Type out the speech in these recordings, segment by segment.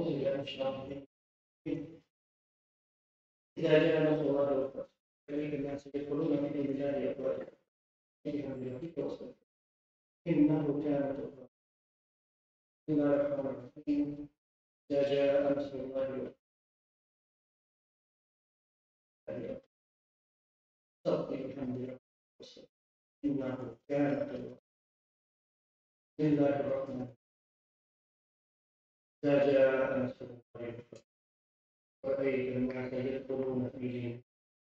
بالله من الشيطان الرجيم. إذا جاء نصر الله والفتح فإن الناس يدخلون في دين الله أفواجا فيهم بربك وصدق إنه كان توابا. بسم الله الرحمن الرحيم. إذا جاء نصر الله والفتح صدق الحمد لله وصدق إنه كان توابا. بسم الله الرحمن الرحيم. إذا جاء نصر الله والفتح ورأيت الناس يدخلون في دين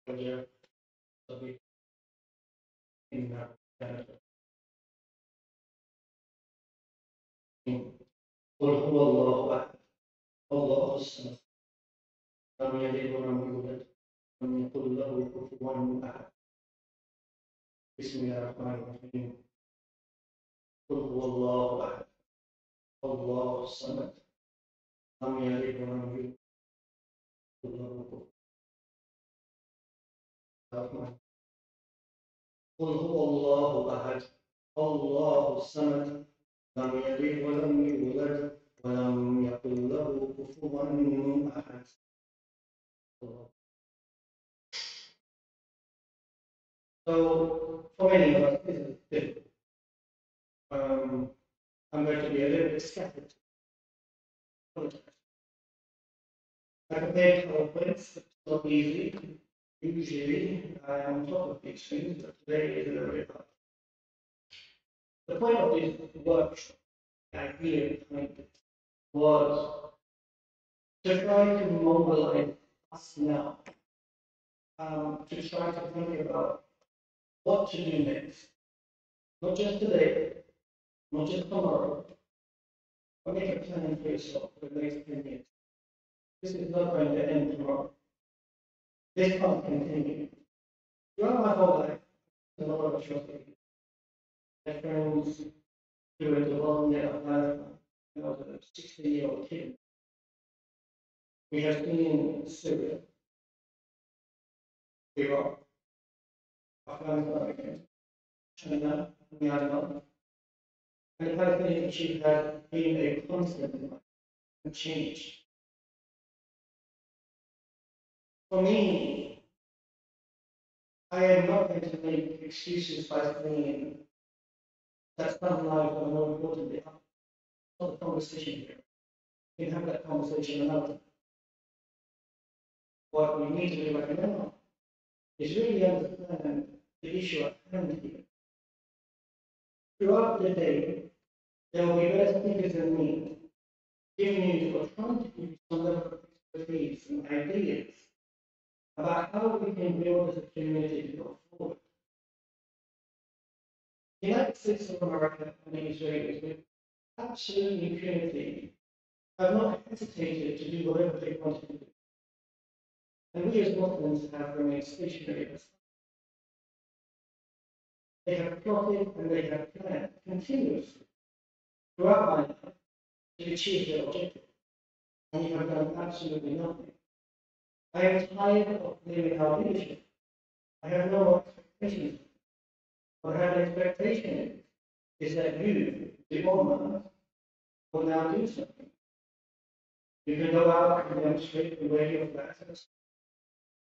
الله صدق إنه كان توابا. قل هو الله أحد الله الصمد لم يلد ولم يولد ولم يكن له كفوا أحد. بسم الله الرحمن الرحيم. قل هو الله أحد الله الصمد لم يلد ولم يولد ولم يكن له كفوا أحد. قل هو الله أحد الله الصمد لم يلد ولم يولد ولم يكن له كفوا أحد. So, for many of us, this is difficult. I'm going to be a little bit scattered. I prepared PowerPoints, but it's not easy. Usually, I am on top of these things, but today is a little bit hard. The point of this workshop, the idea behind it, was to try to mobilize us now, to try to think about what to do next. Not just today, not just tomorrow, but make a plan for yourself for the next 10 years. This is not going to end tomorrow. This can't continue. Throughout my whole life, a lot of atrocities. My friends who were involved in their life when I was a 16-year-old kid. We have seen Syria, Iraq, Afghanistan, China, Myanmar, and the Palestinian issue has been a constant and change. For me, I am not going to make excuses by saying that some lives are more important than others. It's not a conversation here. We can have that conversation another time. What we need to do right now is really understand the issue at hand here. Throughout the day, there will be better speakers than me, giving you or trying to give you some level of expertise and ideas about how we can build as a community to go forward. The United States of America and the Israelis, with absolute impunity, have not hesitated to do whatever they wanted to do. And we as Muslims have remained stationary. They have plotted and they have planned continuously throughout my life to achieve their objective. And you have done absolutely nothing. I am tired of blaming our leadership. I have no expectations. What I have an expectation is that you, the Ummah, will now do something. You can go out and demonstrate the way of access.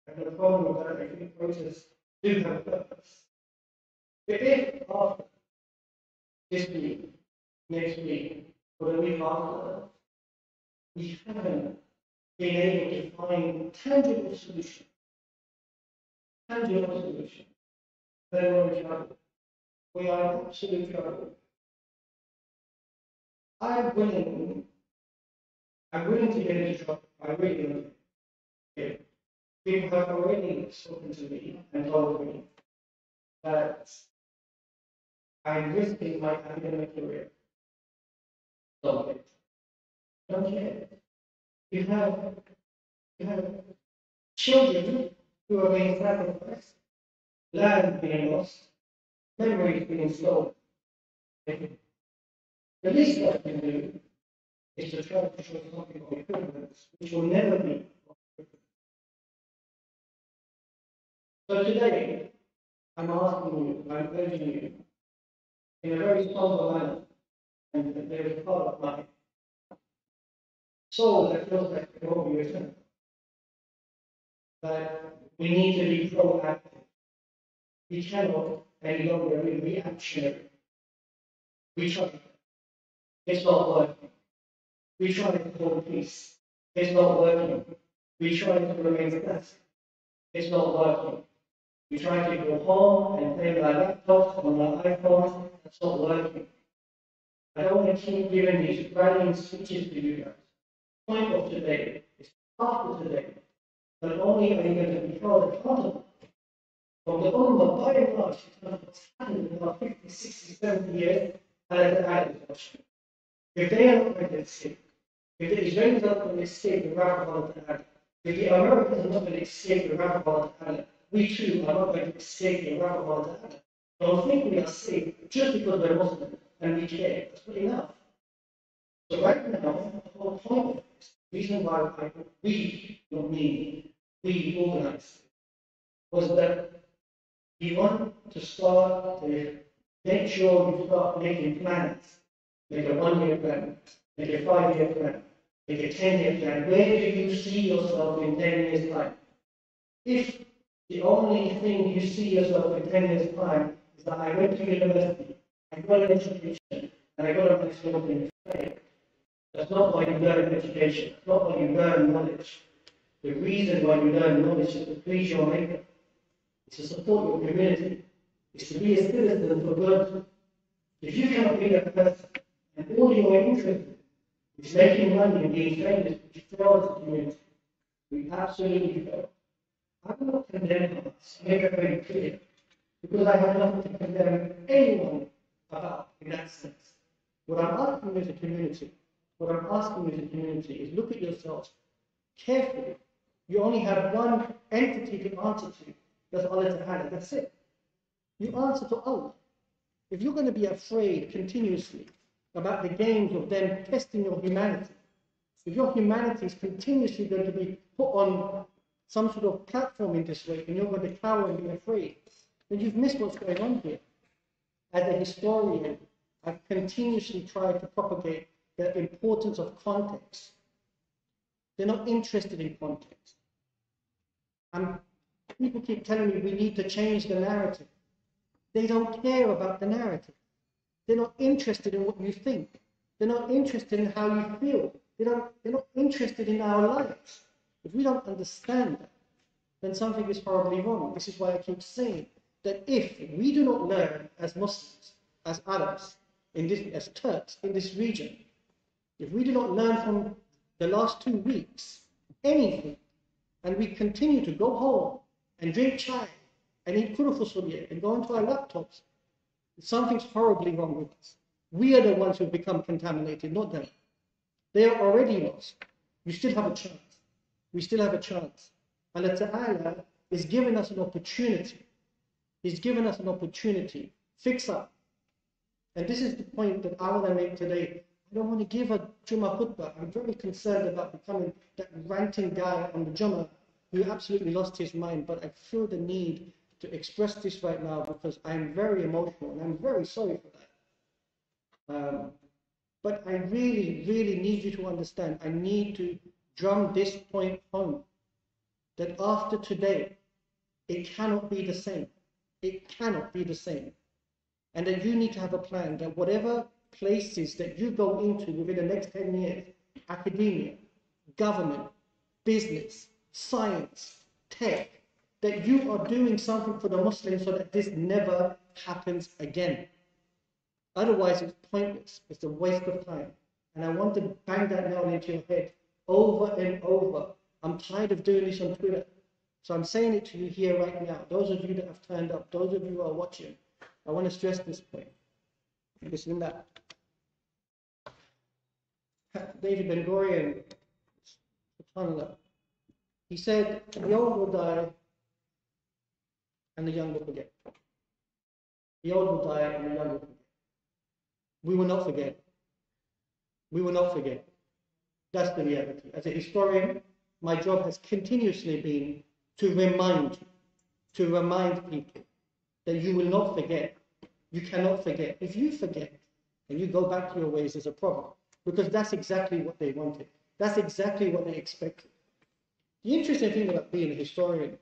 I have no problem with that. I think protests do have a purpose. But if after this week, next week, or the week after, we haven't been able to find tangible solutions, then we're in trouble. We are in absolute trouble. I'm willing to get into trouble. I really am. Yeah. People have already spoken to me and told me that I'm risking my academic career. Don't care. You have children who are being sacrificed, land being lost, memories being stolen. The least I can do is to try to show something of equivalence, which will never be. So today, I'm asking you, I'm urging you, in a very somber manner, and there is a part of my soul that feels like we're over your. But we need to be proactive. We cannot any longer be reactionary. We try. It's not working. We try to hold peace. It's not working. We try to remain passive. It's not working. We try to go home and play our laptops on our iPhones. It's not working. I don't want to keep giving these rallying speeches to you guys. The point of today is after today. Not only are you going to be held accountable from the Ummah by and large, what's happened in the last 50, 60, 70 years, if they are not going to escape, if the Israelis are not going to escape the wrath of Allah Ta'ala, if the Americans are not going to escape the wrath of Allah Ta'ala, we too are not going to escape the wrath of Allah Ta'ala. Don't think we are safe just because we're Muslim and we care. That's not enough. So right now, the whole point of this, the reason why we, not me, we organized was that we want to start to make sure you start making plans. Make a 1-year plan, make a 5-year plan, make a 10-year plan. Where do you see yourself in 10 years' time? If the only thing you see yourself in 10 years' time is that I went to university, I got an education, and I got a maximum in trade, that's not why you learn education, that's not why you learn knowledge. The reason why you learn knowledge is to please your maker, it's to support your community, it's to be a citizen for good. If you cannot be a person, and all you are interested in is making money and being famous, which fails the community, we absolutely fail. I will not condemn us, make it very clear, because I have nothing to condemn anyone about in that sense. What I'm asking you as a community, is look at yourselves carefully. You only have one entity to answer to, that's Allah Ta'ala, that's it. You answer to Allah. If you're going to be afraid continuously about the games of them testing your humanity, if your humanity is continuously going to be put on some sort of platform in this way, and you're going to cower and be afraid, then you've missed what's going on here. As a historian, I've continuously tried to propagate the importance of context. They're not interested in context. And people keep telling me we need to change the narrative. They don't care about the narrative. They're not interested in what you think. They're not interested in how you feel. They're not interested in our lives. If we don't understand that, then something is horribly wrong. This is why I keep saying that if we do not learn as Muslims, as Arabs, as Turks in this region, if we do not learn from the last 2 weeks anything, and we continue to go home and drink chai and eat kurufusulye and go into our laptops, something's horribly wrong with us. We are the ones who have become contaminated, not them. They are already lost. We still have a chance. We still have a chance. Allah Ta'ala is giving us an opportunity. He's given us an opportunity. Fix up. And this is the point that I want to make today. I don't want to give a Jummah khutbah. I'm very concerned about becoming that ranting guy on the Jummah who absolutely lost his mind, but I feel the need to express this right now because I'm very emotional and I'm very sorry for that. But I really, really need you to understand, I need to drum this point home, that after today, it cannot be the same. It cannot be the same. And that you need to have a plan that whatever places that you go into within the next 10 years, academia, government, business, science, tech, that you are doing something for the Muslims so that this never happens again. Otherwise, it's pointless. It's a waste of time. And I want to bang that nail into your head over and over. I'm tired of doing this on Twitter. So I'm saying it to you here right now. Those of you that have turned up, those of you who are watching, I want to stress this point. Bismillah. David Ben-Gurion, subhanAllah, he said, the old will die and the young will forget. The old will die and the young will forget. We will not forget. We will not forget. That's the reality. As a historian, my job has continuously been to remind people that you will not forget. You cannot forget. If you forget and you go back to your ways, there's a problem. Because that's exactly what they wanted. That's exactly what they expected. The interesting thing about being a historian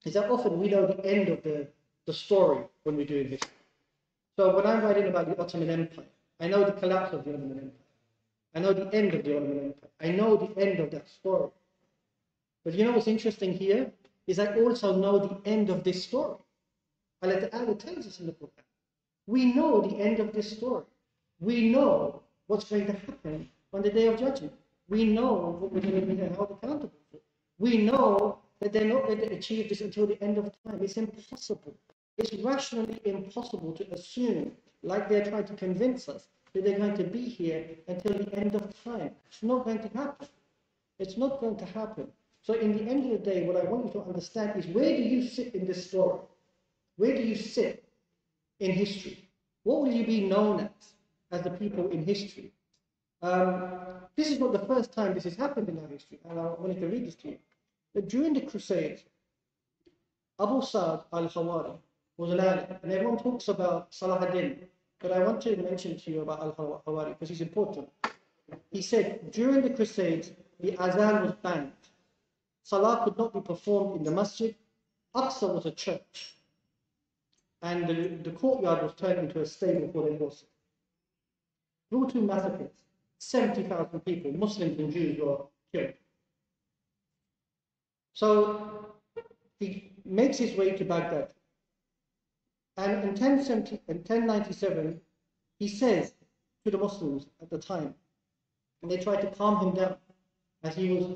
is that often we know the end of the story when we're doing history. So when I'm writing about the Ottoman Empire, I know the collapse of the Ottoman Empire. I know the end of the Ottoman Empire. I know the end of that story. But you know what's interesting here is I also know the end of this story. Allah Ta'ala tells us in the Quran. We know the end of this story. We know what's going to happen on the Day of Judgment. We know what we're going to be held accountable for. We know that they're not going to achieve this until the end of time. It's impossible. It's rationally impossible to assume, like they're trying to convince us, that they're going to be here until the end of time. It's not going to happen. It's not going to happen. So in the end of the day, what I want you to understand is, where do you sit in this story? Where do you sit in history? What will you be known as the people in history? This is not the first time this has happened in our history, and I wanted to read this to you. But during the Crusades, Abu Sa'd al-Hawari was an alim, and everyone talks about Sabahattin, but I want to mention to you about al-Hawari because he's important. He said, during the Crusades, the azan was banned. Salah could not be performed in the masjid. Aqsa was a church. And the courtyard was turned into a stable for their horses. Brutal massacres. 70,000 people, Muslims and Jews, were killed. So he makes his way to Baghdad. And in 1097, he says to the Muslims at the time, and they tried to calm him down as he was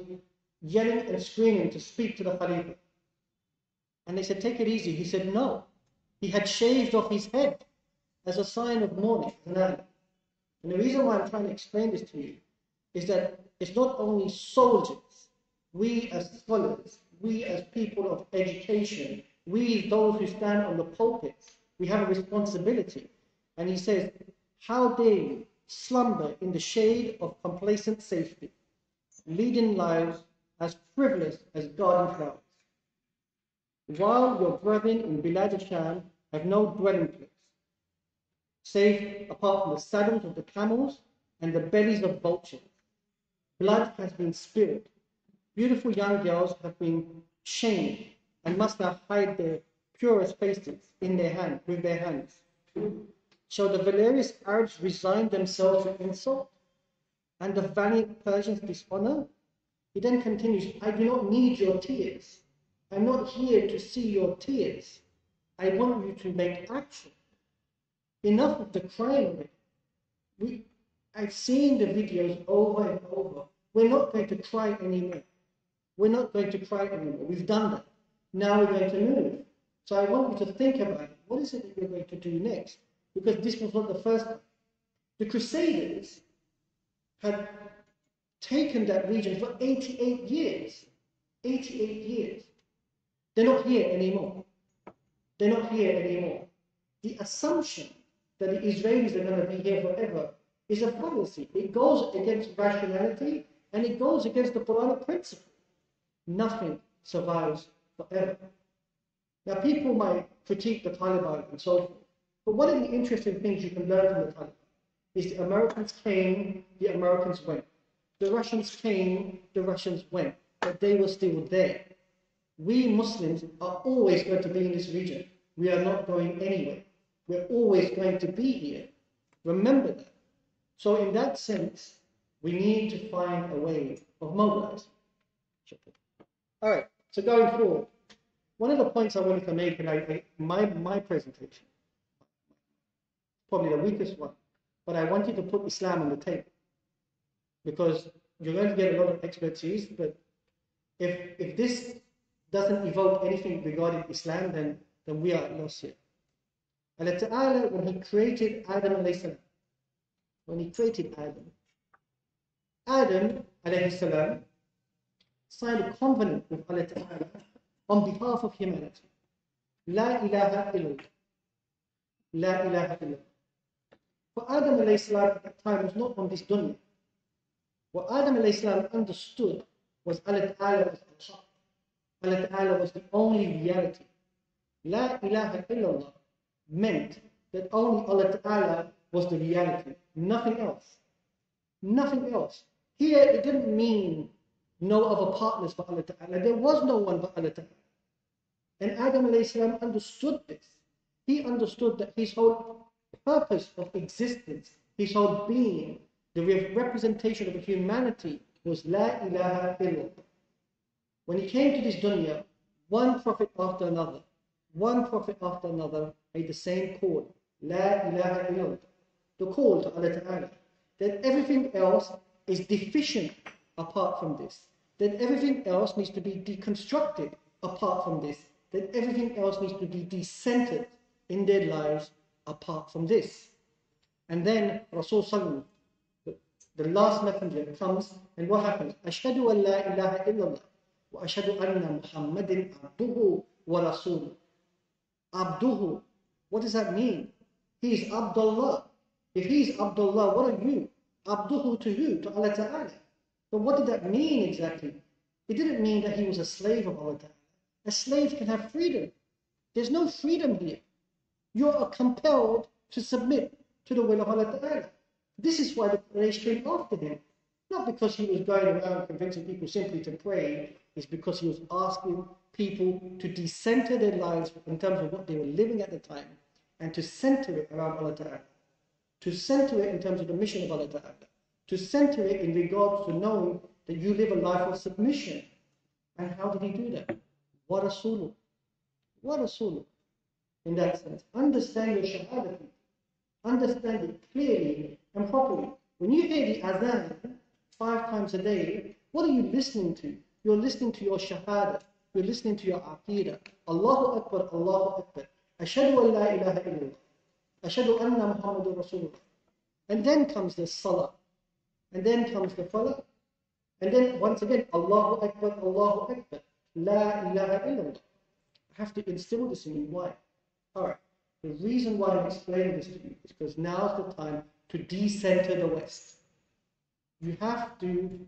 yelling and screaming to speak to the Khalifa. And they said, take it easy. He said, no. He had shaved off his head as a sign of mourning. And the reason why I'm trying to explain this to you is that it's not only soldiers, we as scholars, we as people of education, we those who stand on the pulpits, we have a responsibility. And he says, how dare you slumber in the shade of complacent safety, leading lives as frivolous as garden flowers, while your brethren in Bilad al-Sham have no dwelling place, save apart from the saddles of the camels and the bellies of vultures. Blood has been spilled. Beautiful young girls have been shamed and must now hide their purest faces in their hand, with their hands. Shall the valerious Arabs resign themselves to insult and the valiant Persians dishonor? He then continues, I do not need your tears. I'm not here to see your tears. I want you to make action. Enough of the crying of it. I've seen the videos over and over. We're not going to cry anymore. We're not going to cry anymore. We've done that. Now we're going to move. So I want you to think about it. What is it that you're going to do next? Because this was not the first time. The Crusaders had taken that region for 88 years. 88 years. They're not here anymore. They're not here anymore. The assumption that the Israelis are going to be here forever is a fallacy. It goes against rationality and it goes against the Quranic principle. Nothing survives forever. Now, people might critique the Taliban and so forth, but one of the interesting things you can learn from the Taliban is the Americans came, the Americans went. The Russians came, the Russians went, but they were still there. We Muslims are always going to be in this region. We are not going anywhere. We're always going to be here. Remember that. So in that sense, we need to find a way of mobilizing. All right, so going forward, one of the points I wanted to make in my presentation, probably the weakest one, but I wanted to put Islam on the table because you're going to get a lot of expertise, but if this doesn't evoke anything regarding Islam, then we are lost here. Allah Ta'ala, when He created Adam alayhi salam, Adam alayhi salam signed a covenant with Allah Ta'ala on behalf of humanity. La ilaha illallah. La ilaha illallah. For Adam alayhi salam at that time was not on this dunya. What Adam alayhi salam understood was Allah Ta'ala was al-haq. Allah Ta'ala was the only reality. La ilaha illallah meant that only Allah Ta'ala was the reality, nothing else. Nothing else. Here, it didn't mean no other partners but Allah Ta'ala. There was no one but Allah Ta'ala. And Adam alayhi salam understood this. He understood that his whole purpose of existence, his whole being, the representation of humanity was La ilaha illallah. When he came to this dunya, one prophet after another made the same call, La ilaha illallah, the call to Allah Ta'ala, that everything else is deficient apart from this, that everything else needs to be deconstructed apart from this, that everything else needs to be decentered in their lives apart from this. And then Rasul Sallallahu, the last messenger, comes, and what happens? Ashhadu an la ilaha illallah wa ashhadu anna Muhammadin abduhu wa rasuluh. Abduhu, what does that mean? He is Abdullah. If he is Abdullah, what are you? Abduhu to who? To Allah Ta'ala. But what did that mean exactly? It didn't mean that he was a slave of Allah Ta'ala. A slave can have freedom. There's no freedom here. You are compelled to submit to the will of Allah Ta'ala. This is why the Quraysh came after him. Not because he was going around convincing people simply to pray. It's because he was asking people to decenter their lives in terms of what they were living at the time and to center it around Allah Ta'ala. To center it in terms of the mission of Allah Ta'ala. To center it in regards to knowing that you live a life of submission. And how did he do that? What a sulu. What a sulu. In that sense. Understand your shahada. Understand it clearly and properly. When you hear the adhan 5 times a day, what are you listening to? You're listening to your shahada. You're listening to your aqidah. Allahu Akbar, Allahu Akbar. Ashhadu an la ilaha illallah. Ashhadu anna Muhammadur Rasulullah. And then comes the salah. And then comes the falah. And then once again, Allahu Akbar, Allahu Akbar. La ilaha illallah. I have to instill this in you. Why? Alright. The reason why I'm explaining this to you is because now's the time to decenter the West. You have to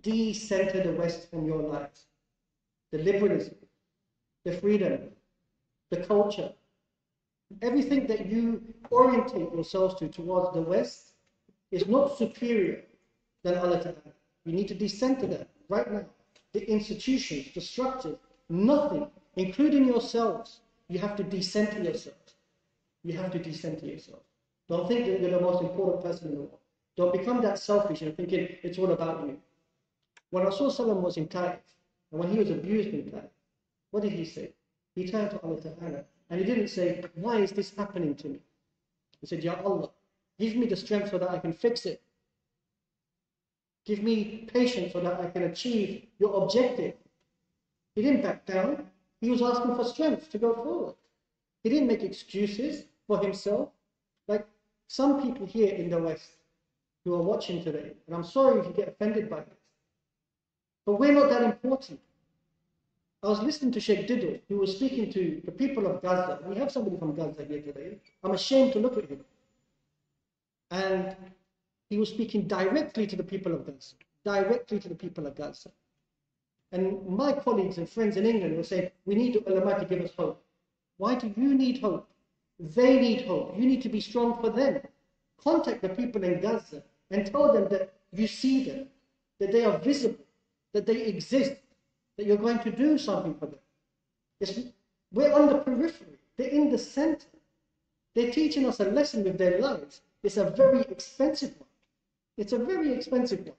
decenter the West from your lives. The liberalism, the freedom, the culture, everything that you orientate yourselves to towards the West is not superior than Allah Ta'ala. You need to decenter that right now. The institutions, the structures, nothing, including yourselves. You have to decenter yourselves. You have to decenter yourselves. Don't think that you're the most important person in the world. Don't become that selfish and thinking it's all about you. When Rasulullah was in Taif, and when he was abused in Taif, what did he say? He turned to Allah Ta'ala, and he didn't say, why is this happening to me? He said, Ya Allah, give me the strength so that I can fix it. Give me patience so that I can achieve your objective. He didn't back down. He was asking for strength to go forward. He didn't make excuses for himself. Like some people here in the West who are watching today, and I'm sorry if you get offended by this, but we're not that important. I was listening to Sheikh Diddle, who was speaking to the people of Gaza. We have somebody from Gaza here today. I'm ashamed to look at him. And he was speaking directly to the people of Gaza. Directly to the people of Gaza. And my colleagues and friends in England were saying, we need the ulama to give us hope. Why do you need hope? They need hope. You need to be strong for them. Contact the people in Gaza and tell them that you see them, that they are visible, that they exist, that you're going to do something for them. We're on the periphery. They're in the center. They're teaching us a lesson with their lives. It's a very expensive one. It's a very expensive one.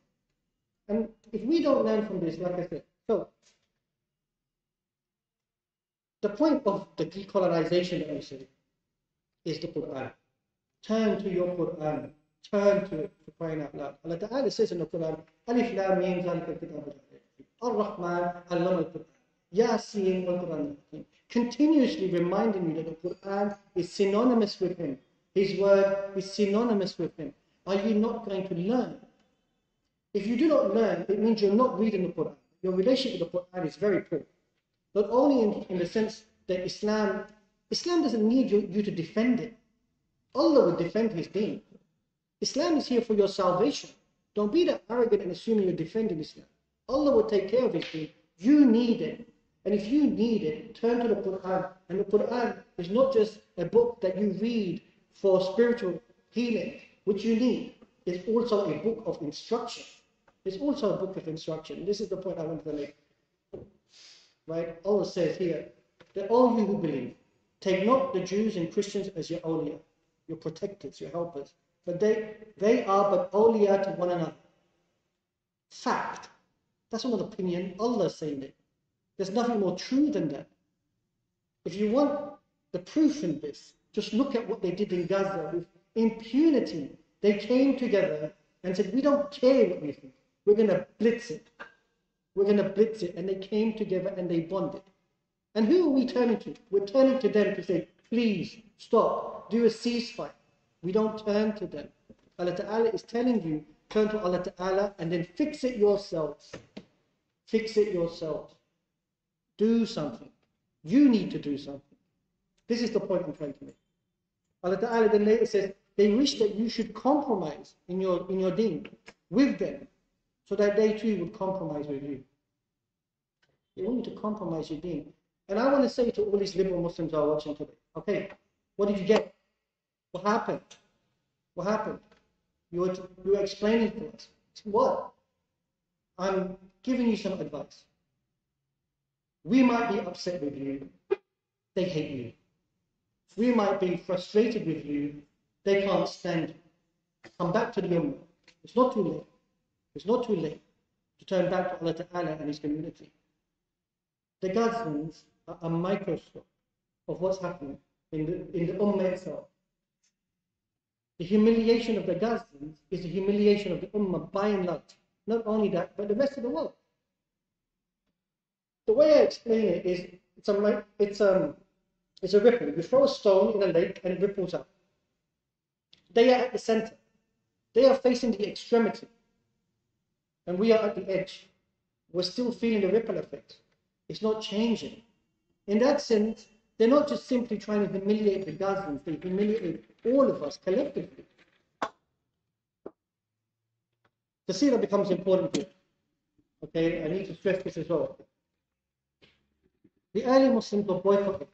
And if we don't learn from this, like I said, so the point of the decolonization that I say is the Quran. Turn to your Quran. Turn to it, for crying out loud. Allah Ta'ala says in the Quran, Alif Lam Mim Zalika Kitab Ar-Rahman Allama al-Quran. Yasin al-Quran. Continuously reminding you that the Quran is synonymous with him. His word is synonymous with him. Are you not going to learn? If you do not learn, it means you're not reading the Quran. Your relationship with the Quran is very poor. Not only in the sense that Islam doesn't need you to defend it. Allah will defend his deen. Islam is here for your salvation. Don't be that arrogant and assuming you're defending Islam. Allah will take care of his deen. You need it. And if you need it, turn to the Quran. And the Quran is not just a book that you read for spiritual healing, which you need. It's also a book of instruction. It's also a book of instruction. This is the point I wanted to make. Right? Allah says here that all you who believe, take not the Jews and Christians as your awliya, your protectors, your helpers, but they are but awliya to one another. Fact. That's not an opinion. Allah is saying it. There's nothing more true than that. If you want the proof in this, just look at what they did in Gaza with impunity. They came together and said, we don't care what we think. We're going to blitz it. We're going to blitz it. And they came together and they bonded. And who are we turning to? We're turning to them to say, please stop, do a ceasefire. We don't turn to them. Allah Ta'ala is telling you, turn to Allah Ta'ala and then fix it yourselves. Fix it yourselves. Do something. You need to do something. This is the point I'm trying to make. Allah Ta'ala then later says, they wish that you should compromise in your deen with them, so that they too would compromise with you. They want you to compromise your deen. And I want to say to all these liberal Muslims who are watching today, okay, what did you get? What happened? What happened? You were explaining to us. What? I'm giving you some advice. We might be upset with you. They hate you. We might be frustrated with you. They can't stand you. Come back to the Ummah. It's not too late. It's not too late to turn back to Allah Ta'ala and His community. The Gazans are a microscope of what's happening in the Ummah itself. The humiliation of the Gazans is the humiliation of the Ummah by and large. Not only that, but the rest of the world. The way I explain it is, it's a ripple. You throw a stone in a lake and it ripples up. They are at the center. They are facing the extremity. And we are at the edge. We're still feeling the ripple effect. It's not changing. In that sense, they're not just simply trying to humiliate the Gazans, they humiliate all of us collectively. The seerah becomes important here. Okay, I need to stress this as well. The early Muslims were boycotted.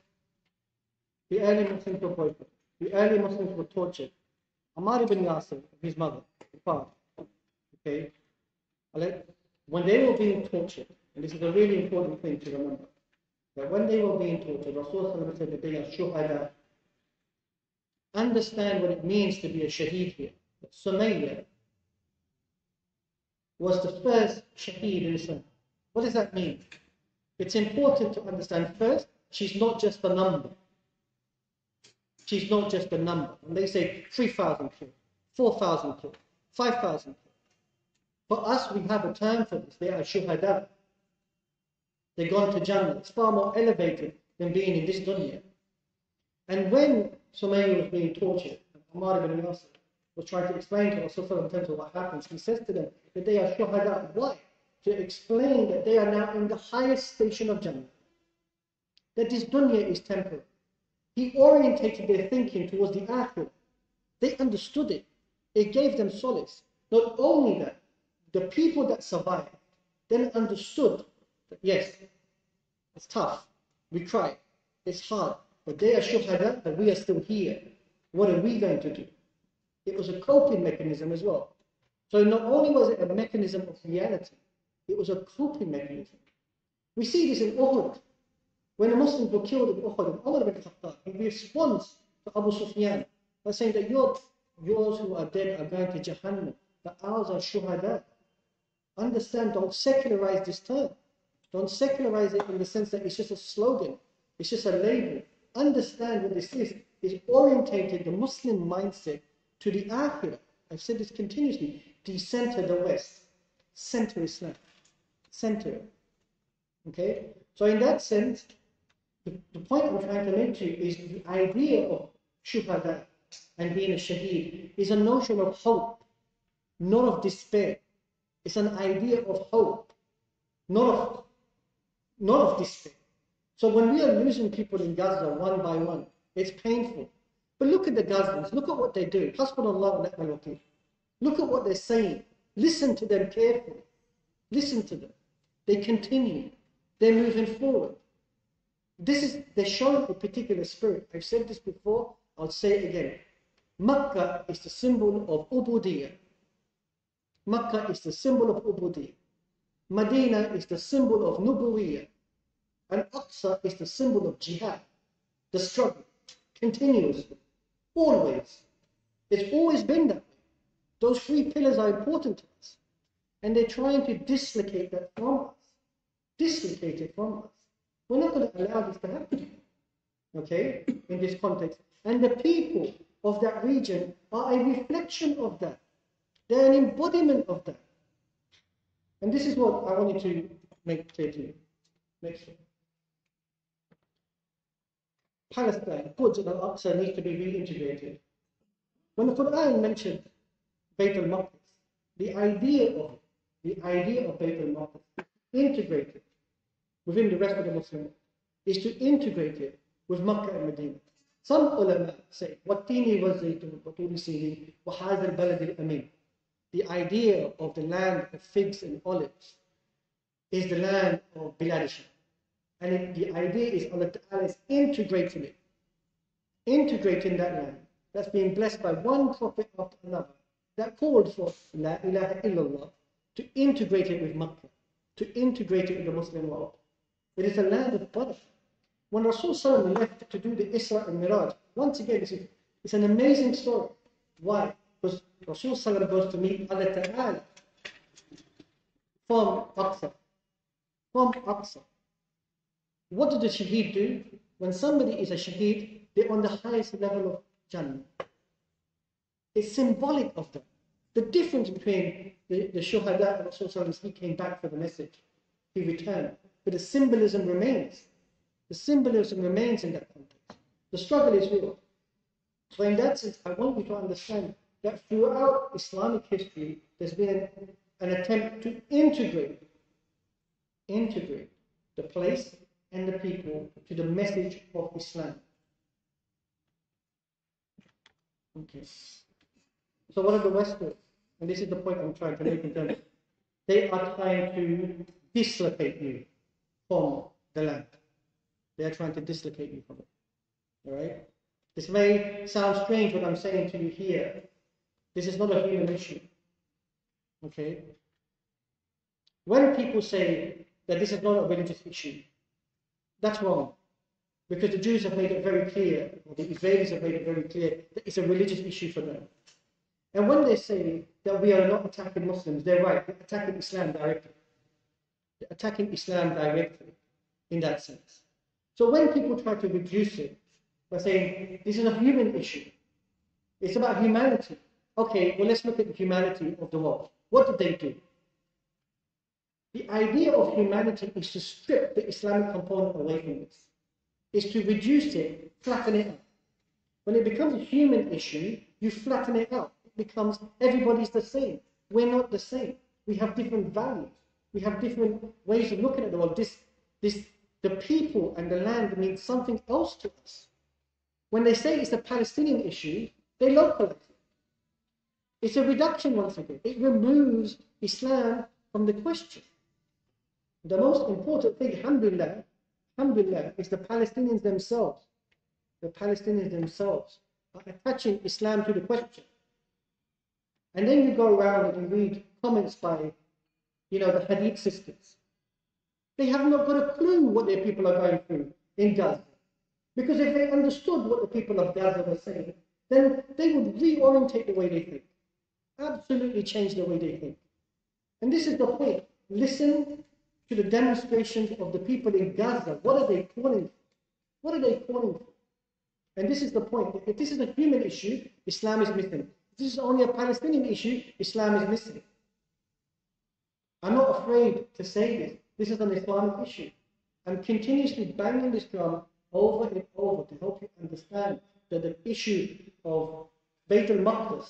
The early Muslims were boycotted. The early Muslims were tortured. Ammar ibn Yasir, his mother, his father, okay, when they were being tortured, and this is a really important thing to remember, that when they were being tortured, Rasulullah said that they are shuhada. Understand what it means to be a shaheed here. Sumayya was the first shaheed in Islam. What does that mean? It's important to understand first, she's not just a number. She's not just a number. And they say 3,000 killed, 4,000 killed, 5,000 killed. For us, we have a term for this. They are shuhada. They've gone to Jannah. It's far more elevated than being in this dunya. And when Sumayya was being tortured, Ammar ibn Yasir was trying to explain to Rasulullah in terms of what happens, he says to them that they are shuhada. Why? To explain that they are now in the highest station of Jannah. That this dunya is temporary. He orientated their thinking towards the akhirah. They understood it. It gave them solace. Not only that, the people that survived then understood that yes, it's tough. We cry. It's hard. But they are shuhada, that we are still here. What are we going to do? It was a coping mechanism as well. So not only was it a mechanism of reality, it was a coping mechanism. We see this in Uhud. When the Muslims were killed in Uhud, Umar ibn Khattab, he responds to Abu Sufyan by saying that yours who are dead are going to Jahannam, but ours are shuhada. Understand, don't secularize this term. Don't secularize it in the sense that it's just a slogan, it's just a label. Understand what this is. It's orientated the Muslim mindset to the akhirah. I've said this continuously. Decenter the West. Center Islam. Center. Okay? So in that sense, the point I'm trying to make to you is the idea of shuhada and being a shaheed is a notion of hope, not of despair. It's an idea of hope, not of despair. So when we are losing people in Gaza one by one, it's painful. But look at the Gazans. Look at what they do. Hasbunallah wa ni'mal wakeel. Look at what they're saying. Listen to them carefully. Listen to them. They continue. They're moving forward. They're showing a particular spirit. I've said this before. I'll say it again. Makkah is the symbol of ubudiyah. Makkah is the symbol of Ubudiyyah. Medina is the symbol of Nubuwiyyah. And Aqsa is the symbol of jihad, the struggle, continuously, always. It's always been that way. Those three pillars are important to us. And they're trying to dislocate that from us. Dislocate it from us. We're not going to allow this to happen. Okay? In this context. And the people of that region are a reflection of that. They're an embodiment of that. And this is what I wanted to make clear to you. Next one. Palestine, Quds and Al-Aqsa needs to be reintegrated. When the Quran mentioned Bayt al-Maqdis, the idea of Bayt al-Maqdis integrated within the rest of the Muslim world is to integrate it with Makkah and Medina. Some ulama say, وَالتِّينِ وَالزَّيْتُونِ وَطُورِ سِينِينَ وَهَذَا الْبَلَدِ الْأَمِينَ. The idea of the land of figs and olives is the land of Bilad al-Sham. And the idea is Allah Ta'ala is integrating it. Integrating that land that's being blessed by one prophet after another that called for La ilaha illallah to integrate it with Makkah, to integrate it with the Muslim world. It is a land of barakah. When Rasul Sallallahu left to do the Isra and Miraj, once again, it's an amazing story. Why? Because Rasul Sallallahu goes to meet Allah Ta'ala from Aqsa. From Aqsa. What did the shaheed do? When somebody is a shaheed, they're on the highest level of Jannah. It's symbolic of that. The difference between the shuhada and Rasul Sallallahu, he came back for the message. He returned. But the symbolism remains. The symbolism remains in that context. The struggle is real. So in that sense, I want you to understand that throughout Islamic history, there's been an attempt to integrate the place and the people to the message of Islam. Okay. So what are the West doing? And this is the point I'm trying to make in terms of, they are trying to dislocate you from the land. They are trying to dislocate you from it. All right? This may sound strange what I'm saying to you here. This is not a human issue. Okay? When people say that this is not a religious issue, that's wrong. Because the Jews have made it very clear, or the Israelis have made it very clear, that it's a religious issue for them. And when they say that we are not attacking Muslims, they're right. They're attacking Islam directly. They're attacking Islam directly in that sense. So when people try to reduce it by saying this is a human issue, it's about humanity. Okay, well, let's look at the humanity of the world. What did they do? The idea of humanity is to strip the Islamic component away from this. Is to reduce it, flatten it out. When it becomes a human issue, you flatten it out. It becomes everybody's the same. We're not the same. We have different values. We have different ways of looking at the world. The people and the land means something else to us. When they say it's a Palestinian issue, they localize it. It's a reduction once again. It removes Islam from the question. The most important thing, alhamdulillah, is the Palestinians themselves. The Palestinians themselves are attaching Islam to the question. And then you go around and you read comments by, the Hadith sisters. They have not got a clue what their people are going through in Gaza. Because if they understood what the people of Gaza were saying, then they would reorientate the way they think. Absolutely change the way they think. And this is the point. Listen to the demonstrations of the people in Gaza. What are they calling for? What are they calling for? And this is the point. If this is a human issue, Islam is missing. If this is only a Palestinian issue, Islam is missing. I'm not afraid to say this. This is an Islamic issue. I'm continuously banging this drum over and over to help you understand that the issue of Bayt al-Maqdis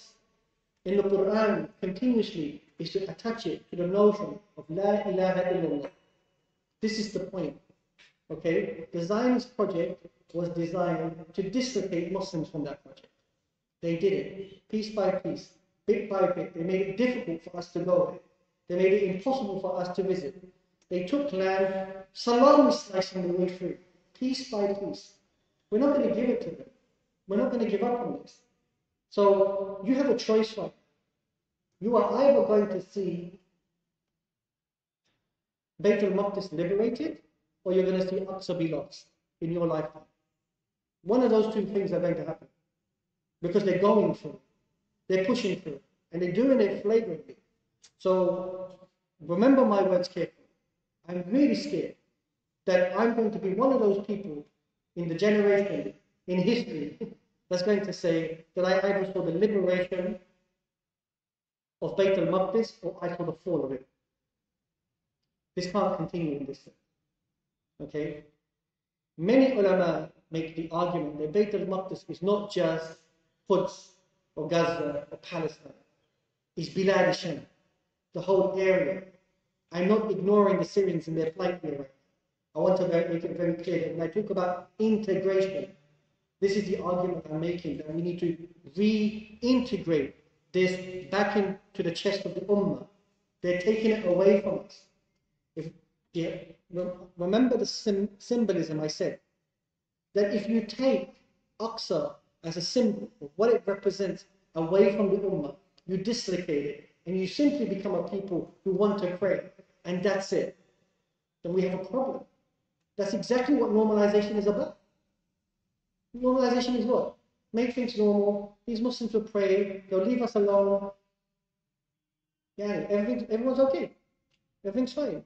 in the Quran continuously is to attach it to the notion of La ilaha illallah. This is the point. Okay? The Zionist project was designed to dislocate Muslims from that project. They did it piece by piece, bit by bit. They made it difficult for us to go there. They made it impossible for us to visit. They took land, salami slicing the way through, piece by piece. We're not going to give it to them. We're not going to give up on this. So you have a choice right now. You are either going to see Bayt al-Maqdis liberated, or you're going to see Aqsa be lost in your lifetime. One of those two things are going to happen. Because they're going for it. They're pushing for it. And they're doing it flagrantly. So remember my words carefully. I'm really scared that I'm going to be one of those people in the generation, in history, that's going to say that I either saw the liberation of Bayt al-Maqdis or I saw the fall of it. This can't continue in this sense. Okay? Many ulama make the argument that Bayt al-Maqdis is not just Quds or Gaza or Palestine. It's Bilad al-Sham, the whole area. I'm not ignoring the Syrians in their plight here right now. I want to make it very clear that when I talk about integration, this is the argument I'm making, that we need to reintegrate this back into the chest of the Ummah. They're taking it away from us. Remember the symbolism I said, that if you take Aqsa as a symbol of what it represents away from the Ummah, you dislocate it, and you simply become a people who want to pray, and that's it, then we have a problem. That's exactly what normalization is about. Normalization is what? Make things normal. These Muslims will pray. They'll leave us alone. Yeah, everyone's okay. Everything's fine.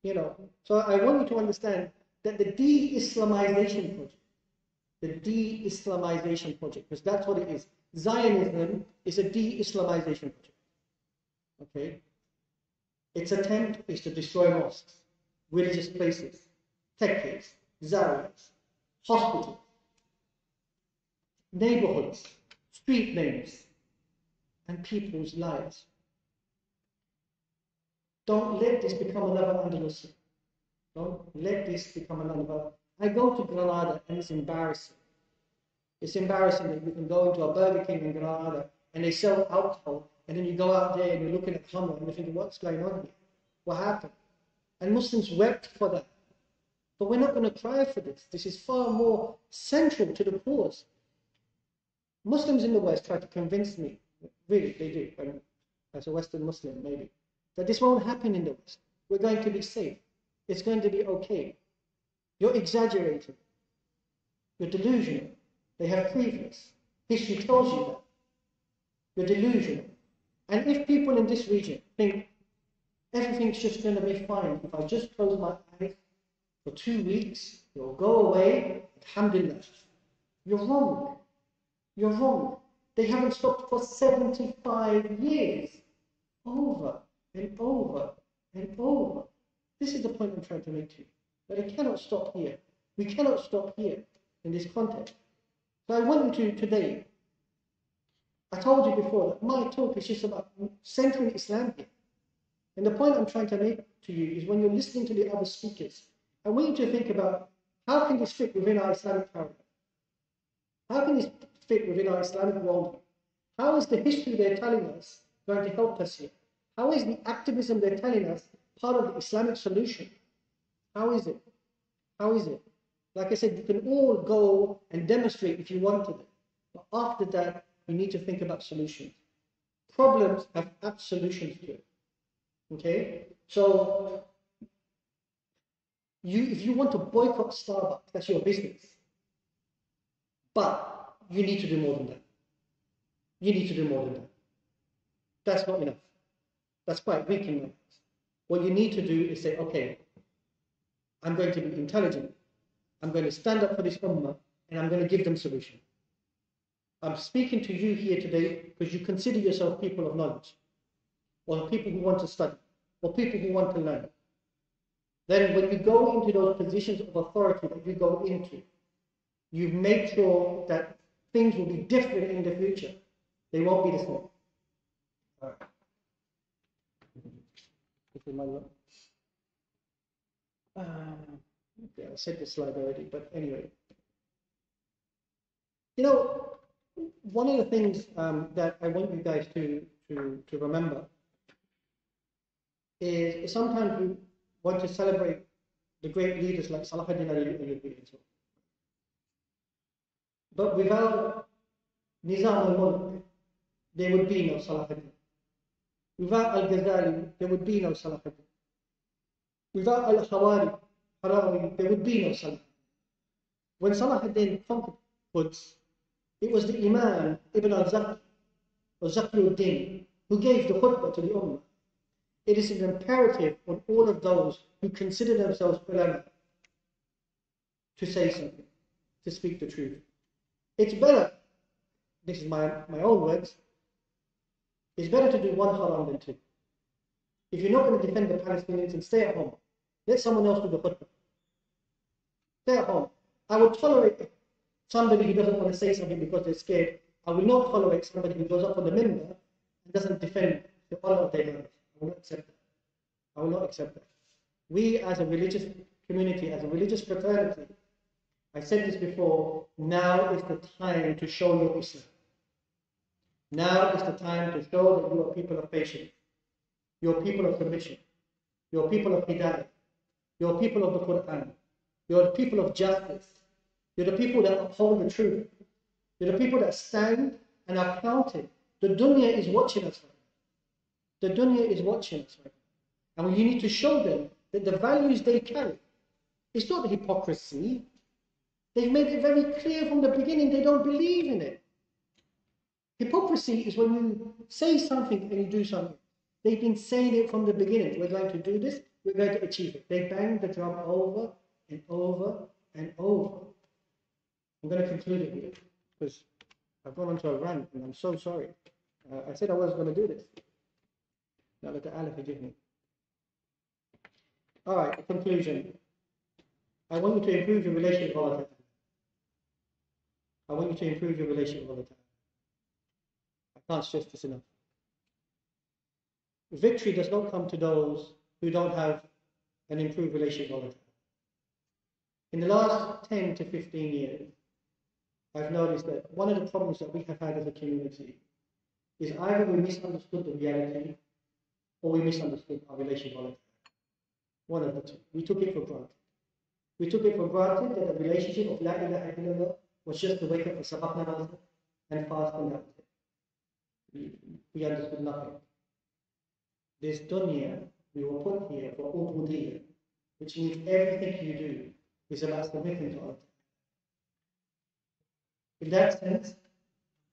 You know. So I want you to understand that the de-Islamization project, because that's what it is. Zionism is a de-Islamization project. Okay. Its attempt is to destroy mosques, religious places, tekfis, zawiyas, hospitals, neighborhoods, street names, and people's lives. Don't let this become another Andalusia. Don't let this become another. I go to Granada and it's embarrassing. It's embarrassing that you can go into a Burger King in Granada and they sell alcohol, and then you go out there and you're looking at Khamr and you're thinking, what's going on here? What happened? And Muslims wept for that. But we're not going to cry for this. This is far more central to the cause. Muslims in the West try to convince me, really, they do, and as a Western Muslim maybe, that this won't happen in the West. We're going to be safe. It's going to be okay. You're exaggerating. You're delusional. They have previous. History tells you that. You're delusional. And if people in this region think everything's just going to be fine, if I just close my eyes for 2 weeks, it'll go away, alhamdulillah. You're wrong. You're wrong. They haven't stopped for 75 years. Over and over and over. This is the point I'm trying to make to you. But it cannot stop here. We cannot stop here in this context. So I want you to today, I told you before that my talk is just about centering Islam here. And the point I'm trying to make to you is when you're listening to the other speakers, I want you to think about how can this fit within our Islamic paradigm? How can this fit within our Islamic worldview? How is the history they're telling us going to help us here? How is the activism they're telling us part of the Islamic solution? How is it? How is it? Like I said, you can all go and demonstrate if you wanted it. But after that, you need to think about solutions. Problems have solutions to it. Okay? So, if you want to boycott Starbucks, that's your business. But you need to do more than that. You need to do more than that. That's not enough. That's quite weak in that. What you need to do is say, okay, I'm going to be intelligent. I'm going to stand up for this ummah and I'm going to give them solution. I'm speaking to you here today because you consider yourself people of knowledge, or people who want to study, or people who want to learn. Then when you go into those positions of authority that you go into, you make sure that things will be different in the future. They won't be the same. All right. This is my look. Okay, I said this slide already, but anyway. You know, one of the things that I want you guys to remember is sometimes we want to celebrate the great leaders like Sabahattin and so on. But without Nizam al-Mulk, there would be no Sabahattin. Without Al-Ghazali, there would be no Sabahattin. Without Al-Harawi, there would be no Sabahattin. When Sabahattin conquered Quds, it was the Imam Ibn al-Zaki, or Zakiuddin, who gave the khutbah to the Ummah. It is an imperative on all of those who consider themselves ulama to say something, to speak the truth. It's better, this is my own words, it's better to do one haram than two. If you're not going to defend the Palestinians, then stay at home. Let someone else do the khutbah. Stay at home. I would tolerate somebody who doesn't want to say something because they're scared. I will not tolerate somebody who goes up on the minbar and doesn't defend the honor of their life. I will not accept that. I will not accept that. We as a religious community, as a religious fraternity, I said this before, now is the time to show your Islam. Now is the time to show that you are people of patience, you're people of submission, you're people of hidayah, you're people of the Quran, you're the people of justice, you're the people that uphold the truth, you're the people that stand and are counted. The dunya is watching us right now. The dunya is watching us right now. And you need to show them that the values they carry, it's not hypocrisy. They've made it very clear from the beginning they don't believe in it. Hypocrisy is when you say something and you do something. They've been saying it from the beginning. We're going to do this, we're going to achieve it. They bang the drum over and over and over. I'm going to conclude it here because I've gone onto a rant and I'm so sorry. I said I was going to do this. Now let Allah forgive me. All right, conclusion. I want you to improve your relationship with Allah. I want you to improve your relationship with Allah. I can't stress this enough. Victory does not come to those who don't have an improved relationship with Allah. In the last 10 to 15 years, I've noticed that one of the problems that we have had as a community is either we misunderstood the reality or we misunderstood our relationship with Allah. One of the two. We took it for granted. We took it for granted that the relationship of La ilaha illallah was just to wake up for Sabahattin and fast and that was it. We understood nothing. This dunya we were put here for ubudiyya, which means everything you do is about submitting to Allah. In that sense,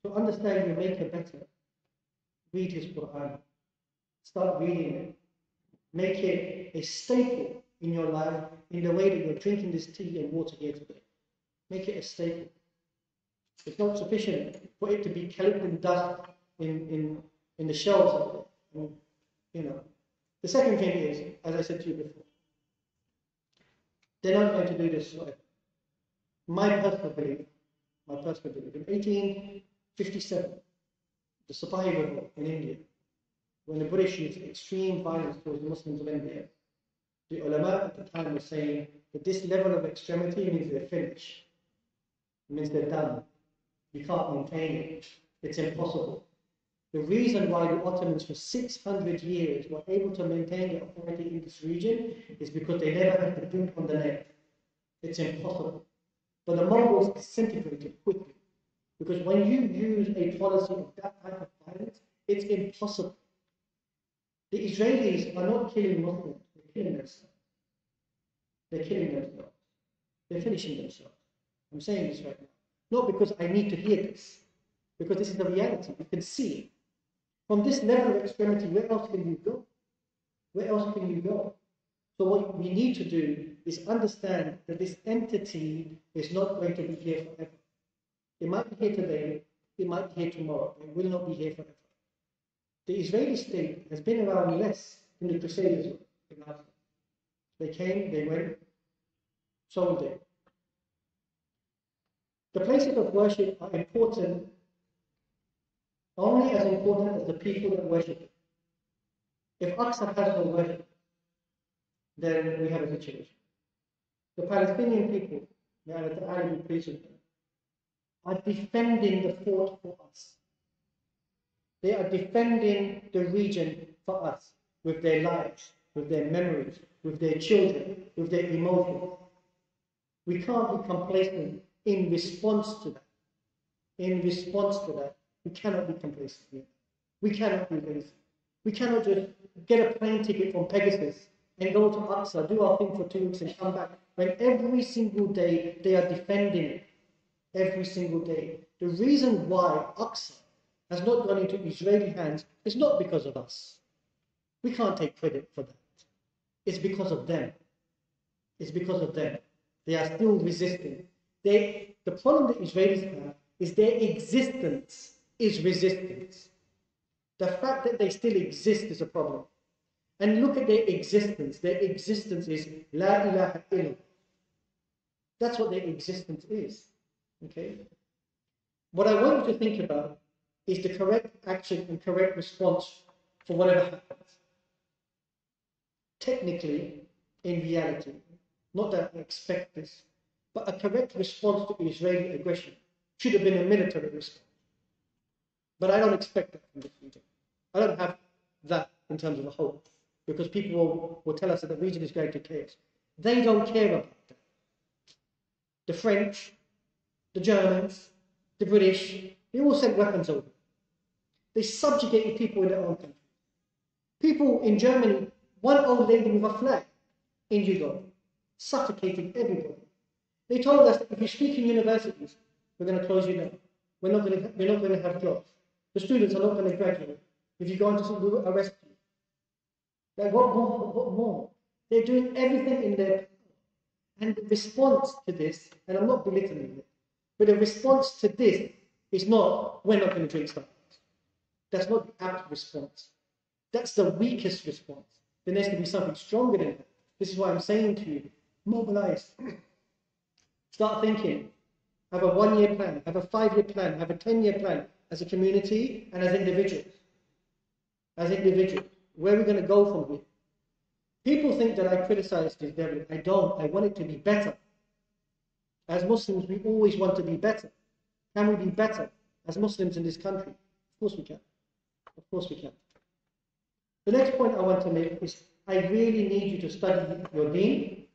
to understand your maker better, read his Quran. Start reading it. Make it a staple in your life in the way that you're drinking this tea and water here today. Make it a staple. It's not sufficient for it to be collecting dust in the shelves of it. You know. The second thing is, as I said to you before, they're not going to do this forever. My personal belief, in 1857, the Sipahi revolt in India, when the British used extreme violence towards the Muslims of India, the ulama at the time were saying that this level of extremity means they're finished. It means they're done. You can't maintain it. It's impossible. The reason why the Ottomans for 600 years were able to maintain their authority in this region is because they never had to drink on the neck. It's impossible. But the Mongols disintegrated quickly. Because when you use a policy of that type of violence, it's impossible. The Israelis are not killing Muslims, they're killing themselves. They're killing themselves. They're finishing themselves. I'm saying this right now. Not because I need to hear this, because this is the reality. You can see it. From this level of extremity, where else can you go? Where else can you go? So what we need to do is understand that this entity is not going to be here forever. It might be here today, it might be here tomorrow, it will not be here forever. The Israeli state has been around less than the Crusaders were. They came, they went, so will they. The places of worship are important, only as important as the people that worship it. If Aqsa has no worship, then we have a situation. The Palestinian people, may Allah Ta'ala be pleased with them, are defending the fort for us. They are defending the region for us with their lives, with their memories, with their children, with their emotions. We can't be complacent in response to that. In response to that, we cannot be complacent. We cannot be lazy. We cannot just get a plane ticket from Pegasus and go to Aqsa, do our thing for 2 weeks and come back, when every single day they are defending it. Every single day. The reason why Aqsa has not gone into Israeli hands is not because of us. We can't take credit for that. It's because of them. It's because of them. They are still resisting. The problem that Israelis have is their existence is resistance. The fact that they still exist is a problem. And look at their existence. Their existence is La ilaha illallah. That's what their existence is. Okay? What I want you to think about is the correct action and correct response for whatever happens. Technically, in reality, not that I expect this, but a correct response to Israeli aggression should have been a military response. But I don't expect that from this region. I don't have that in terms of a hope, because people will tell us that the region is going to chaos. They don't care about that. The French, the Germans, the British, they all sent weapons over. They subjugated people in their own country. People in Germany, one old lady with a flag in Europe, suffocating everybody. They told us that if you speak in universities, we're going to close you down. We're not going to have jobs. The students are not going to graduate. If you go into school, we will arrest you. Like, what more? They're doing everything in their power. And the response to this, and I'm not belittling it, but the response to this is not, we're not going to drink Starbucks. That's not the apt response. That's the weakest response. There needs to be something stronger than that. This is why I'm saying to you, mobilize. Start thinking. Have a 1-year plan, have a 5-year plan, have a 10-year plan as a community and as individuals. As individuals. Where are we going to go from here? People think that I criticize this devil. I don't. I want it to be better. As Muslims, we always want to be better. Can we be better as Muslims in this country? Of course we can. Of course we can. The next point I want to make is I really need you to study your deen.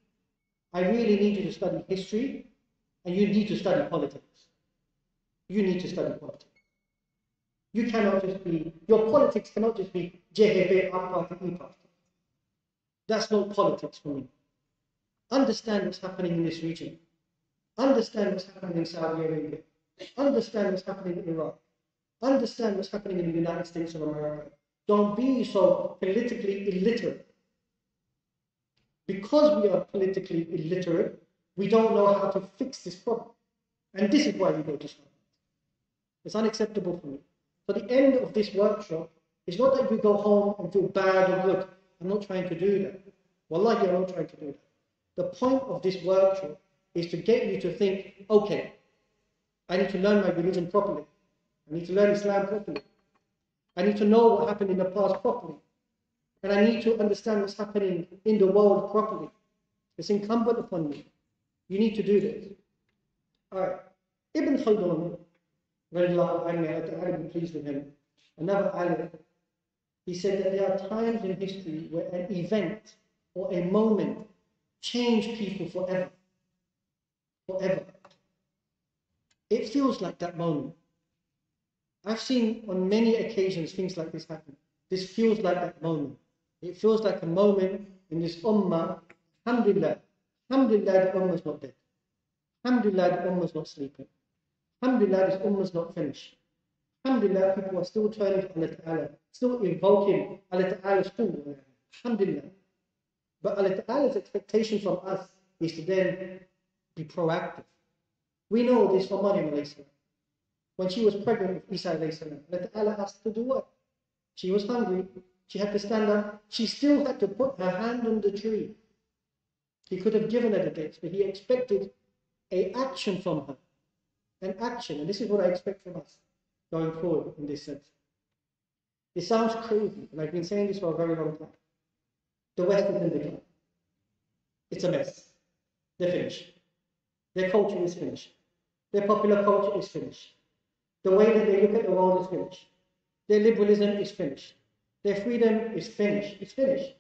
I really need you to study history. And you need to study politics. You need to study politics. You cannot just be, your politics cannot just be JHB, our party, E party. That's not politics for me. Understand what's happening in this region. Understand what's happening in Saudi Arabia. Understand what's happening in Iraq. Understand what's happening in the United States of America. Don't be so politically illiterate. Because we are politically illiterate, we don't know how to fix this problem. And this is why we go to Stanford. It's unacceptable for me. So the end of this workshop is not that you go home and feel bad or good. I'm not trying to do that. Wallahi, I'm not trying to do that. The point of this workshop is to get you to think, okay, I need to learn my religion properly. I need to learn Islam properly. I need to know what happened in the past properly. And I need to understand what's happening in the world properly. It's incumbent upon me. You need to do this. All right. Ibn Khaldun, I'm pleased with him, another alim, he said that there are times in history where an event or a moment changed people forever. Forever. It feels like that moment. I've seen on many occasions things like this happen. This feels like that moment. It feels like a moment in this ummah. Alhamdulillah. Alhamdulillah, the ummah is not dead. Alhamdulillah, the ummah is not sleeping. Alhamdulillah, this ummah is not finished. Alhamdulillah, people are still turning to Allah Ta'ala, still invoking Allah Ta'ala's food. Alhamdulillah. But Allah Ta'ala's expectation from us is to then be proactive. We know this from Maryam alayhi salam. When she was pregnant with Isa alayhi salam, Allah Ta'ala asked her to do what? She was hungry. She had to stand up. She still had to put her hand on the tree. He could have given her the dates, but he expected an action from her. An action. And this is what I expect from us going forward in this sense. It sounds crazy, and I've been saying this for a very long time. The West is in decline. It's a mess. They're finished. Their culture is finished. Their popular culture is finished. The way that they look at the world is finished. Their liberalism is finished. Their freedom is finished. It's finished.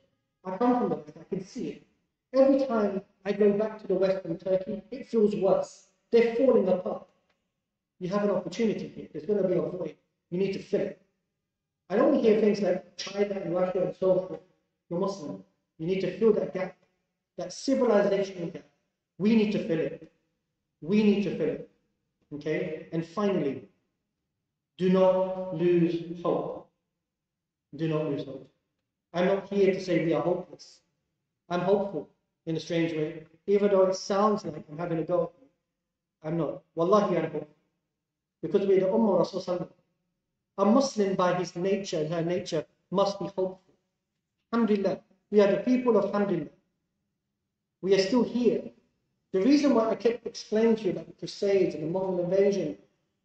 I come from the West. I can see it. Every time I go back to the West from Turkey, it feels worse. They're falling apart. You have an opportunity here. There's going to be a void. You need to fill it. I don't hear things like China and Russia and so forth. You're Muslim. You need to fill that gap, that civilizational gap. We need to fill it. We need to fill it. Okay? And finally, do not lose hope. Do not lose hope. I'm not here to say we are hopeless. I'm hopeful in a strange way. Even though it sounds like I'm having a go at you, I'm not. Wallahi, I'm hopeful. Because we're the Ummah Rasul. A Muslim by his nature and her nature must be hopeful. Alhamdulillah. We are the people of Alhamdulillah. We are still here. The reason why I kept explaining to you about the Crusades and the Mongol invasion,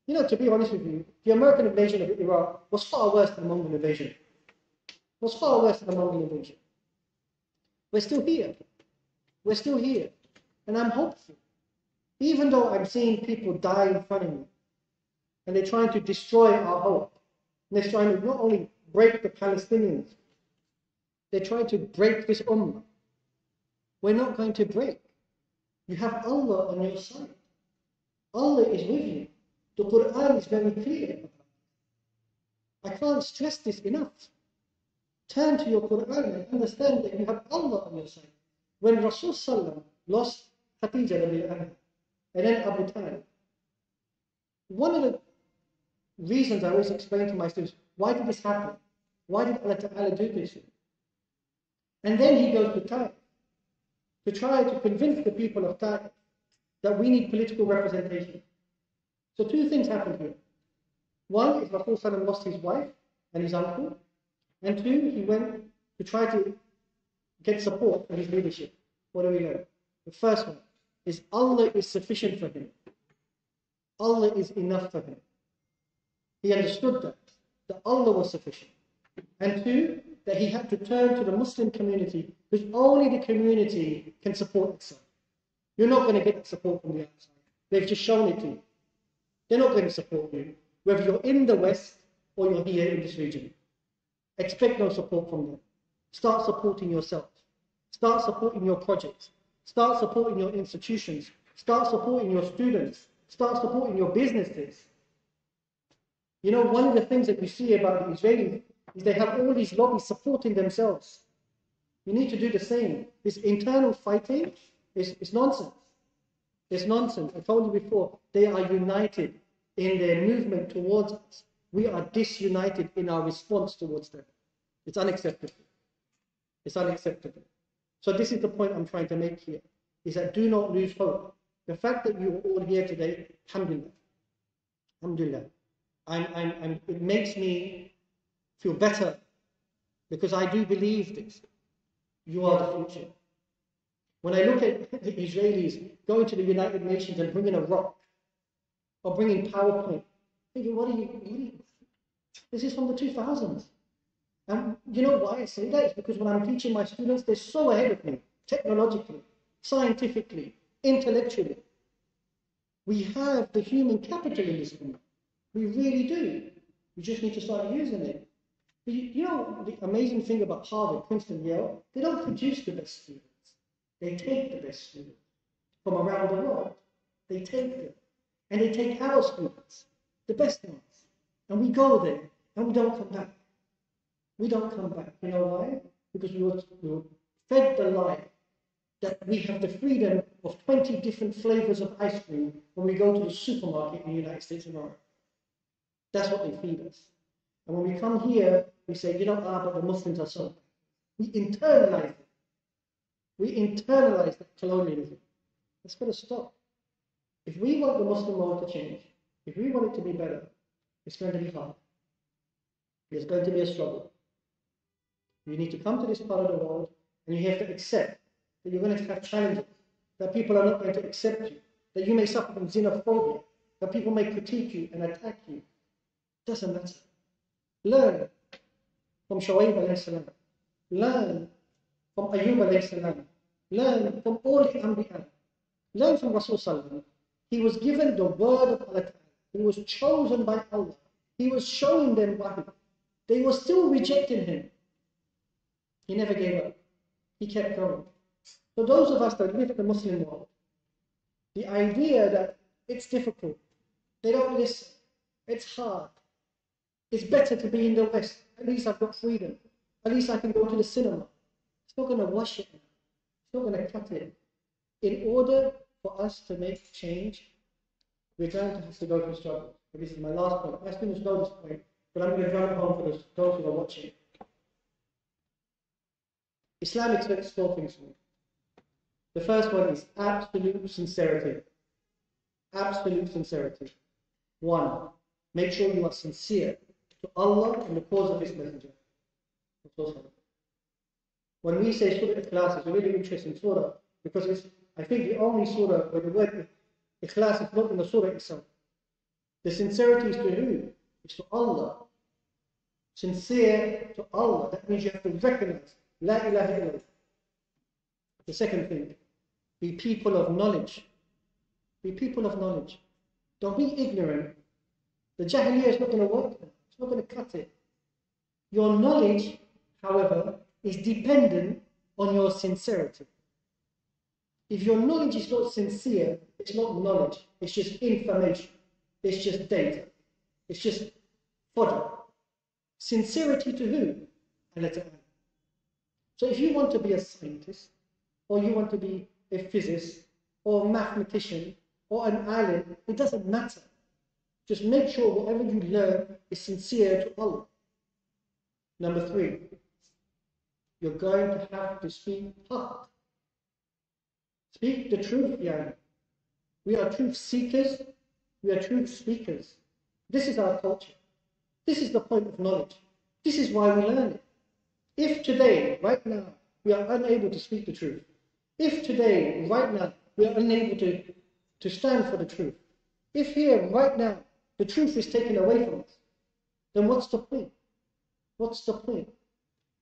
you know, to be honest with you, the American invasion of Iraq was far worse than the Mongol invasion. Was far worse than the Mongol invasion. We're still here. We're still here. And I'm hopeful. Even though I'm seeing people die in front of me, and they're trying to destroy our hope, and they're trying to not only break the Palestinians, they're trying to break this ummah. We're not going to break. You have Allah on your side. Allah is with you. The Quran is very clear. I can't stress this enough. Turn to your Quran and understand that you have Allah on your side. When Rasul Sallam lost Khadija and then Abu Talib, one of the reasons I always explain to my students, why did this happen? Why did Allah Ta'ala do this? And then he goes to Taif to try to convince the people of Taif that we need political representation. So two things happened here. One is Rasul Sallam lost his wife and his uncle. And two, he went to try to get support for his leadership. What do we learn? The first one is Allah is sufficient for him. Allah is enough for him. He understood that Allah was sufficient. And two, that he had to turn to the Muslim community, because only the community can support itself. You're not going to get support from the outside. They've just shown it to you. They're not going to support you, whether you're in the West or you're here in this region. Expect no support from them. Start supporting yourself. Start supporting your projects. Start supporting your institutions. Start supporting your students. Start supporting your businesses. You know, one of the things that you see about the Israelis is they have all these lobbies supporting themselves. You need to do the same. This internal fighting is nonsense. It's nonsense. I told you before, they are united in their movement towards us. We are disunited in our response towards them. It's unacceptable. It's unacceptable. So this is the point I'm trying to make here, is that do not lose hope. The fact that you are all here today, alhamdulillah. Alhamdulillah. It makes me feel better, because I do believe this. You are the future. When I look at the Israelis going to the United Nations and bringing a rock, or bringing PowerPoint, thinking, what are you? This is from the 2000s. And you know why I say that? It's because when I'm teaching my students, they're so ahead of me, technologically, scientifically, intellectually. We have the human capital in this room. We really do. We just need to start using it. You know, the amazing thing about Harvard, Princeton, Yale, they don't produce the best students. They take the best students from around the world. They take them. And they take our students, the best ones. And we go there, and we don't come back. We don't come back. You know why? Because we were fed the lie that we have the freedom of 20 different flavors of ice cream when we go to the supermarket in the United States of America. That's what they feed us. And when we come here, we say, you know, but the Muslims are so bad. We internalize it. We internalize that colonialism. That's got to stop. If we want the Muslim world to change, if we want it to be better, it's going to be hard. There's going to be a struggle. You need to come to this part of the world, and you have to accept that you're going to have challenges, that people are not going to accept you, that you may suffer from xenophobia, that people may critique you and attack you. Doesn't matter. Learn from Shu'aib alayhi salam. Learn from Ayyub alayhi salam. Learn from all the Anbiya. Learn from Rasul sallallahu. He was given the word of Allah. He was chosen by Allah. He was showing them wahi. They were still rejecting him. He never gave up. He kept going. So those of us that live in the Muslim world, the idea that it's difficult, they don't listen, it's hard, it's better to be in the West. at least I've got freedom. At least I can go to the cinema. It's not going to wash it now. It's not going to cut it. In order for us to make change, we're going to have to go through struggle. This is my last point. My students know this point, but I'm going to drive it home for those who are watching. Islam expects 4 things from you. The first one is absolute sincerity. Absolute sincerity. 1, make sure you are sincere to Allah and the cause of His Messenger. When we say Surah Ikhlas, it's a really interesting surah because it's, I think, the only surah where the word Ikhlas is not in the surah itself. The sincerity is to who? It's to Allah. Sincere to Allah. That means you have to recognize La ilaha illallah. The second thing, be people of knowledge. Be people of knowledge. Don't be ignorant. The Jahiliyyah is not going to work. It's not going to cut it. Your knowledge, however, is dependent on your sincerity. If your knowledge is not sincere, it's not knowledge. It's just information. It's just data. It's just fodder. Sincerity to who? Allah Ta'ala. So if you want to be a scientist, or you want to be a physicist, or a mathematician, or an alim, it doesn't matter. Just make sure whatever you learn is sincere to Allah. Number 3, you're going to have to speak haqq. Speak the truth, yani. We are truth seekers, we are truth speakers. This is our culture. This is the point of knowledge. This is why we learn it. If today, right now, we are unable to speak the truth, if today, right now, we are unable to stand for the truth, if here, right now, the truth is taken away from us, then what's the point? What's the point?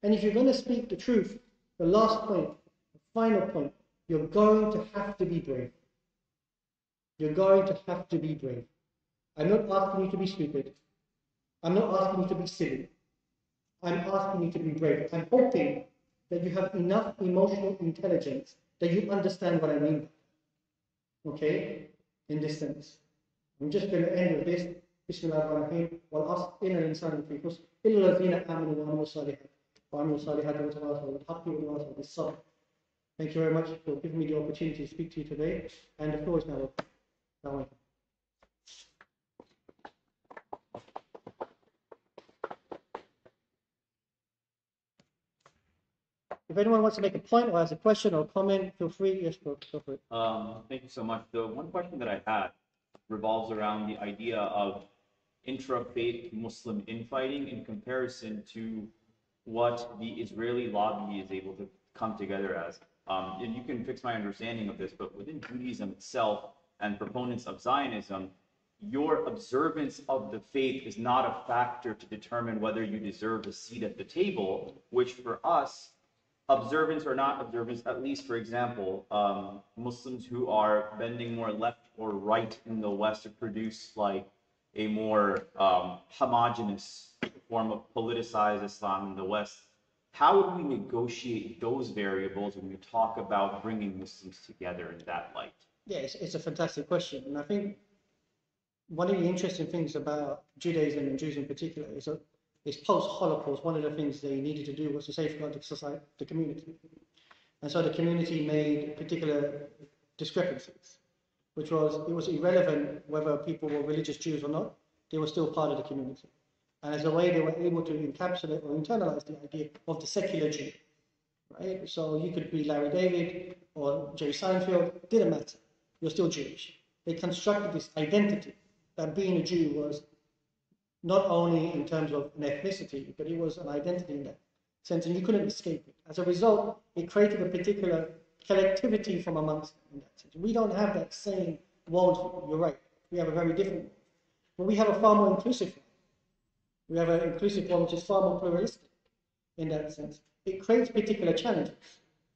And if you're going to speak the truth, the last point, the final point, you're going to have to be brave. You're going to have to be brave. I'm not asking you to be stupid. I'm not asking you to be silly. I'm asking you to be brave. I'm hoping that you have enough emotional intelligence that you understand what I mean. Okay? In this sense. I'm just going to end with this. Bismillahirrahmanirrahim. وَالْعَصْرِ إِنَّ الْإِنسَانَ لَفِي خُسْرٍ إِلَّا الَّذِينَ آمَنُوا وَعَمِلُوا الصَّالِحَاتِ وَعَمِلُوا الصَّالِحَاتِ وَتَوَاصَوْا بِالْحَقِّ وَتَوَاصَوْا بِالصَّبْرِ. Thank you very much for giving me the opportunity to speak to you today. And the floor is now open. Assalamu alaikum. If anyone wants to make a point or has a question or comment, feel free. Yes, go for it. Thank you so much. The one question that I had revolves around the idea of intra-faith Muslim infighting in comparison to what the Israeli lobby is able to come together as. And you can fix my understanding of this, but within Judaism itself and proponents of Zionism, your observance of the faith is not a factor to determine whether you deserve a seat at the table, which for us, observance or not observance, at least for example, Muslims who are bending more left or right in the West to produce like a more homogenous form of politicized Islam in the West. How would we negotiate those variables when we talk about bringing Muslims together in that light? Yeah, it's a fantastic question. And I think one of the interesting things about Judaism and Jews in particular is that it's post-Holocaust, one of the things they needed to do was to safeguard the society, the community. And so the community made particular discrepancies, which was, it was irrelevant whether people were religious Jews or not, they were still part of the community. And as a way they were able to encapsulate or internalize the idea of the secular Jew, right? So you could be Larry David or Jerry Seinfeld, didn't matter, you're still Jewish. They constructed this identity that being a Jew was not only in terms of an ethnicity, but it was an identity in that sense, and you couldn't escape it. As a result, it created a particular collectivity from amongst them in that sense. We don't have that same world, you're right. We have a very different one. But we have a far more inclusive one. We have an inclusive one which is far more pluralistic in that sense. It creates particular challenges,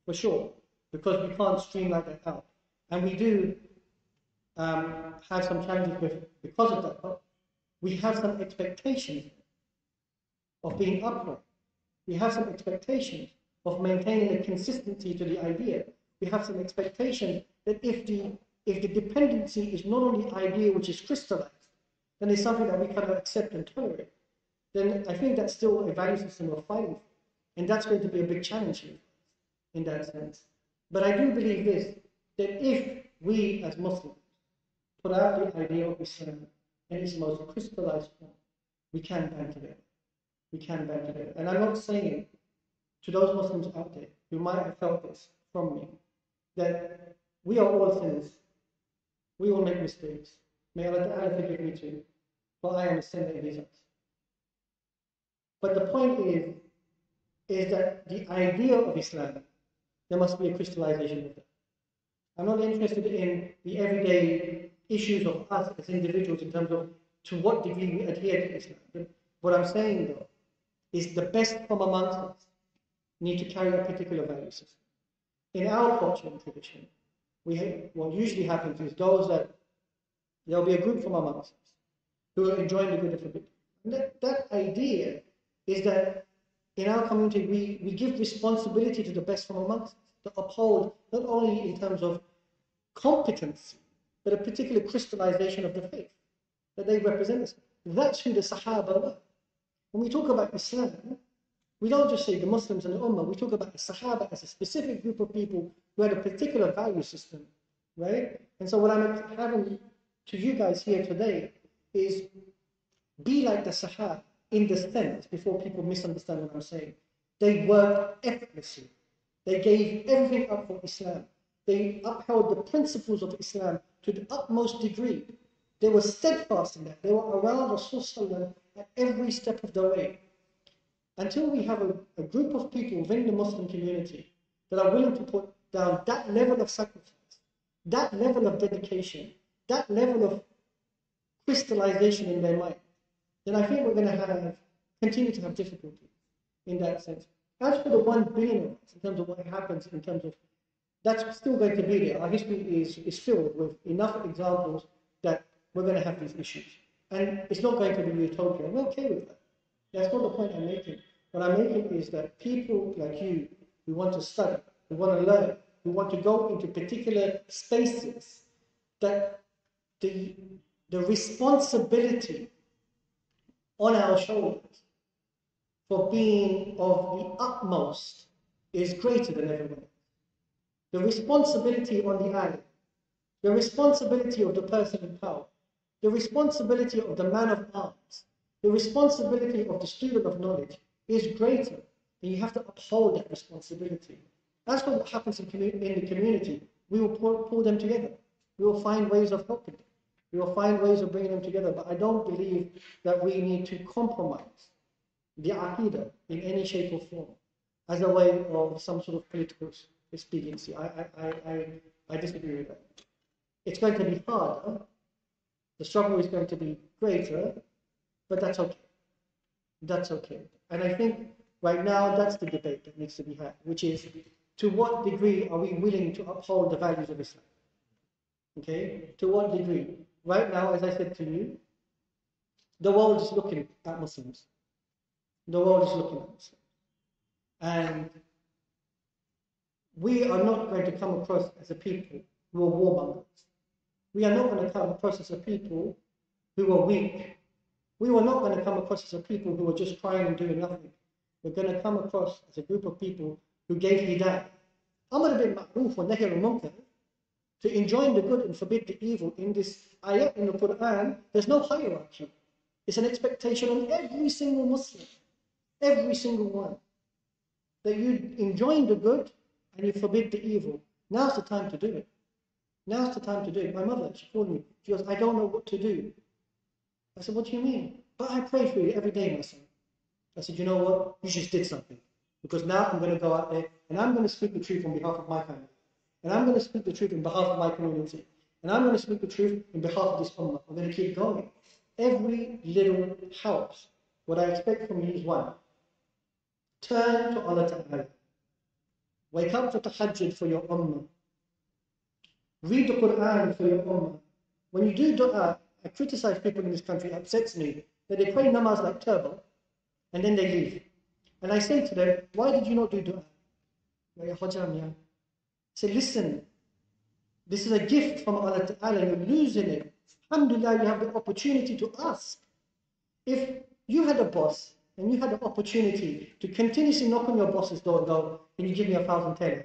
for sure, because we can't streamline that out. And we do have some challenges because of that. But we have some expectations of being upright. We have some expectations of maintaining a consistency to the idea. We have some expectation that if the dependency is not on the idea which is crystallized, then it's something that we cannot accept and tolerate. then I think that's still a value system we're fighting for. And that's going to be a big challenge here in that sense. But I do believe this, that if we as Muslims put out the idea of Islam in its most crystallized form, we can band together. We can band together. And I'm not saying to those Muslims out there who might have felt this from me, that we are all sinners. We all make mistakes. May Allah Ta'ala forgive me too, for I am a sinner in His eyes. But the point is that the idea of Islam, there must be a crystallization of that. I'm not interested in the everyday issues of us as individuals in terms of to what degree we adhere to Islam. What I'm saying though is the best from amongst us need to carry a particular value system. In our culture and tradition, what usually happens is there'll be a group from amongst us who are enjoying the good of forbidden. And that idea is that in our community, we give responsibility to the best from amongst us to uphold not only in terms of competence, but a particular crystallization of the faith that they represent us. That's who the Sahaba were. When we talk about Islam, we don't just say the Muslims and the Ummah, we talk about the Sahaba as a specific group of people who had a particular value system, right? And so what I'm having to you guys here today is be like the Sahaba in the sense, before people misunderstand what I'm saying. They worked effortlessly. They gave everything up for Islam. They upheld the principles of Islam to the utmost degree. They were steadfast in that. They were around Rasulullah at every step of the way. Until we have a group of people within the Muslim community that are willing to put down that level of sacrifice, that level of dedication, that level of crystallization in their mind, then I think we're going to continue to have difficulty in that sense. As for the 1 billion of us, in terms of what happens, in terms of that's still going to be there. Our history is filled with enough examples that we're going to have these issues. And it's not going to be utopia. We're okay with that. That's not the point I'm making. What I'm making is that people like you who want to study, who want to learn, who want to go into particular spaces, that the responsibility on our shoulders for being of the utmost is greater than everyone else. The responsibility on the island, the responsibility of the person in power, the responsibility of the man of arms, the responsibility of the student of knowledge is greater, and you have to uphold that responsibility. As for what happens in the community, we will pull them together. We will find ways of helping them. We will find ways of bringing them together, but I don't believe that we need to compromise the aqidah in any shape or form as a way of some sort of political expediency. I disagree with that. It's going to be harder, the struggle is going to be greater, but that's okay. That's okay. And I think right now that's the debate that needs to be had, which is to what degree are we willing to uphold the values of Islam? Okay? To what degree? Right now, as I said to you, the world is looking at Muslims. The world is looking at Muslims. And we are not going to come across as a people who are warmongers. We are not going to come across as a people who are weak. We are not going to come across as a people who are just crying and doing nothing. We're going to come across as a group of people who gave hidayah. Amr bil ma'roof wa nahy anil munkar, to enjoin the good and forbid the evil. In this ayat in the Quran, there's no hierarchy. It's an expectation on every single Muslim, every single one, that you enjoin the good and you forbid the evil. Now's the time to do it. Now's the time to do it. My mother, she called me. She goes, I don't know what to do. I said, what do you mean? But I pray for you every day, my son. I said, you know what? You just did something. Because now I'm going to go out there and I'm going to speak the truth on behalf of my family. And I'm going to speak the truth on behalf of my community. And I'm going to speak the truth on behalf of this ummah. I'm going to keep going. Every little helps. What I expect from you is one. Turn to Allah Ta'ala. Wake up for tahajjud for your ummah. Read the Quran for your ummah. When you do dua, I criticize people in this country, it upsets me, that they pray namaz like turbo, and then they leave. And I say to them, why did you not do dua? Say, listen, this is a gift from Allah Ta'ala, you're losing it. Alhamdulillah, you have the opportunity to ask. If you had a boss and you had the opportunity to continuously knock on your boss's door and go, can you give me 1,010?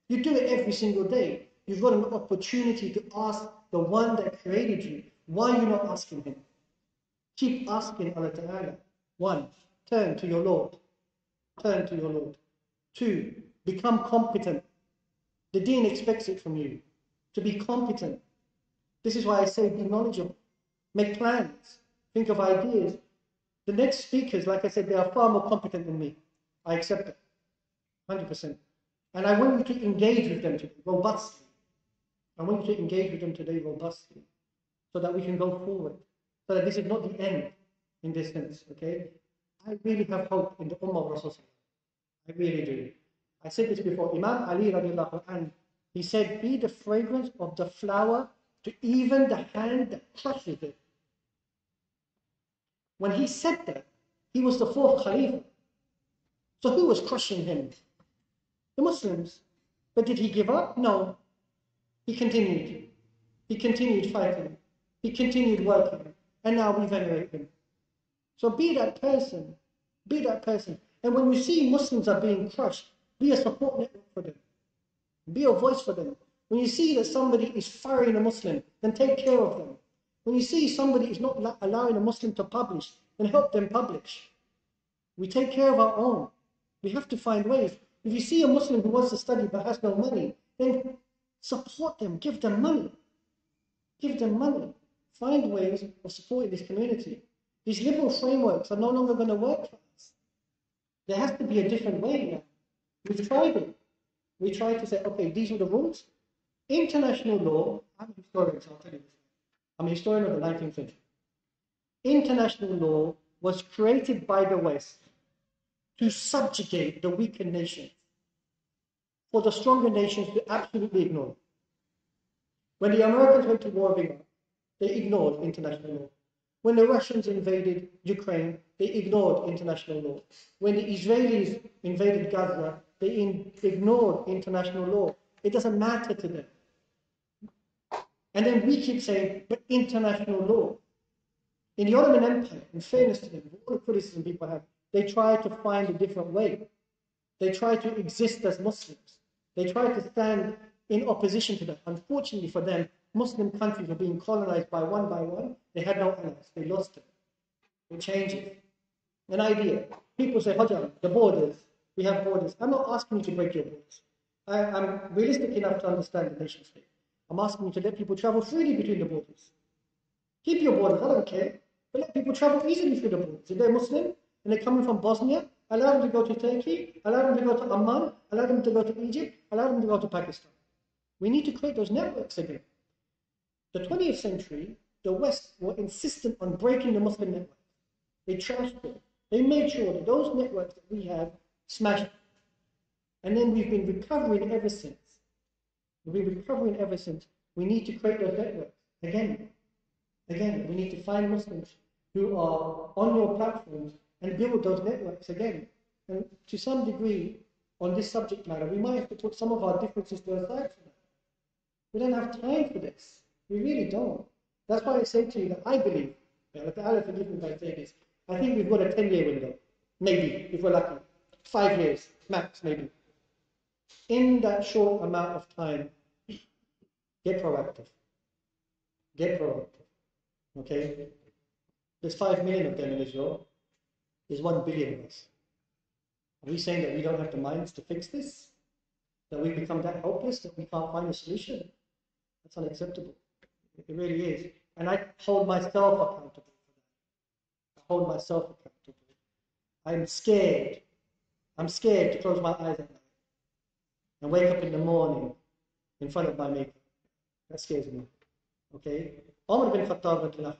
You do it every single day. You've got an opportunity to ask the one that created you. Why are you not asking him? Keep asking Allah Ta'ala. 1, turn to your Lord. Turn to your Lord. 2, become competent. The Deen expects it from you, to be competent. This is why I say be knowledgeable. Make plans. Think of ideas. The next speakers, like I said, they are far more competent than me. I accept it. 100%. And I want you to engage with them today, robustly. I want you to engage with them today robustly, so that we can go forward. So that this is not the end in this sense, okay? I really have hope in the Ummah of Rasulullah. I really do. I said this before. Imam Ali radiallahu anhu, he said, be the fragrance of the flower to even the hand that crushes it. When he said that, he was the 4th Khalifa. So who was crushing him? The Muslims. But did he give up? No. He continued. He continued fighting. He continued working. And now we venerate him. So be that person. Be that person. And when you see Muslims are being crushed, be a support network for them. Be a voice for them. When you see that somebody is firing a Muslim, then take care of them. When you see somebody is not allowing a Muslim to publish, then help them publish. We take care of our own. We have to find ways. If you see a Muslim who wants to study but has no money, then support them, give them money. Give them money. Find ways of supporting this community. These liberal frameworks are no longer going to work for us. There has to be a different way now. We've tried it. We tried to say, okay, these are the rules. International law, I'm a historian, so I'll tell you this. I'm a historian of the 19th century. International law was created by the West to subjugate the weaker nations, for the stronger nations to absolutely ignore it. When the Americans went to war with Iraq, they ignored international law. When the Russians invaded Ukraine, they ignored international law. When the Israelis invaded Gaza, they ignored international law. It doesn't matter to them. And then we keep saying, but international law. In the Ottoman Empire, in fairness to them, all the criticism people have, they try to find a different way. They try to exist as Muslims. They try to stand in opposition to them. Unfortunately for them, Muslim countries were being colonized by one. They had no allies. They lost them. It changes. An idea. People say, Hajjam, the borders. We have borders. I'm not asking you to break your borders. I'm realistic enough to understand the nation state. I'm asking you to let people travel freely between the borders. Keep your borders, I don't care. But let people travel easily through the borders. If they're Muslim and they're coming from Bosnia, allow them to go to Turkey, allow them to go to Amman, allow them to go to Egypt, allow them to go to Pakistan. We need to create those networks again. The 20th century, the West were insistent on breaking the Muslim network. They trashed it. They made sure that those networks that we have smashed. And then we've been recovering ever since. We've been recovering ever since. We need to create those networks again. Again, we need to find Muslims who are on your platforms and build those networks again. And to some degree, on this subject matter, we might have to put some of our differences to the side for that. We don't have time for this. We really don't. That's why I say to you that I believe, Allah forgive me if I say this, I think we've got a 10-year window. Maybe, if we're lucky. 5 years, max, maybe. In that short amount of time, get proactive. Get proactive. Okay? There's 5 million of them in Israel. There's 1 billion of us. Are we saying that we don't have the minds to fix this? That we become that hopeless that we can't find a solution? That's unacceptable. It really is. And I hold myself accountable for that. I hold myself accountable. I'm scared. I'm scared to close my eyes at night and wake up in the morning in front of my maker. That scares me. Okay? Umar bin Khattab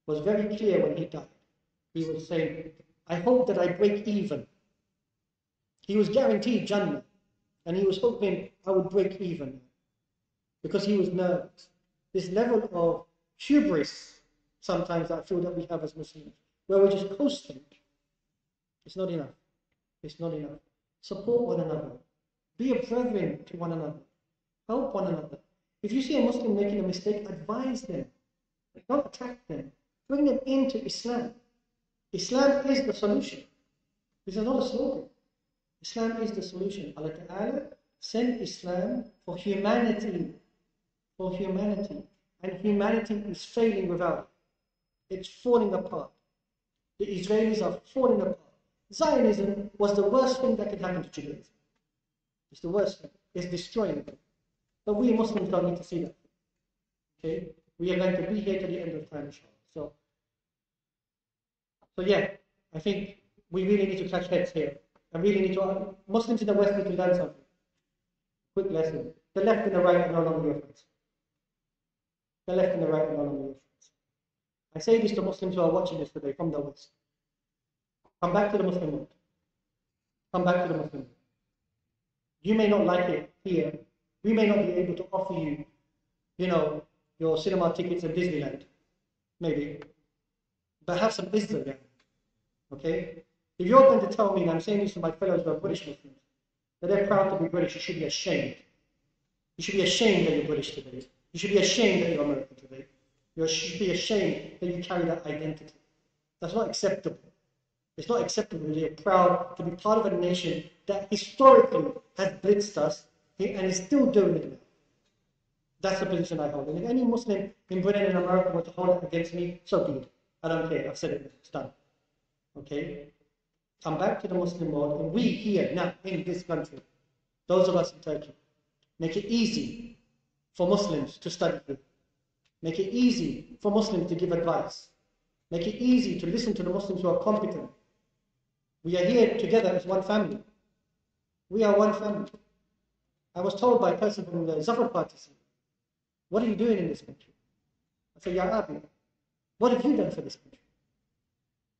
was very clear when he died. He was saying, I hope that I break even. He was guaranteed Jannah, and he was hoping I would break even because he was nervous. This level of hubris, sometimes I feel that we have as Muslims, where we're just coasting. It's not enough. It's not enough. Support one another. Be a brethren to one another. Help one another. If you see a Muslim making a mistake, advise them. Don't attack them. Bring them into Islam. Islam is the solution. This is not a slogan. Islam is the solution. Allah Ta'ala sent Islam for humanity. For humanity. And humanity is failing without it. It's falling apart. The Israelis are falling apart. Zionism was the worst thing that could happen to Judaism. It's the worst thing. It's destroying them. But we Muslims don't need to see that. Okay? We are going to be here to the end of time, inshallah. So yeah, I think we really need to touch heads here. I really need to, Muslims in the West need to learn something. Quick lesson. The left and the right are no longer your friends. The left and the right are no longer your friends. I say this to Muslims who are watching this today from the West. Come back to the Muslim world. Come back to the Muslim world. You may not like it here. We may not be able to offer you, your cinema tickets at Disneyland. Maybe. But have some izzah there. Okay? If you're going to tell me, and I'm saying this to my fellows who are British Muslims, that they're proud to be British, you should be ashamed. You should be ashamed that you're British today. You should be ashamed that you're American today. You should be ashamed that you carry that identity. That's not acceptable. It's not acceptable when you're proud to be part of a nation that historically has blitzed us and is still doing it now. That's the position I hold. And if any Muslim in Britain and America were to hold it against me, so be it. I don't care. I've said it. It's done. Okay? Come back to the Muslim world, and we here now in this country, those of us in Turkey, make it easy for Muslims to study here. Make it easy for Muslims to give advice. Make it easy to listen to the Muslims who are competent. We are here together as one family. We are one family. I was told by a person from the Zafar party, what are you doing in this country? I said, Ya Abi, what have you done for this country?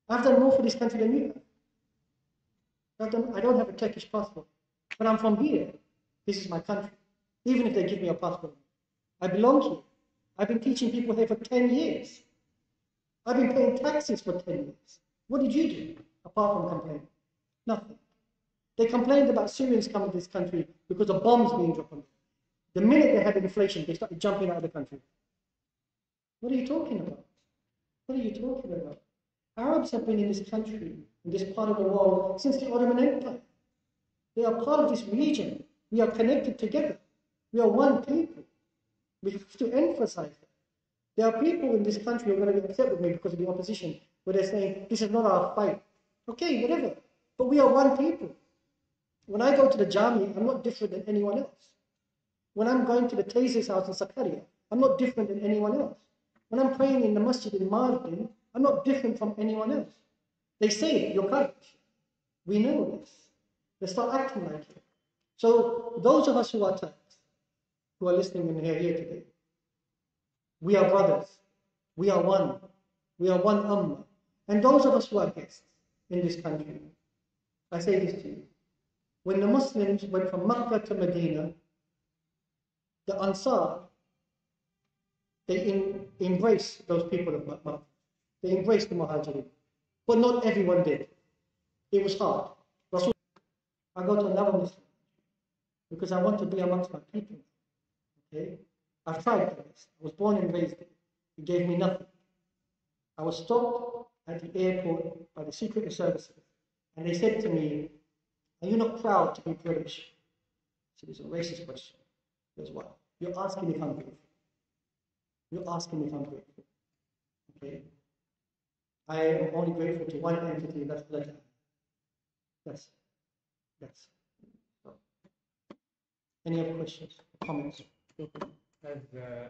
I've done more for this country than you have. I don't have a Turkish passport, but I'm from here. This is my country. Even if they give me a passport, I belong here. I've been teaching people here for 10 years. I've been paying taxes for 10 years. What did you do, apart from complaining? Nothing. They complained about Syrians coming to this country because of bombs being dropped on them. The minute they had inflation, they started jumping out of the country. What are you talking about? What are you talking about? Arabs have been in this country, in this part of the world, since the Ottoman Empire. They are part of this region. We are connected together. We are one people. We have to emphasize that. There are people in this country who are going to get upset with me because of the opposition, where they're saying, this is not our fight. Okay, whatever. But we are one people. When I go to the Jami, I'm not different than anyone else. When I'm going to the Tazir's house in Sakarya, I'm not different than anyone else. When I'm praying in the masjid in Mardin, I'm not different from anyone else. They say it, you're Kurdish. We know this. They start acting like it. So those of us who are Turks, who are listening and here today, we are brothers. We are one. We are one ummah. And those of us who are guests in this country, I say this to you. When the Muslims went from Makkah to Medina, the Ansar, they embraced those people of Makkah. They embraced the Muhajirin. But not everyone did. It was hard. I go to another Muslim because I want to be amongst my people. Okay? I've tried this. I was born and raised there. It gave me nothing. I was stopped at the airport by the Secret Services, and they said to me, are you not proud to be British? I said, it's a racist question. He goes, well, you're asking if I'm grateful. You're asking if I'm grateful. Okay? I am only grateful to one entity, and that's Britain. Yes. So, any other questions, comments? As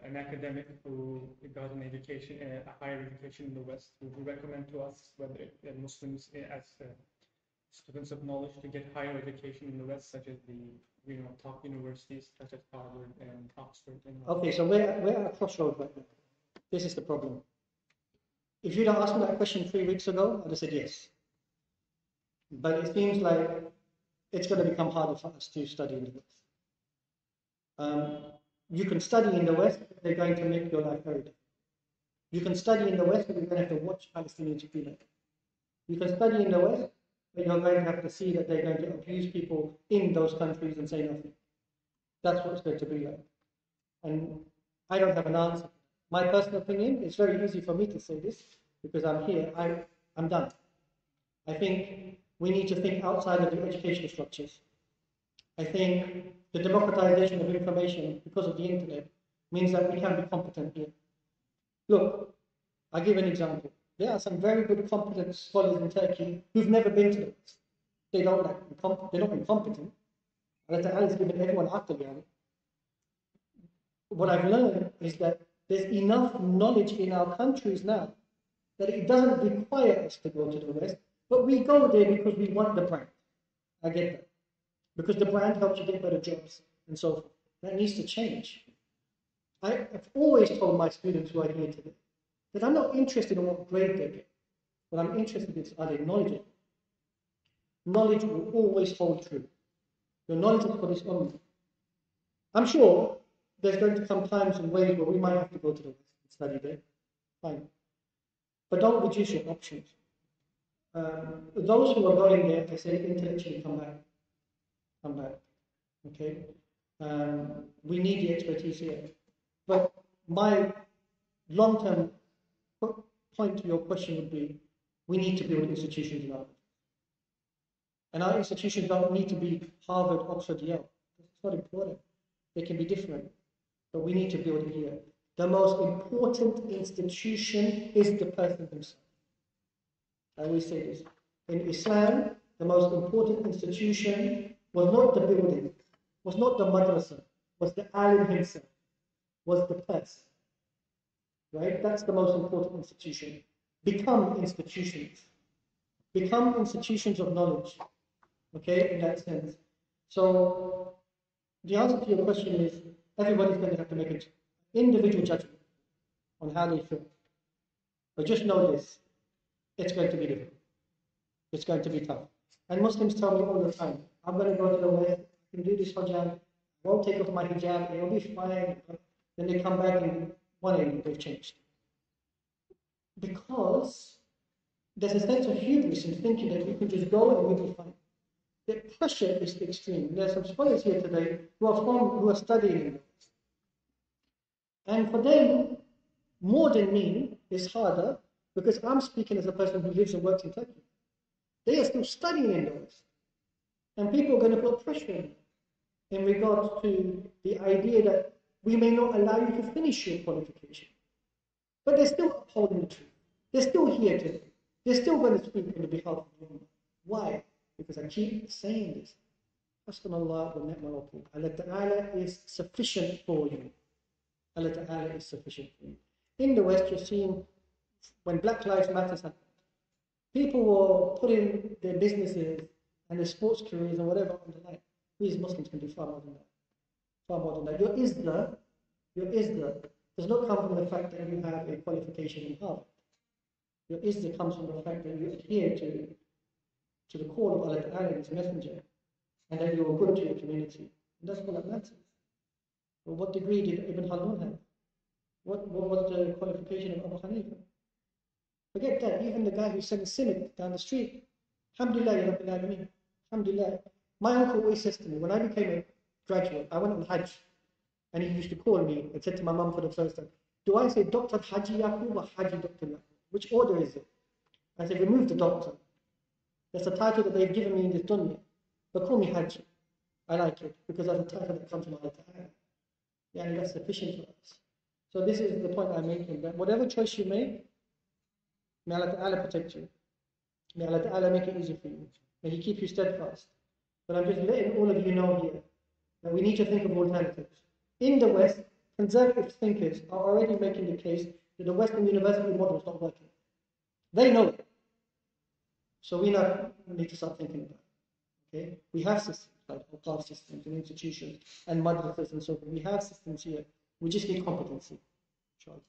an academic who got an education, a higher education in the West, would you recommend to us, whether Muslims as students of knowledge, to get higher education in the West, such as the top universities such as Harvard and Oxford? Okay, so we're at a crossroads right now. This is the problem. If you'd asked me that question 3 weeks ago, I'd have said yes. But it seems like it's going to become harder for us to study in the West. You can study in the West, they're going to make your life very difficult. You can study in the West, but you're going to have to watch Palestinians be like. You can study in the West, but you're going to have to see that they're going to abuse people in those countries and say nothing. That's what it's going to be like. And I don't have an answer. My personal opinion, it's very easy for me to say this because I'm here. I'm done. I think we need to think outside of the educational structures. I think the democratization of information because of the internet means that we can be competent here. Look, I'll give an example. There are some very good competent scholars in Turkey who've never been to the West. They're not incompetent. Allah Ta'ala has given everyone aql. What I've learned is that there's enough knowledge in our countries now that it doesn't require us to go to the West, but we go there because we want the brand. I get that. Because the brand helps you get better jobs and so forth. That needs to change. I've always told my students who are here today that I'm not interested in what grade they get. What I'm interested in is, are they knowledgeable? Knowledge will always hold true. Your knowledge is for this ummah. I'm sure there's going to come times and ways where we might have to go to the West and study there. Fine. But don't reduce your options. Those who are going there, I say intellectually come back. Come back. Okay? We need the expertise here. But my long-term point to your question would be, we need to build institutions in our country. And our institutions don't need to be Harvard, Oxford, Yale. It's not important. They can be different. But we need to build it here. The most important institution is the person himself. I always say this. In Islam, the most important institution was not the building, was not the madrasa, was the alim himself, was the person. Right? That's the most important institution. Become institutions. Become institutions of knowledge. Okay, in that sense. So, the answer to your question is, everybody's going to have to make an individual judgment on how they feel. But just know this, it's going to be difficult. It's going to be tough. And Muslims tell me all the time, I'm going to go to the West, I can do this hijab, I won't take off my hijab, it'll be fine. Then they come back and one day they've changed. Because there's a sense of hubris in thinking that you can just go and we'll be fine. The pressure is extreme. There are some scholars here today who are studying in this. And for them, more than me is harder because I'm speaking as a person who lives and works in Turkey. They are still studying in those. And people are going to put pressure in regards to the idea that we may not allow you to finish your qualification. But they're still upholding the truth. They're still here today. They're still going to speak on the behalf of the Ummah. Why? Because I keep saying this. Hasbunallah wa ni'mal wakeel. Allah Ta'ala is sufficient for you. Allah Ta'ala is sufficient for you. In the West, you're seeing when Black Lives Matter happened, people were putting their businesses and their sports careers and whatever on the line. We as Muslims can do far more than that. Far more than that. Your izzah does not come from the fact that you have a qualification in Harvard. Your izzah comes from the fact that you adhere to the call of Allah Ta'ala and His Messenger, and that you are good to your community. And that's all that matters. Well, what degree did Ibn Khaldun have? What was the qualification of Abu Hanifa? Forget that, even the guy who sent a cynic down the street, Alhamdulillah, Ya Rabbil Alameen. Alhamdulillah. My uncle always says to me, when I became a graduate, I went on Hajj, and he used to call me and said to my mum for the first time, do I say Dr. Haji Yakoob or Haji Dr. Yakoob? Which order is it? I said, remove the doctor. That's the title that they've given me in this dunya. But call me Hajj. I like it because that's the title that comes from Allah Ta'ala. Yeah, and that's sufficient for us. So this is the point I'm making, that whatever choice you make, may Allah Ta'ala protect you. May Allah Ta'ala make it easy for you. May He keep you steadfast. But I'm just letting all of you know here that we need to think of alternatives. In the West, conservative thinkers are already making the case that the Western university model is not working. They know it. So we need to start thinking about it. Okay? We have systems like Awqaf systems and institutions and madrasas and so forth. We have systems here. We just need competency. Inshallah.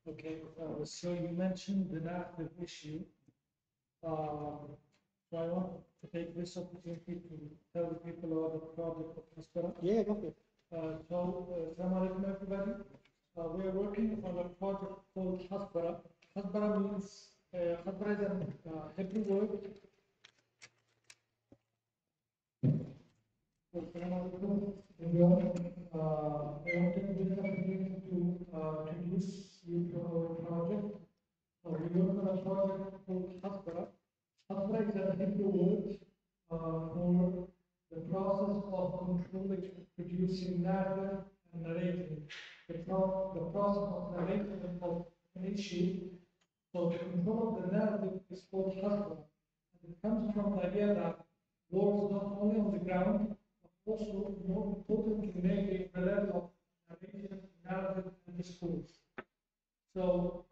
Okay, so you mentioned the narrative issue. So I want to take this opportunity to tell the people about the project of Hasbara. Yeah, go ahead. Assalamu alaikum everybody. We are working on a project called Hasbara. Hasbara means, Hasbara is a Hebrew word. Assalamu alaikum everyone. I want to take this opportunity to introduce you to our project. introducing narrative and narrating. It's not the process of narrating of an issue. So to control the narrative is called husband. It comes from the idea that war is not only on the ground, but also more important to make it the level of narrative, and discourse. So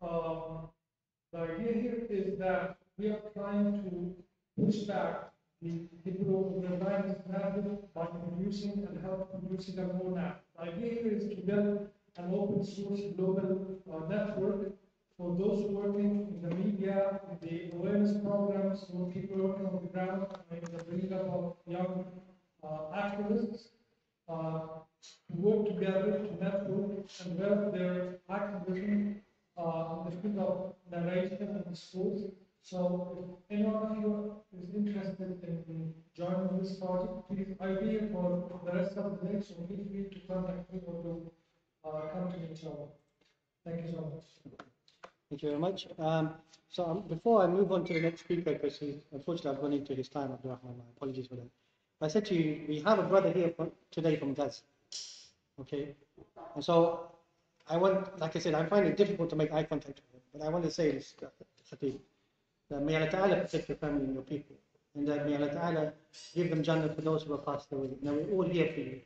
the idea here is that we are trying to push back the people who rely on this narrative by introducing and help introducing them more now. The idea here is to build an open source global network for those working in the media, in the awareness programs, for people working on the ground, in the bringing up of young activists, to work together to network and develop their activism in the field of narration and discourse. So if anyone of you is interested in joining this project, please idea for the rest of the day, so feel free to contact me or to come to me, inshallah. Thank you so much. Thank you very much. Before I move on to the next speaker, because unfortunately I've run into his time, Abdurrahman, my apologies for that. I said to you, we have a brother here today from Gaza. Okay? And so like I said, I find it difficult to make eye contact with him, but I want to say this, Khatib, that may Allah Ta'ala protect your family and your people, and that may Allah Ta'ala give them Jannah for those who are passed away. Now we're all here for you.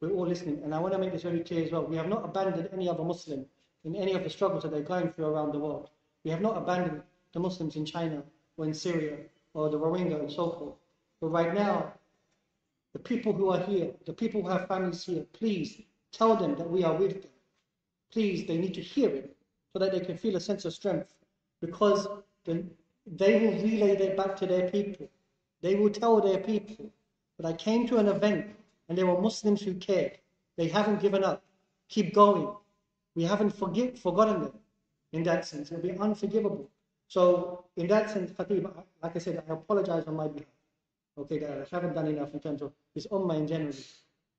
We're all listening. And I want to make this very clear as well. We have not abandoned any other Muslim in any of the struggles that they're going through around the world. We have not abandoned the Muslims in China or in Syria or the Rohingya and so forth. But right now, the people who are here, the people who have families here, please tell them that we are with them. Please, they need to hear it so that they can feel a sense of strength, because they will relay that back to their people. They will tell their people that I came to an event and there were Muslims who cared. They haven't given up. Keep going. We haven't forgotten them in that sense. It will be unforgivable. So in that sense, Khatib, like I said, I apologize on my behalf. Okay, that I haven't done enough in terms of this ummah in general.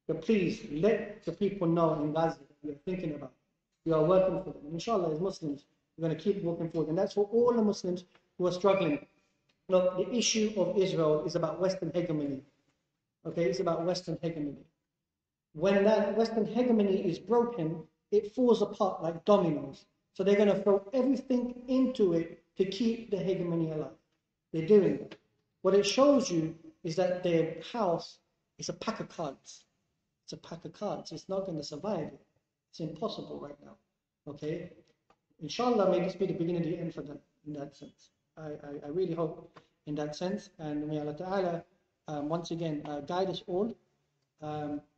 But please, let the people know in Gaza that we are thinking about. We are working for them. And inshallah, as Muslims, we're going to keep working forward. And that's for all the Muslims who are struggling. Look, the issue of Israel is about Western hegemony. Okay, it's about Western hegemony. When that Western hegemony is broken, it falls apart like dominoes. So they're going to throw everything into it to keep the hegemony alive. They're doing that. What it shows you is that their house is a pack of cards. It's a pack of cards. It's not going to survive it. It's impossible right now. Okay? Inshallah, may this be the beginning of the end for them in that sense. I really hope in that sense. And may Allah Ta'ala, once again, guide us all.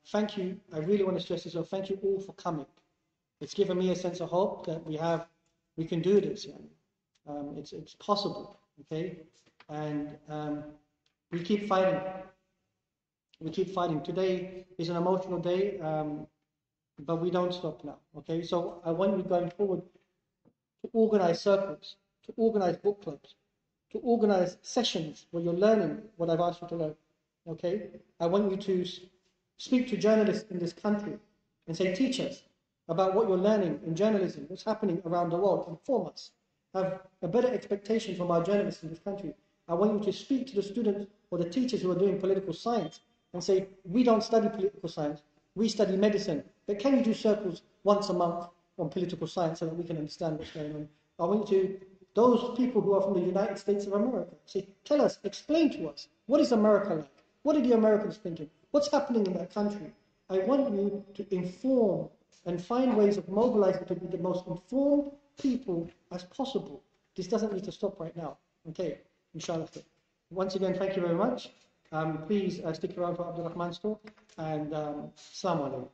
Thank you. I really want to stress this. So thank you all for coming. It's given me a sense of hope that we can do this. It's possible, okay? And we keep fighting. We keep fighting. Today is an emotional day, but we don't stop now, okay? So I want you going forward to organize circles, to organize book clubs, to organize sessions where you're learning what I've asked you to learn, okay? I want you to speak to journalists in this country and say, teach us about what you're learning in journalism, what's happening around the world, inform us. Have a better expectation from our journalists in this country. I want you to speak to the students or the teachers who are doing political science and say, we don't study political science, we study medicine, but can you do circles once a month on political science so that we can understand what's going on? I want you to, those people who are from the United States of America, say, tell us, explain to us, what is America like? What are the Americans thinking? What's happening in that country? I want you to inform and find ways of mobilizing to be the most informed people as possible. This doesn't need to stop right now. Okay, inshallah. Once again, thank you very much. Please stick around for Abdurrahman's talk, and Assalamu alaikum.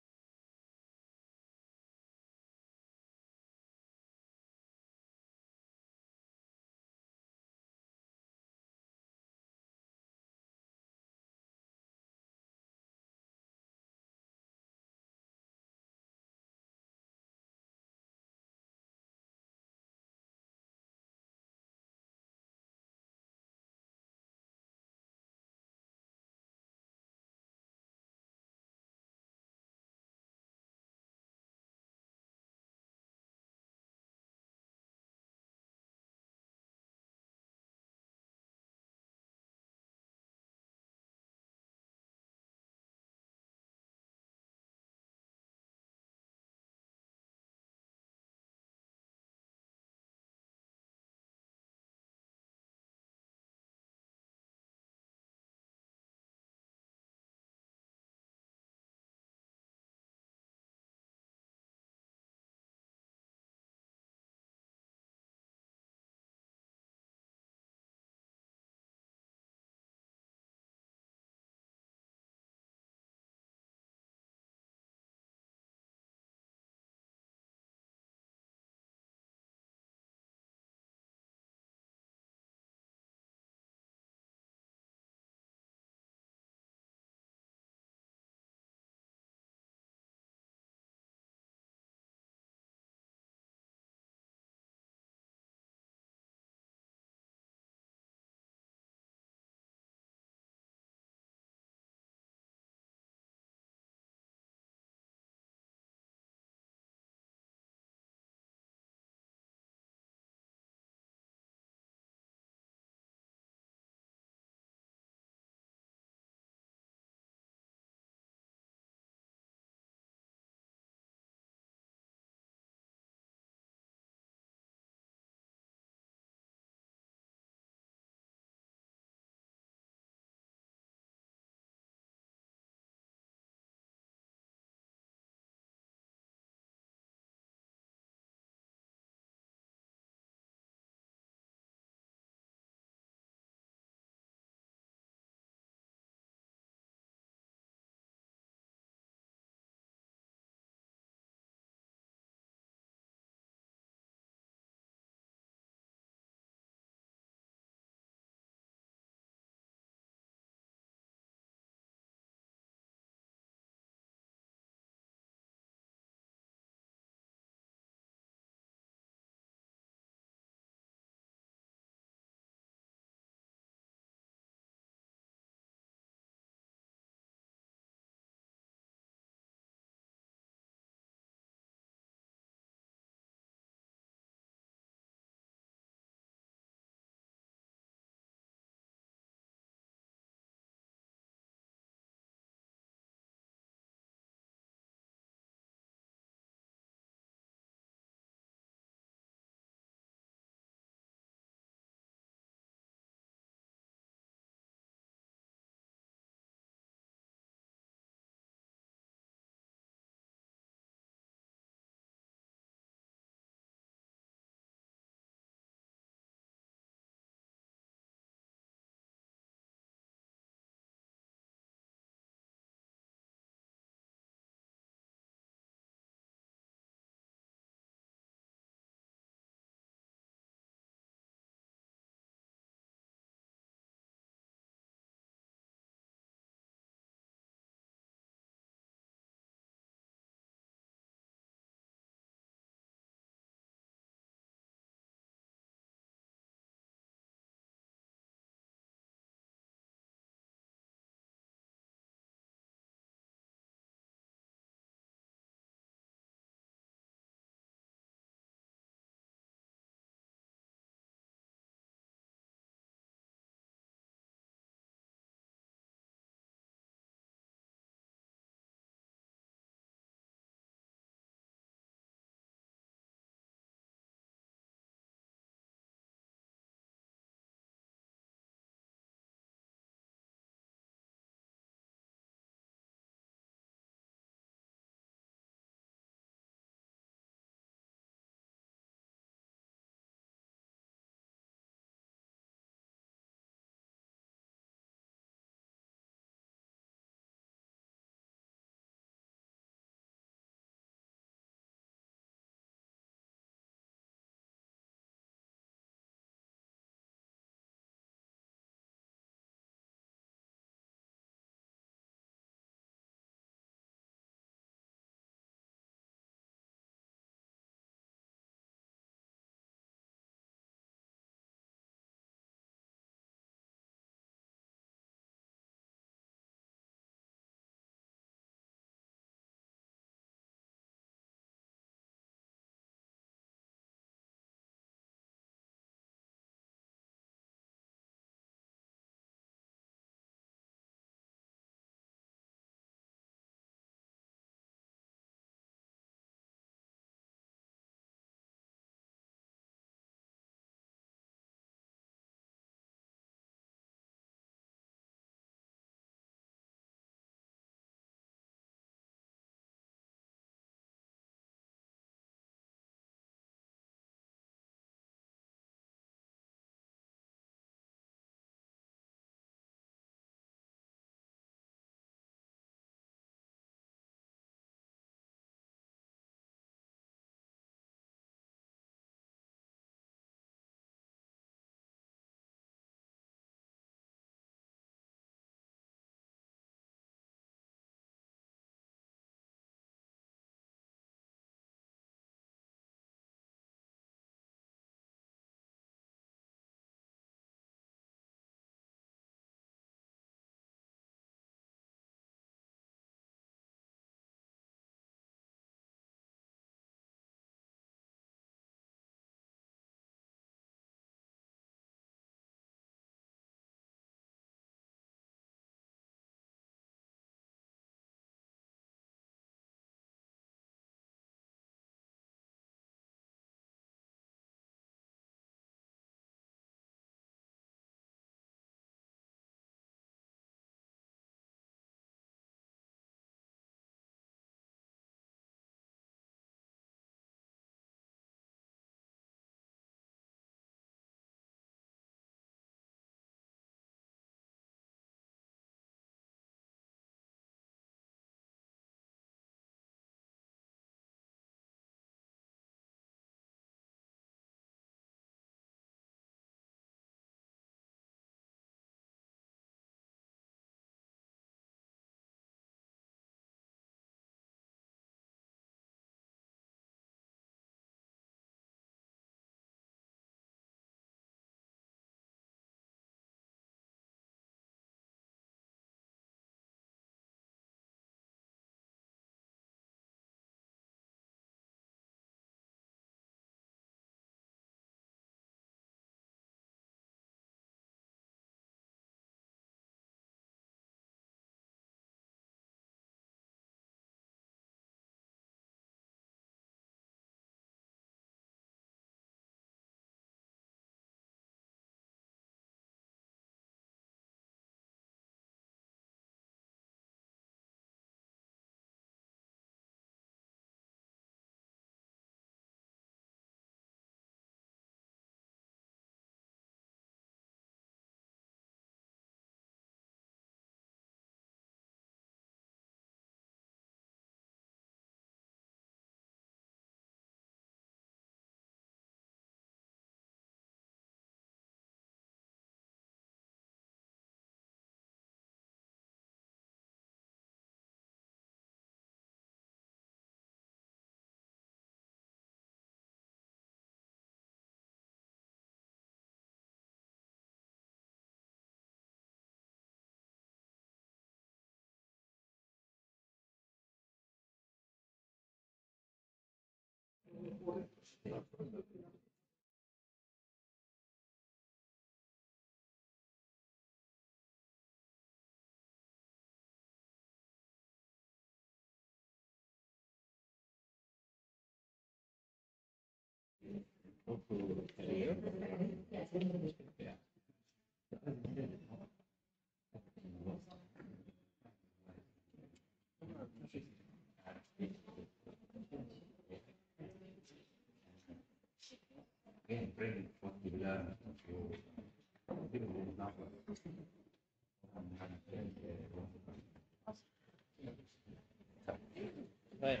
Right.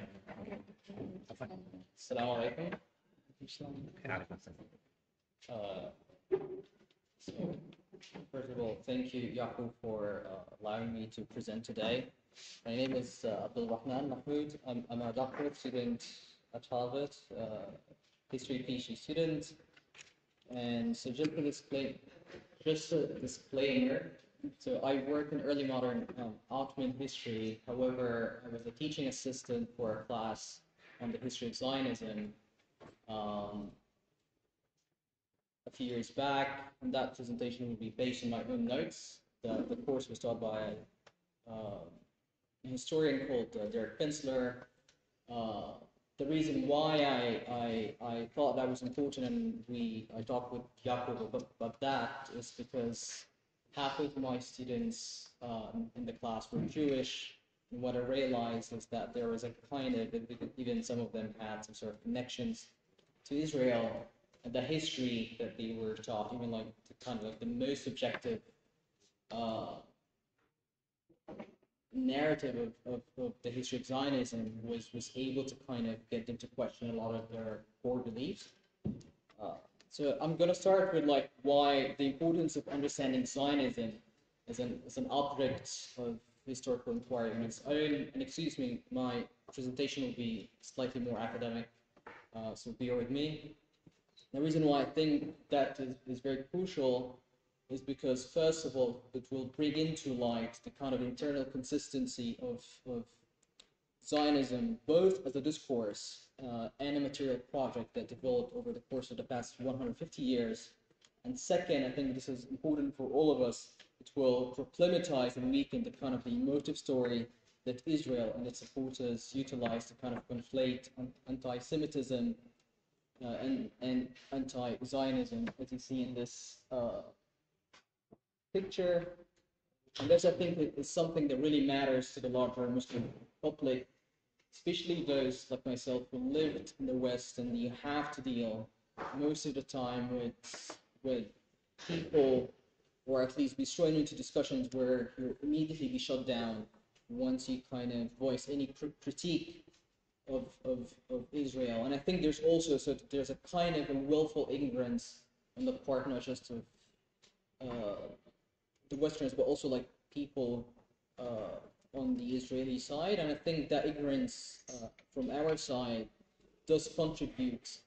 Assalamu alaikum. So, first of all, thank you, Yakoob, for allowing me to present today. My name is Abdurrahman Mahmoud. I'm a doctoral student at Harvard, history PhD student. And so just a disclaimer. So I work in early modern Ottoman history. However, I was a teaching assistant for a class on the history of Zionism a few years back, and that presentation will be based on my own notes. The course was taught by a historian called Derek Penzler. The reason why I thought that was important and I talked with Yakoob about that is because half of my students in the class were Jewish, and what I realized is that there was a kind of, even some of them had some sort of connections to Israel, and the history that they were taught, even like the most objective narrative of the history of Zionism was able to kind of get them to question a lot of their core beliefs. So I'm going to start with like why the importance of understanding Zionism as an object of historical inquiry on its own. And excuse me, my presentation will be slightly more academic, so bear with me. The reason why I think that is very crucial is because, first of all, it will bring into light the kind of internal consistency of Zionism, both as a discourse and a material project that developed over the course of the past 150 years. And second, I think this is important for all of us, it will problematize and weaken the kind of the emotive story that Israel and its supporters utilize to kind of conflate anti-Semitism and anti-Zionism, as you see in this picture. And this, I think, is something that really matters to the larger Muslim public, especially those like myself who lived in the West, and you have to deal most of the time with people, or at least be thrown into discussions where you'll immediately be shut down once you kind of voice any critique of Israel. And I think there's also there's a kind of a willful ignorance on the part not just of the Westerners, but also like people on the Israeli side. And I think that ignorance from our side does contribute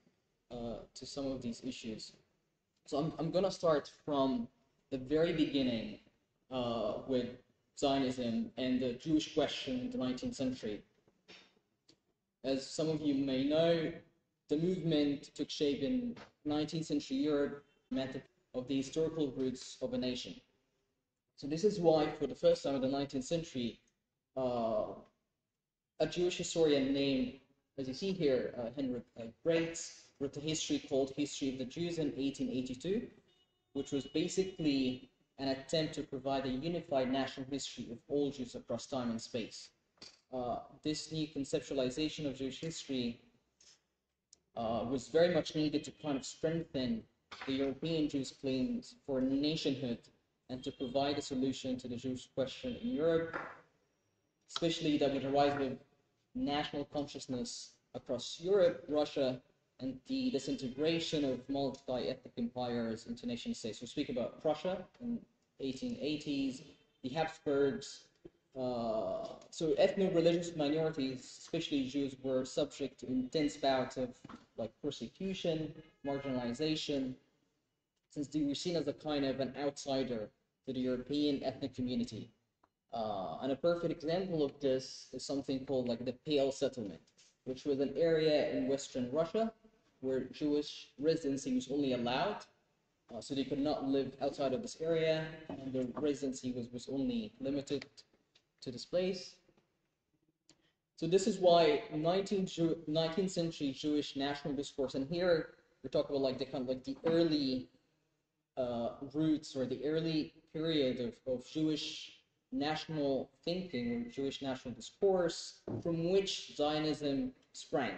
to some of these issues. So I'm going to start from the very beginning with Zionism and the Jewish question in the 19th century. As some of you may know, the movement took shape in 19th century Europe, method of the historical roots of a nation. So this is why, for the first time in the 19th century, a Jewish historian named, as you see here, Henrik Breitz, wrote a history called History of the Jews in 1882, which was basically an attempt to provide a unified national history of all Jews across time and space. This new conceptualization of Jewish history was very much needed to kind of strengthen the European Jews' claims for nationhood and to provide a solution to the Jewish question in Europe, especially that with the rise of national consciousness across Europe, Russia, and the disintegration of multi-ethnic empires into nation states. We speak about Prussia in 1880s, the Habsburgs. So ethno-religious minorities, especially Jews, were subject to intense bouts of like persecution, marginalization, since they were seen as a kind of an outsider to the European ethnic community. And a perfect example of this is something called like the Pale Settlement. which was an area in Western Russia where Jewish residency was only allowed. So they could not live outside of this area, and the residency was only limited to this place. So this is why 19th century Jewish national discourse, and here we're talking about like the kind of like the early roots or the early period of Jewish national thinking or Jewish national discourse from which Zionism sprang.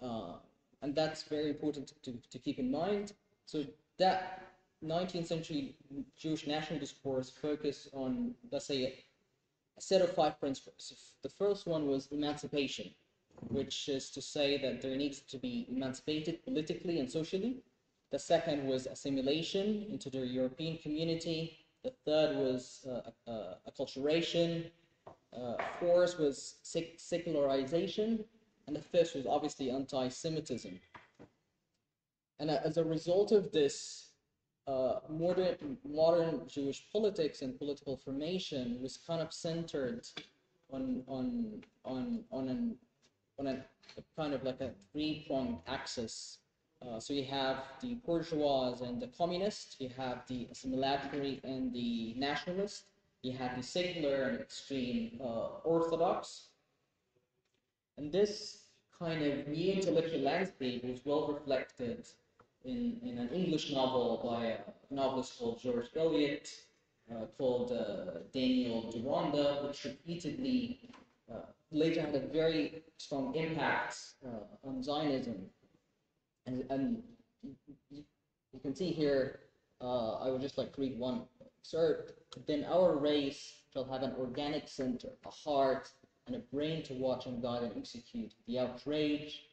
And that's very important to keep in mind. So that 19th century Jewish national discourse focused on, let's say, a set of 5 principles. The first one was emancipation, which is to say that there needs to be emancipated politically and socially. The second was assimilation into the European community. The third was acculturation. Fourth was secularization. And the fifth was obviously anti-Semitism. And as a result of this, modern Jewish politics and political formation was kind of centered on a kind of like a 3-pronged axis. So you have the bourgeois and the communist, you have the assimilatory and the nationalist, you have the secular and extreme orthodox. And this kind of new intellectual landscape was well reflected in an English novel by a novelist called George Eliot, called Daniel Deronda, which repeatedly later had a very strong impact on Zionism. And you can see here, I would just like to read one excerpt. Then our race shall have an organic center, a heart, and a brain to watch and guide and execute the outrage.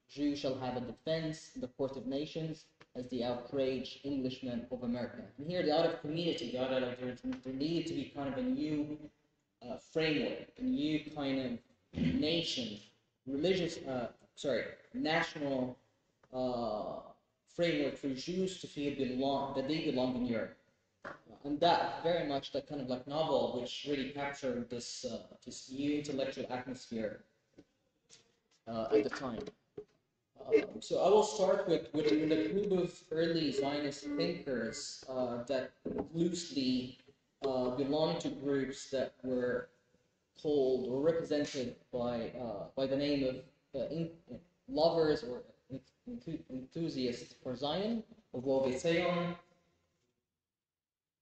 Jew shall have a defense in the court of nations as the outraged Englishman of America. And here the idea of community, the idea that there needed to be kind of a new framework, a new kind of nation, national framework for Jews to feel that they belong in Europe. And that very much that kind of like novel which really captured this new intellectual atmosphere at the time. So I will start with a group of early Zionist thinkers that loosely belong to groups that were called or represented by the name of lovers or enthusiasts for Zion, or Owais.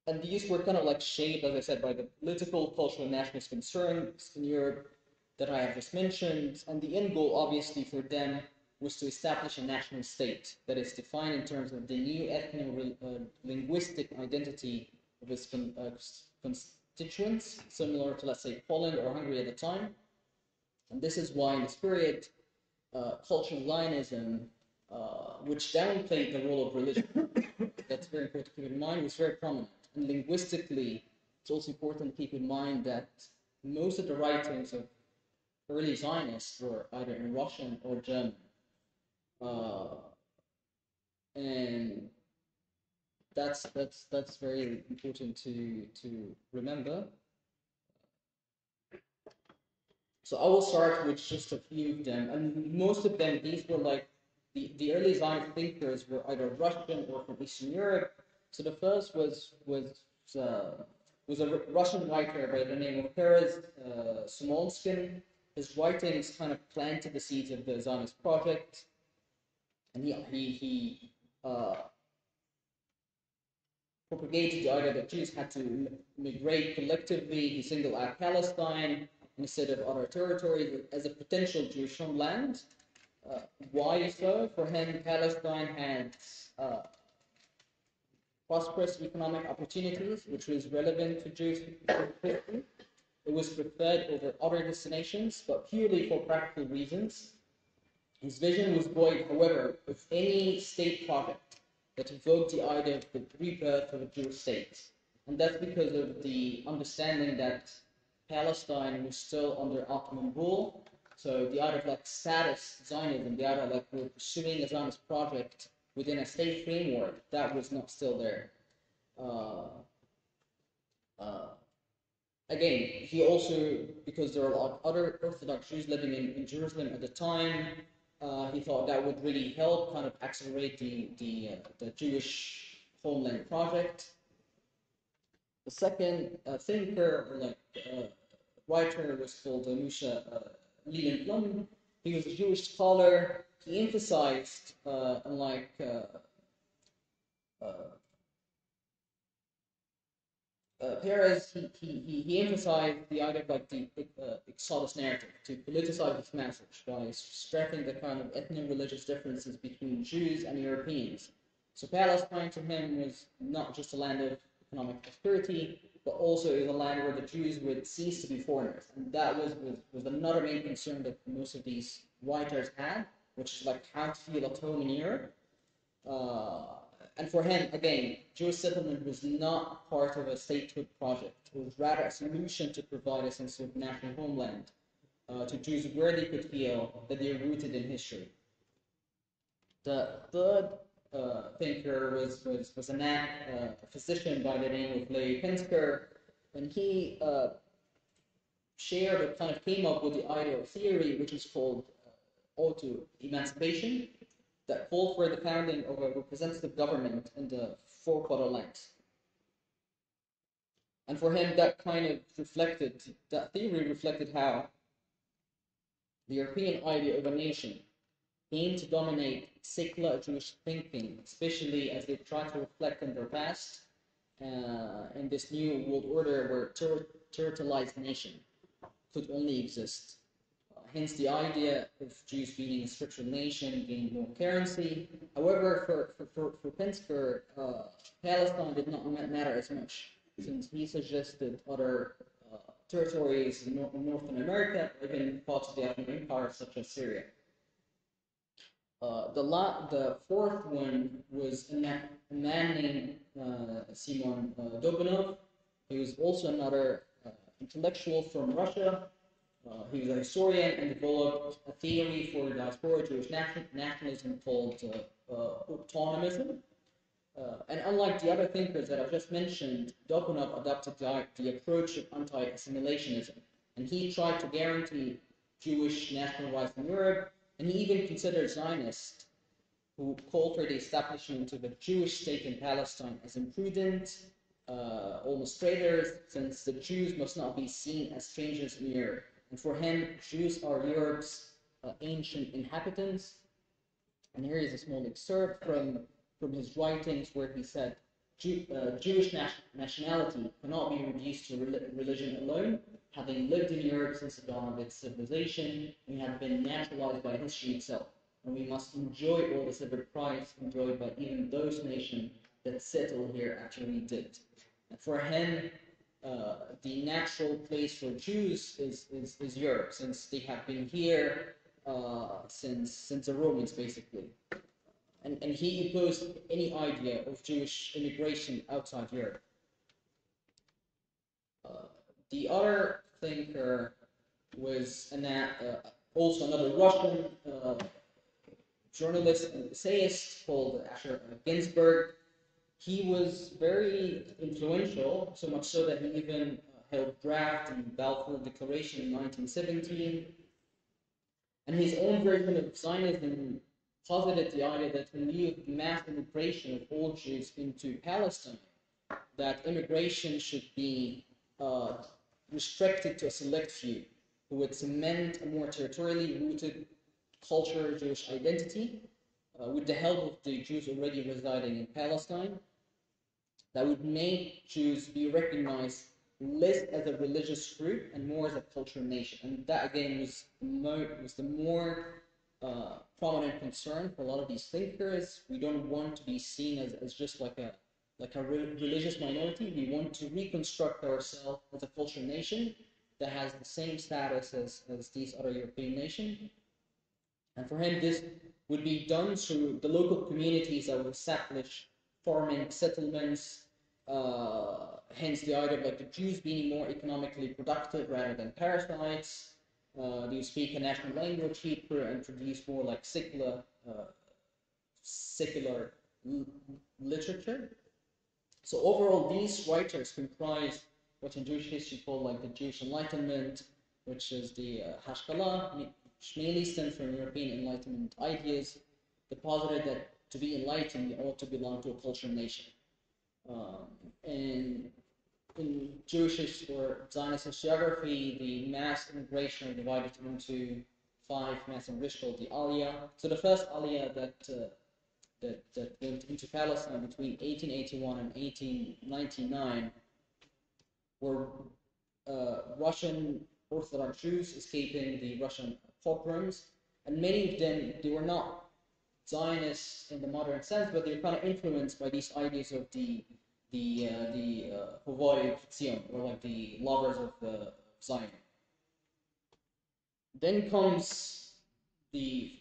And these were kind of like shaped, as I said, by the political, cultural, and nationalist concerns in Europe that I have just mentioned. And the end goal, obviously, for them was to establish a national state that is defined in terms of the new ethno-linguistic identity of its constituents, similar to, let's say, Poland or Hungary at the time. And this is why in this period, cultural Zionism, which downplayed the role of religion, that's very important to keep in mind, was very prominent. And linguistically, it's also important to keep in mind that most of the writings of early Zionists were either in Russian or German. And that's very important to remember. So I will start with just a few of them, and most of them, these were like the early Zionist thinkers were either Russian or from Eastern Europe. So the first was a Russian writer by the name of Peres Smolskin. His writings kind of planted the seeds of the Zionist project, and he propagated the idea that Jews had to migrate collectively. He singled out Palestine instead of other territories as a potential Jewish homeland. Why so? For him, Palestine had prosperous economic opportunities, which was relevant to Jewish history. It was preferred over other destinations, but purely for practical reasons. His vision was void, however, of any state project that evoked the idea of the rebirth of a Jewish state. And that's because of the understanding that Palestine was still under Ottoman rule. So the idea of like status Zionism, the idea of like we're pursuing a Zionist project within a state framework, that was not still there. again, he also, because there are a lot of other Orthodox Jews living in Jerusalem at the time, he thought that would really help kind of accelerate the Jewish homeland project. The second thinker, or like writer, was called Moshe Lilienblum. He was a Jewish scholar. He emphasized, unlike Perez, he emphasized the idea of like the Exodus narrative to politicize this message by stressing the kind of ethno-religious differences between Jews and Europeans. So Palestine to him was not just a land of economic prosperity, but also is a land where the Jews would cease to be foreigners. And that was another main concern that most of these writers had, which is like how to feel at home in Europe. And for him, again, Jewish settlement was not part of a statehood project. It was rather a solution to provide a sense of national homeland to Jews where they could feel that they are rooted in history. The third thinker was a physician by the name of Leigh Pinsker, and he shared or kind of came up with the idea of theory, which is called auto-emancipation, that called for the founding of a representative government in the four fatherlands. And for him, that theory reflected how the European idea of a nation aimed to dominate secular Jewish thinking, especially as they tried to reflect on their past in this new world order where territorialized nation could only exist. Hence the idea of Jews being a scriptural nation, gained more currency. However, for Pinsker, Palestine did not matter as much, since he suggested other territories in Northern America, or even parts of the Ottoman Empire, such as Syria. The fourth one was a man named Simon Dobanov. He was also another intellectual from Russia. He was a historian and developed a theory for diaspora Jewish nationalism called autonomism. And unlike the other thinkers that I've just mentioned, Dobanov adopted the approach of anti-assimilationism, and he tried to guarantee Jewish national rights in Europe, and he even considered Zionists, who called for the establishment of a Jewish state in Palestine, as imprudent, almost traitors, since the Jews must not be seen as strangers in Europe. And for him, Jews are Europe's ancient inhabitants. And here is a small excerpt from his writings where he said, Jewish nationality cannot be reduced to religion alone. Having lived in Europe since the dawn of its civilization, we have been naturalized by history itself. And we must enjoy all the civil rights enjoyed by even those nations that settled here after we did. And for him, the natural place for Jews is Europe, since they have been here since the Romans, basically. And he opposed any idea of Jewish immigration outside Europe. The other thinker was also another Russian journalist and essayist called Asher Ginsberg. He was very influential, so much so that he even helped draft the Balfour Declaration in 1917. And his own version of Zionism posited the idea that in lieu of mass immigration of all Jews into Palestine, that immigration should be restricted to a select few who would cement a more territorially rooted culture, Jewish identity, with the help of the Jews already residing in Palestine, that would make Jews be recognized less as a religious group and more as a cultural nation. And that again was the more prominent concern for a lot of these thinkers. We don't want to be seen as just like a religious minority. We want to reconstruct ourselves as a cultural nation that has the same status as these other European nations. And for him, this would be done through the local communities that would establish farming settlements, hence the idea of like the Jews being more economically productive rather than parasites. They speak a national language, Hebrew, and produce more like secular literature. So overall, these writers comprise what's in Jewish history called like the Jewish Enlightenment, which is the Hashkalah, which mainly stems from European Enlightenment ideas, that posited that to be enlightened, you ought to belong to a cultural nation. And in Jewish or Zionist historiography, the mass immigration are divided into 5 mass immigration called the Aliyah. So the first Aliyah that went into Palestine between 1881 and 1899 were Russian Orthodox Jews escaping the Russian pogroms, and many of them, they were not Zionists in the modern sense, but they were kind of influenced by these ideas of the Hovoi Zion, or like the lovers of Zion. Then comes the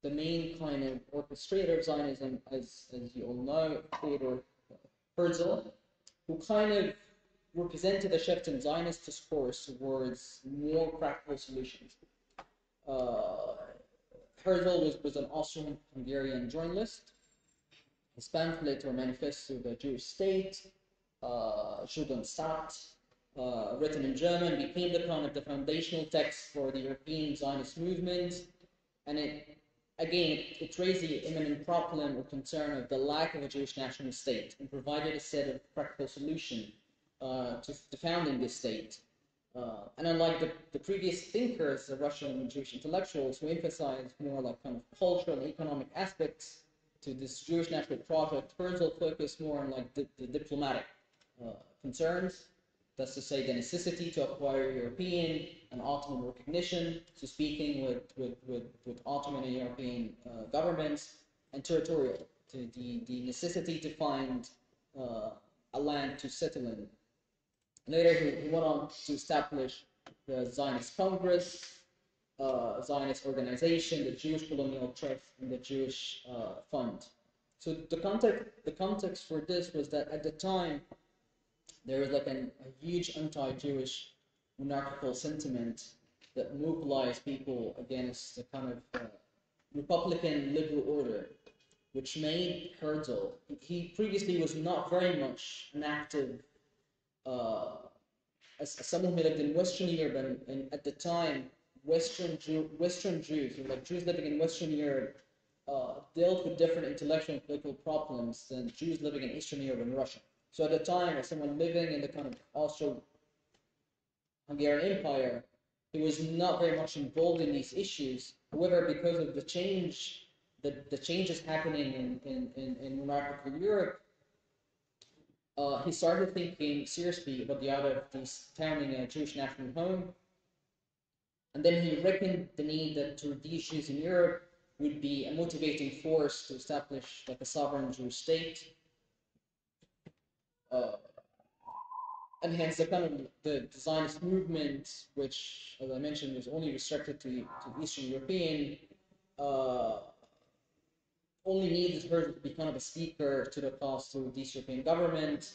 main kind of orchestrator of Zionism, as you all know, Theodor Herzl, who kind of represented a shift in Zionist discourse towards more practical solutions. Herzl was an Austrian-Hungarian journalist. His pamphlet or manifesto, The Jewish State, Judenstaat, written in German, became the foundational text for the European Zionist movement, and it raised the imminent problem or concern of the lack of a Jewish national state, and provided a set of practical solutions to founding this state. And unlike the previous thinkers, the Russian Jewish intellectuals, who emphasized more like kind of cultural and economic aspects to this Jewish national project, Herzl focused more on like the diplomatic concerns. That's to say, the necessity to acquire European and Ottoman recognition, so speaking with Ottoman and European governments, and territorial, to the necessity to find a land to settle in. Later, he went on to establish the Zionist Congress, Zionist organization, the Jewish Colonial Trust, and the Jewish Fund. So the context for this was that at the time, there was like a huge anti-Jewish monarchical sentiment that mobilized people against the kind of Republican liberal order, which made Herzl, he previously was not very much an active, as someone who lived in Western Europe, and at the time, Western Jews, or like Jews living in Western Europe, dealt with different intellectual and political problems than Jews living in Eastern Europe and Russia. So at the time, as someone living in the kind of Austro-Hungarian Empire, he was not very much involved in these issues. However, because of the changes happening in monarchical Europe, he started thinking seriously about the idea of founding a Jewish national home. And then he reckoned the need that to these Jews in Europe would be a motivating force to establish like a sovereign Jewish state. And hence the kind of the Zionist movement, which, as I mentioned, was only restricted to Eastern European, only needed Herzl to be kind of a speaker to the cause to the East European government.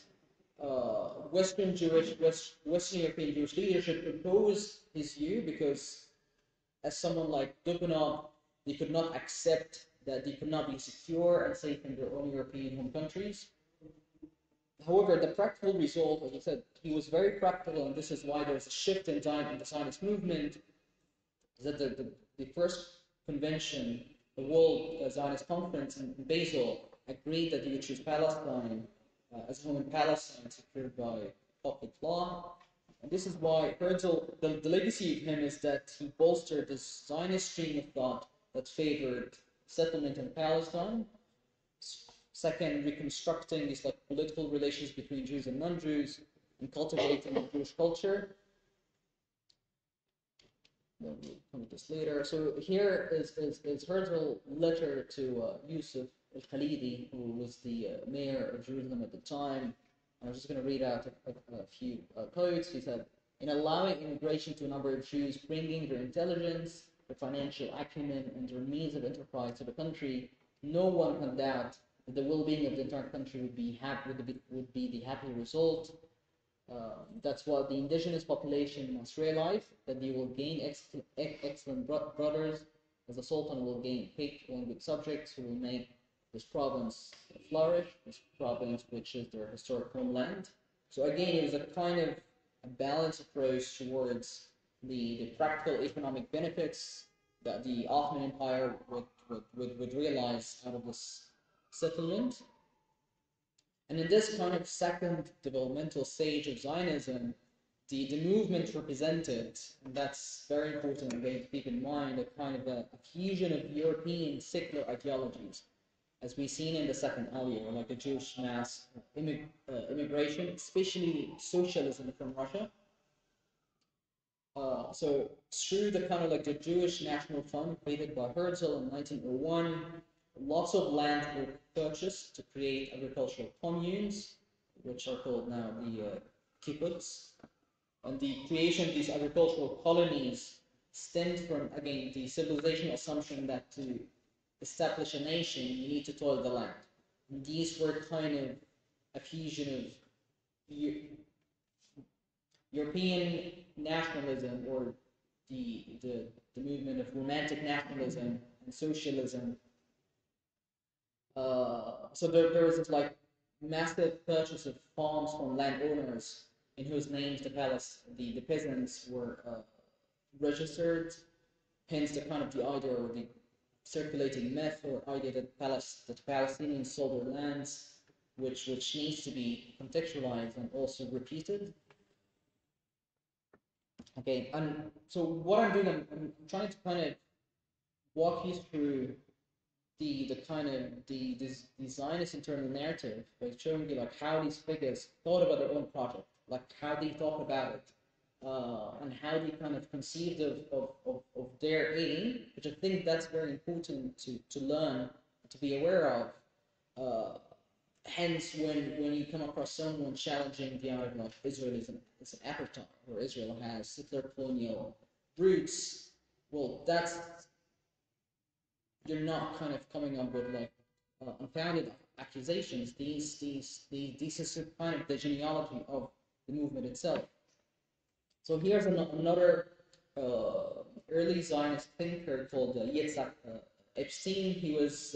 Western European Jewish leadership opposed his view because, as someone like Dukhanov, they could not accept that they could not be secure and safe in their own European home countries. However, the practical result, as I said, he was very practical, and this is why there's a shift in the Zionist movement, is that the first convention, the World Zionist Conference in Basel, agreed that they would choose Palestine as home in Palestine, secured by public law. And this is why Herzl, the legacy of him is that he bolstered this Zionist stream of thought that favored settlement in Palestine. Second, reconstructing these like political relations between Jews and non-Jews, and cultivating Jewish culture. Then we'll come to this later. So here is Herzl's letter to Yusuf al-Khalidi, who was the mayor of Jerusalem at the time. I'm just going to read out a few quotes. He said, "In allowing immigration to a number of Jews, bringing their intelligence, their financial acumen, and their means of enterprise to the country, no one can doubt that the well-being of the entire country would be the happy result. That's what the indigenous population must realize, that they will gain excellent brothers, as the Sultan will gain faithful and good subjects who will make this province flourish, this province which is their historic homeland." So again, it was a kind of a balanced approach towards the practical economic benefits that the Ottoman Empire would realize out of this settlement. And in this kind of second developmental stage of Zionism, the movement represented, and that's very important again to keep in mind, a kind of a fusion of European secular ideologies, as we've seen in the second earlier, like the Jewish mass immigration, especially socialism from Russia. So through the kind of like the Jewish National Fund created by Herzl in 1901, lots of land were purchased to create agricultural communes, which are called now the kibbutz. And the creation of these agricultural colonies stemmed from, again, the civilization assumption that to establish a nation, you need to toil the land. And these were kind of a fusion of European nationalism, or the movement of romantic nationalism and socialism. So there was this like massive purchase of farms from landowners in whose names the peasants were registered. Hence the kind of the idea, or the circulating myth or idea that Palestinians sold their lands, which needs to be contextualized and also repeated. Okay, and so what I'm doing, I'm trying to kind of walk you through the kind of the Zionist internal narrative by showing you like how these figures thought about their own project, like how they thought about it, and how they kind of conceived of their aim, which I think that's very important to learn, to be aware of. Hence, when you come across someone challenging the idea of Israel is an apartheid, or Israel has settler colonial roots, well, you're not kind of coming up with like unfounded accusations. These is kind of the genealogy of the movement itself. So here's another early Zionist thinker called Yitzhak Epstein. He was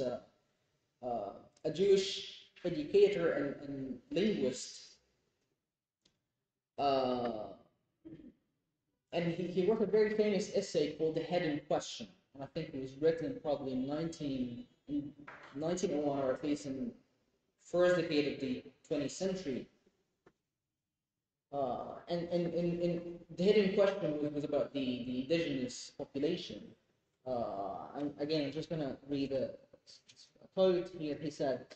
a Jewish educator and linguist, and he wrote a very famous essay called "The Head in Question," and I think it was written probably in 1901, or at least in first decade of the 20th century. And the Head in Question was about the indigenous population. And again, I'm just gonna read a quote here. He said,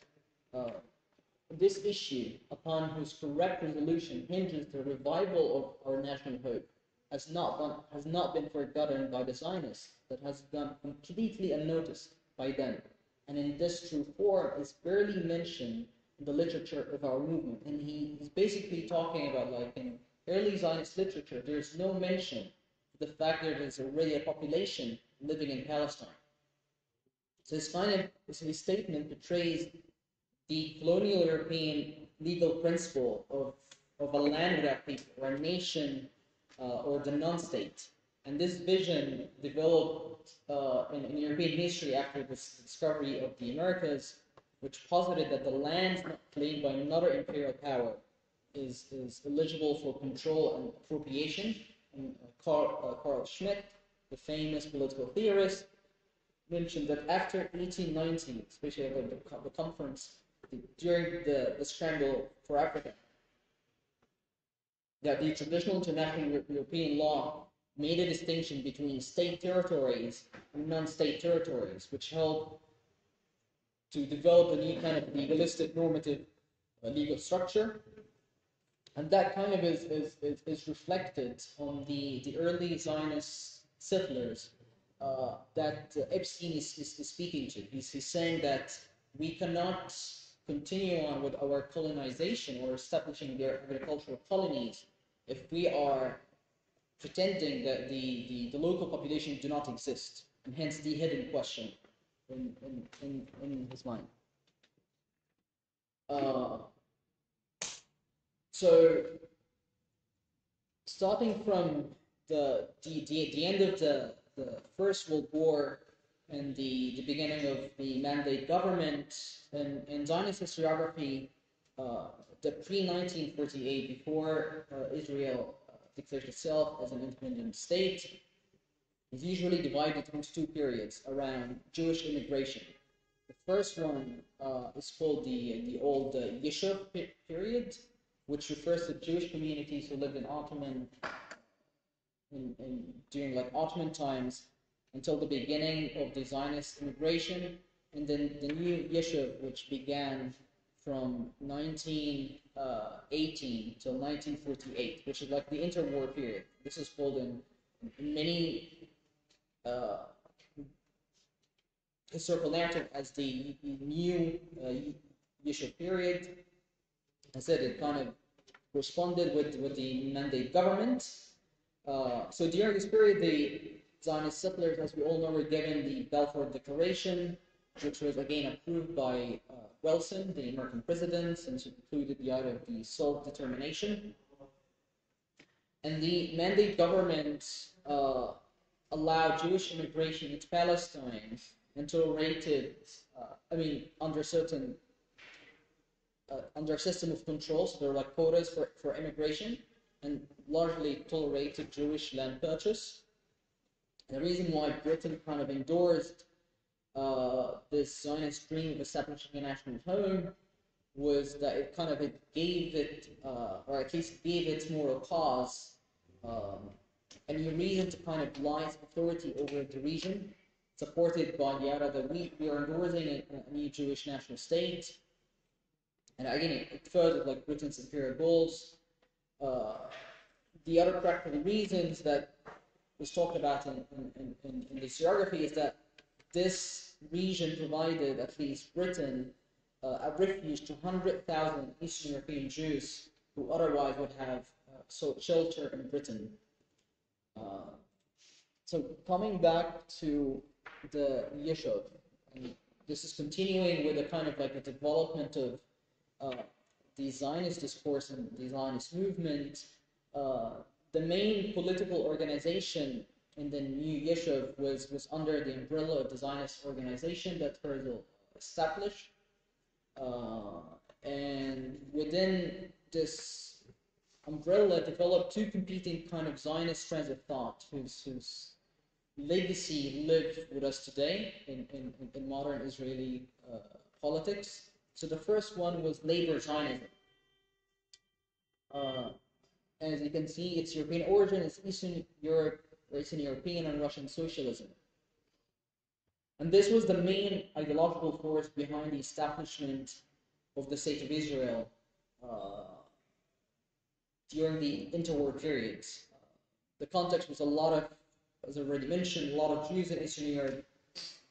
this issue, upon whose correct resolution hinges the revival of our national hope, has not been forgotten by the Zionists, but has gone completely unnoticed by them, and in this true form is barely mentioned in the literature of our movement. And he's basically talking about, like, in early Zionist literature, there's no mention of the fact that there's already a population living in Palestine. So his statement betrays the colonial European legal principle of a land without people, or a nation, or the non-state. And this vision developed in European history after the discovery of the Americas, which posited that the land not claimed by another imperial power is eligible for control and appropriation. And Carl Schmitt, the famous political theorist, mentioned that after 1890, especially at the conference, during the scramble for Africa, that the traditional international European law made a distinction between state territories and non-state territories, which helped to develop a new kind of legalistic normative legal structure. And that kind of is reflected on the early Zionist settlers that Epstein is speaking to. He's saying that we cannot continue on with our colonization or establishing their agricultural colonies if we are pretending that the local population do not exist, and hence the hidden question in his mind. So, starting from the end of the First World War and the beginning of the Mandate government, in Zionist historiography, the pre-1948, before Israel declared itself as an independent state, is usually divided into two periods around Jewish immigration. The first one is called the old Yishuv period, which refers to Jewish communities who lived in Ottoman during like Ottoman times until the beginning of the Zionist immigration, and then the new Yishuv, which began from 1918 till 1948, which is like the interwar period. This is called in many historical narrative as the new Yishuv period. I said it kind of responded with the mandate government. So during this period, the Zionist settlers, as we all know, were given the Balfour Declaration, which was again approved by Wilson, the American president, since it included the idea of the self-determination. And the mandate government allowed Jewish immigration into Palestine and tolerated, under certain, under a system of control, so there were like quotas for immigration, and largely tolerated Jewish land purchase. And the reason why Britain kind of endorsed this Zionist dream of establishing a national home was that it kind of gave it, or at least gave its moral cause, a new reason to kind of lies authority over the region, supported by the idea that we are endorsing a new Jewish national state. And again, it furthered like Britain's imperial goals. The other practical reasons that was talked about in this geography is that this region provided, at least Britain, a refuge to 100,000 Eastern European Jews who otherwise would have sought shelter in Britain. So coming back to the Yishuv, and this is continuing with a kind of like a development of the Zionist discourse and the Zionist movement. The main political organization in the new Yishuv was under the umbrella of the Zionist organization that Herzl established. And within this umbrella developed two competing kind of Zionist strands of thought whose legacy lives with us today in modern Israeli politics. So the first one was labor Zionism. As you can see, its European origin is Eastern Europe, or Eastern European and Russian socialism. And this was the main ideological force behind the establishment of the State of Israel during the interwar periods. The context was a lot of, as I already mentioned, a lot of Jews in Eastern Europe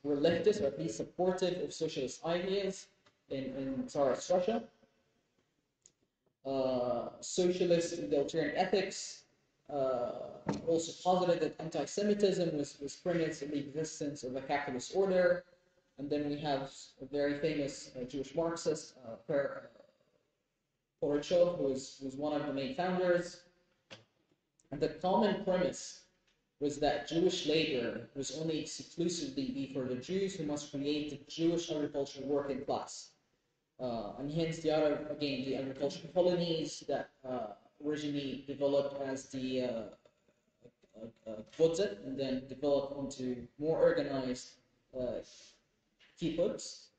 were leftist, or at least supportive of socialist ideas in Tsarist Russia. Socialist egalitarian ethics also posited that anti-Semitism was premise in the existence of a capitalist order. And then we have a very famous Jewish Marxist, Porochov, who was one of the main founders. And the common premise was that Jewish labor was only exclusively be for the Jews, who must create the Jewish agricultural working class. And hence the other, again, the agricultural colonies that originally developed as the kibbutz and then developed into more organized kibbutz.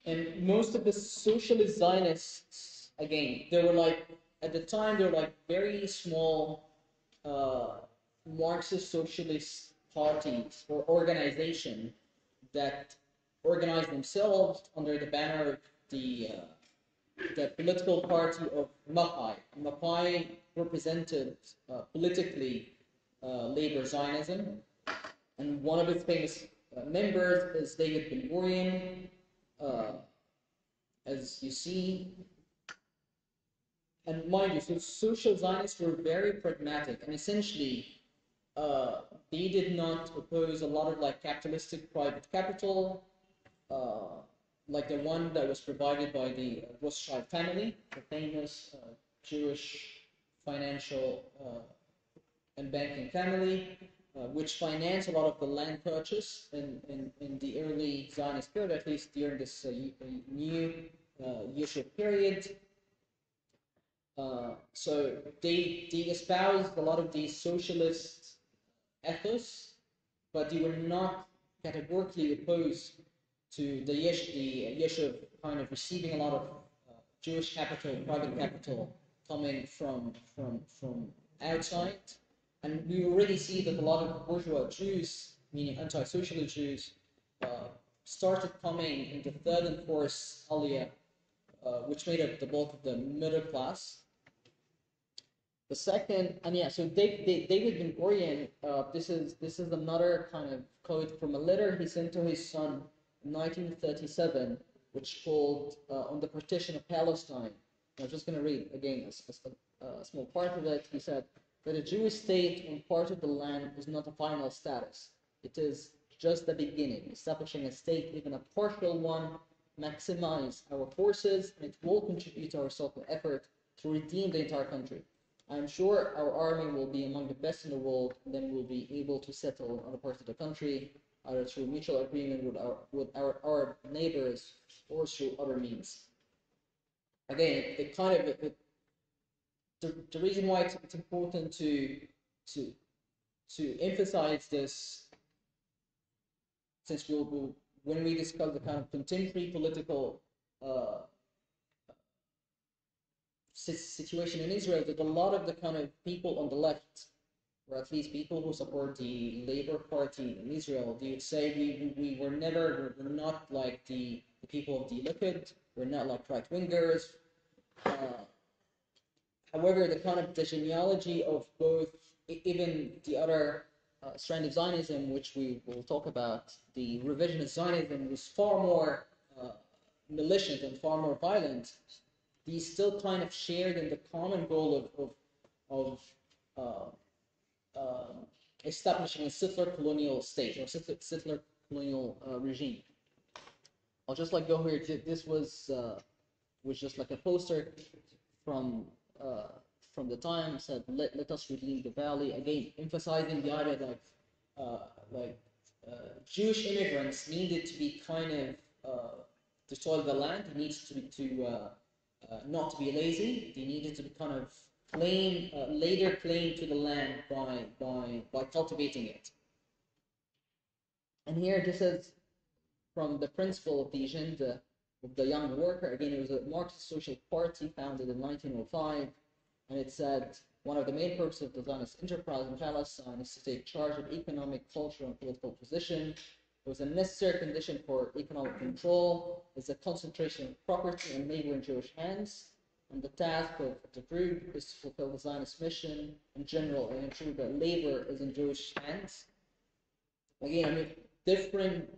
And most of the socialist Zionists, again, they were like, at the time, they were like very small Marxist socialist parties or organizations that organized themselves under the banner of the political party of Mapai. Mapai represented politically labor Zionism, and one of its famous members is David Ben-Gurion, as you see. And mind you, so social Zionists were very pragmatic, and essentially they did not oppose a lot of like capitalistic private capital, like the one that was provided by the Rothschild family, the famous Jewish financial and banking family. which financed a lot of the land purchase in the early Zionist period, at least during this new Yeshua period. So they espoused a lot of the socialist ethos, but they were not categorically opposed to the Yeshua kind of receiving a lot of Jewish capital, private capital coming from outside. And we already see that a lot of bourgeois Jews, meaning anti-socialist Jews, started coming in the third and fourth Aliyah, which made up the bulk of the middle class. The second, and yeah, so David Ben Gurion, this is another kind of quote from a letter he sent to his son in 1937, which called on the partition of Palestine. I'm just going to read again a small part of it. He said that a Jewish state on part of the land is not a final status. It is just the beginning. Establishing a state, even a partial one, maximize our forces, and it will contribute to our social effort to redeem the entire country. I'm sure our army will be among the best in the world, and then we'll be able to settle on other parts of the country, either through mutual agreement with our Arab neighbors or through other means. Again, the reason why it's important to emphasize this, since when we discuss the kind of contemporary political situation in Israel, that a lot of the kind of people on the left, or at least people who support the Labour Party in Israel, they would say we're not like the people of the Likud, we're not like right-wingers. However, the genealogy of both, even the other strand of Zionism, which we will talk about, the revisionist Zionism, was far more militant and far more violent. These still kind of shared in the common goal of establishing a settler colonial state, or settler colonial regime. I'll just go here. This was just like a poster from the time, said let us redeem the valley, again emphasizing the idea that Jewish immigrants needed to be kind of to soil the land. They needed to not to be lazy. They needed to be kind of later claim to the land by cultivating it. And here this is from the principle of the agenda of the young worker. Again, it was a Marxist social party founded in 1905, and it said one of the main purposes of the Zionist enterprise in Palestine is to take charge of economic, cultural, and political position. It was a necessary condition for economic control. It's a concentration of property and labor in Jewish hands, and the task of the group is to fulfill the Zionist mission in general and ensure that labor is in Jewish hands. Again, different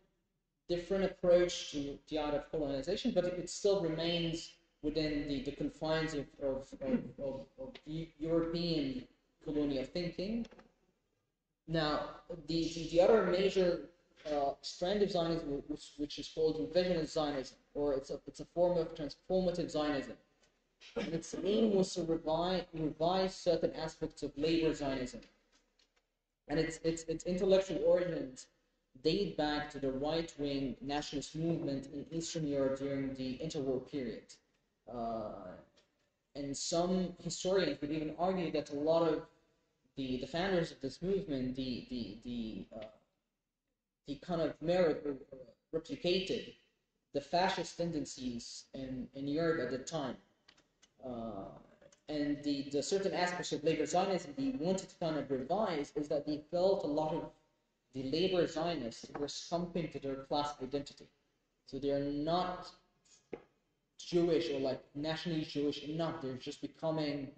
approach to the art of colonization, but it still remains within the confines of European colonial thinking. Now, the other major strand of Zionism, which is called revisionist Zionism, or it's a form of transformative Zionism. And its aim was to revise certain aspects of labor Zionism, and its intellectual origins date back to the right-wing nationalist movement in Eastern Europe during the interwar period. And some historians would even argue that a lot of the founders of this movement, the kind of mirrored or replicated the fascist tendencies in Europe at the time. And the certain aspects of labor Zionism they wanted to kind of revise is that they felt a lot of the labor Zionists were succumbing to their class identity. So they're not Jewish or nationally Jewish enough. They're just becoming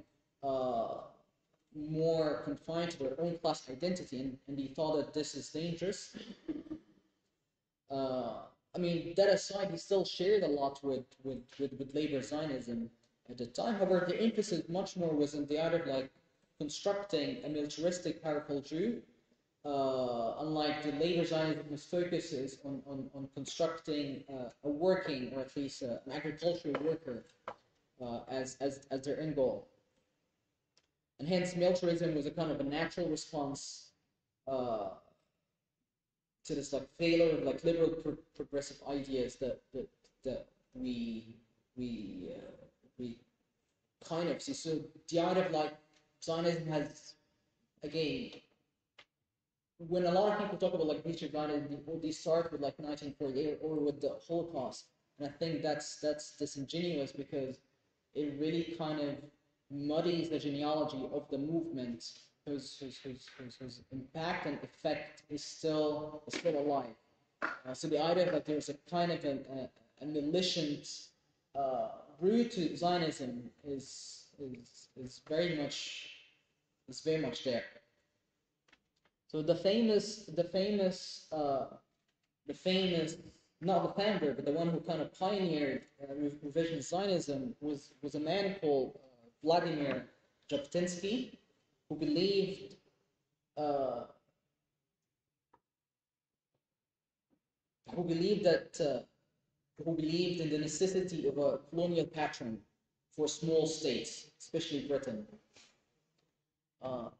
more confined to their own class identity, and they thought that this is dangerous. That aside, he still shared a lot with labor Zionism at the time. However, the emphasis much more was in the art of constructing a militaristic, powerful Jew. Unlike the labor Zionism, whose focus is on constructing a working, or at least an agricultural worker, as their end goal. And hence, militarism was a kind of a natural response to this like failure of like liberal progressive ideas that we kind of see. So the idea of like Zionism has, again, when a lot of people talk about like history of Zionism, they start with like 1948 or with the Holocaust, and I think that's disingenuous because it really kind of muddies the genealogy of the movement whose impact and effect is still alive. So the idea that there's a kind of a militant root to Zionism is very much there. So the famous not the founder, but the one who kind of pioneered revisionist Zionism was a man called Vladimir Jabotinsky, who believed in the necessity of a colonial pattern for small states, especially Britain.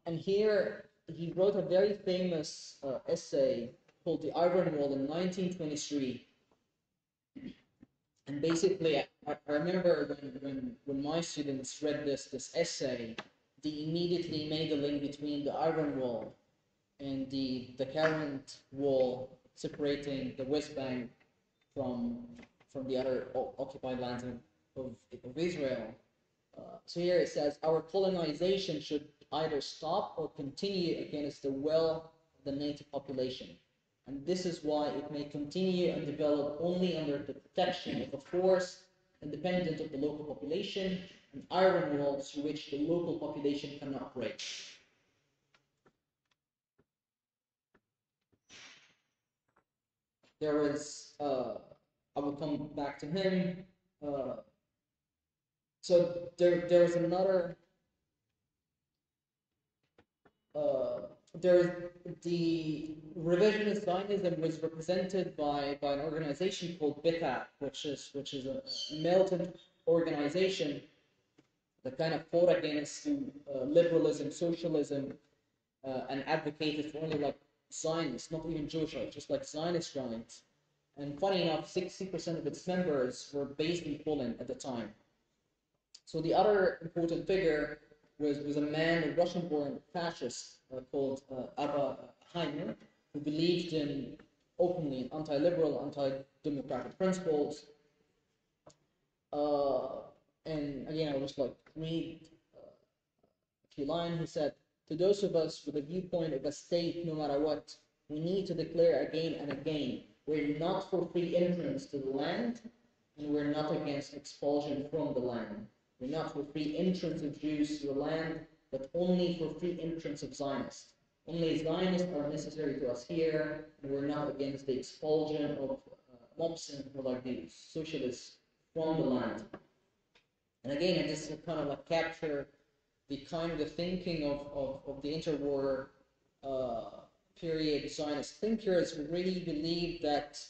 And here he wrote a very famous essay called The Iron Wall in 1923. And basically, I remember when my students read this essay, they immediately made a link between the Iron Wall and the current wall separating the West Bank from the other occupied lands of Israel. So here it says, our colonization should either stop or continue against the will of the native population. And this is why it may continue and develop only under the protection of a force independent of the local population, and iron walls through which the local population cannot break. There is, I will come back to him. So there's another. The revisionist Zionism was represented by an organization called Bithah, which is a militant organization that kind of fought against liberalism, socialism, and advocated for only like Zionists, not even Jewish rights, just like Zionist rights. And funny enough, 60% of its members were based in Poland at the time. So the other important figure was a man, a Russian-born fascist called Abdurrahman, who believed openly in anti-liberal, anti-democratic principles. And again, I will just like read a few lines. He said, "To those of us with a viewpoint of a state, no matter what, we need to declare again and again, we're not for free entrance to the land, and we're not against expulsion from the land. We're not for free entrance of Jews to the land, but only for free entrance of Zionists. Only Zionists are necessary to us here, and we're not against the expulsion of mobs and like the socialists from the land." And again, this is kind of like capture the kind of the thinking of the interwar period Zionist thinkers who really believe that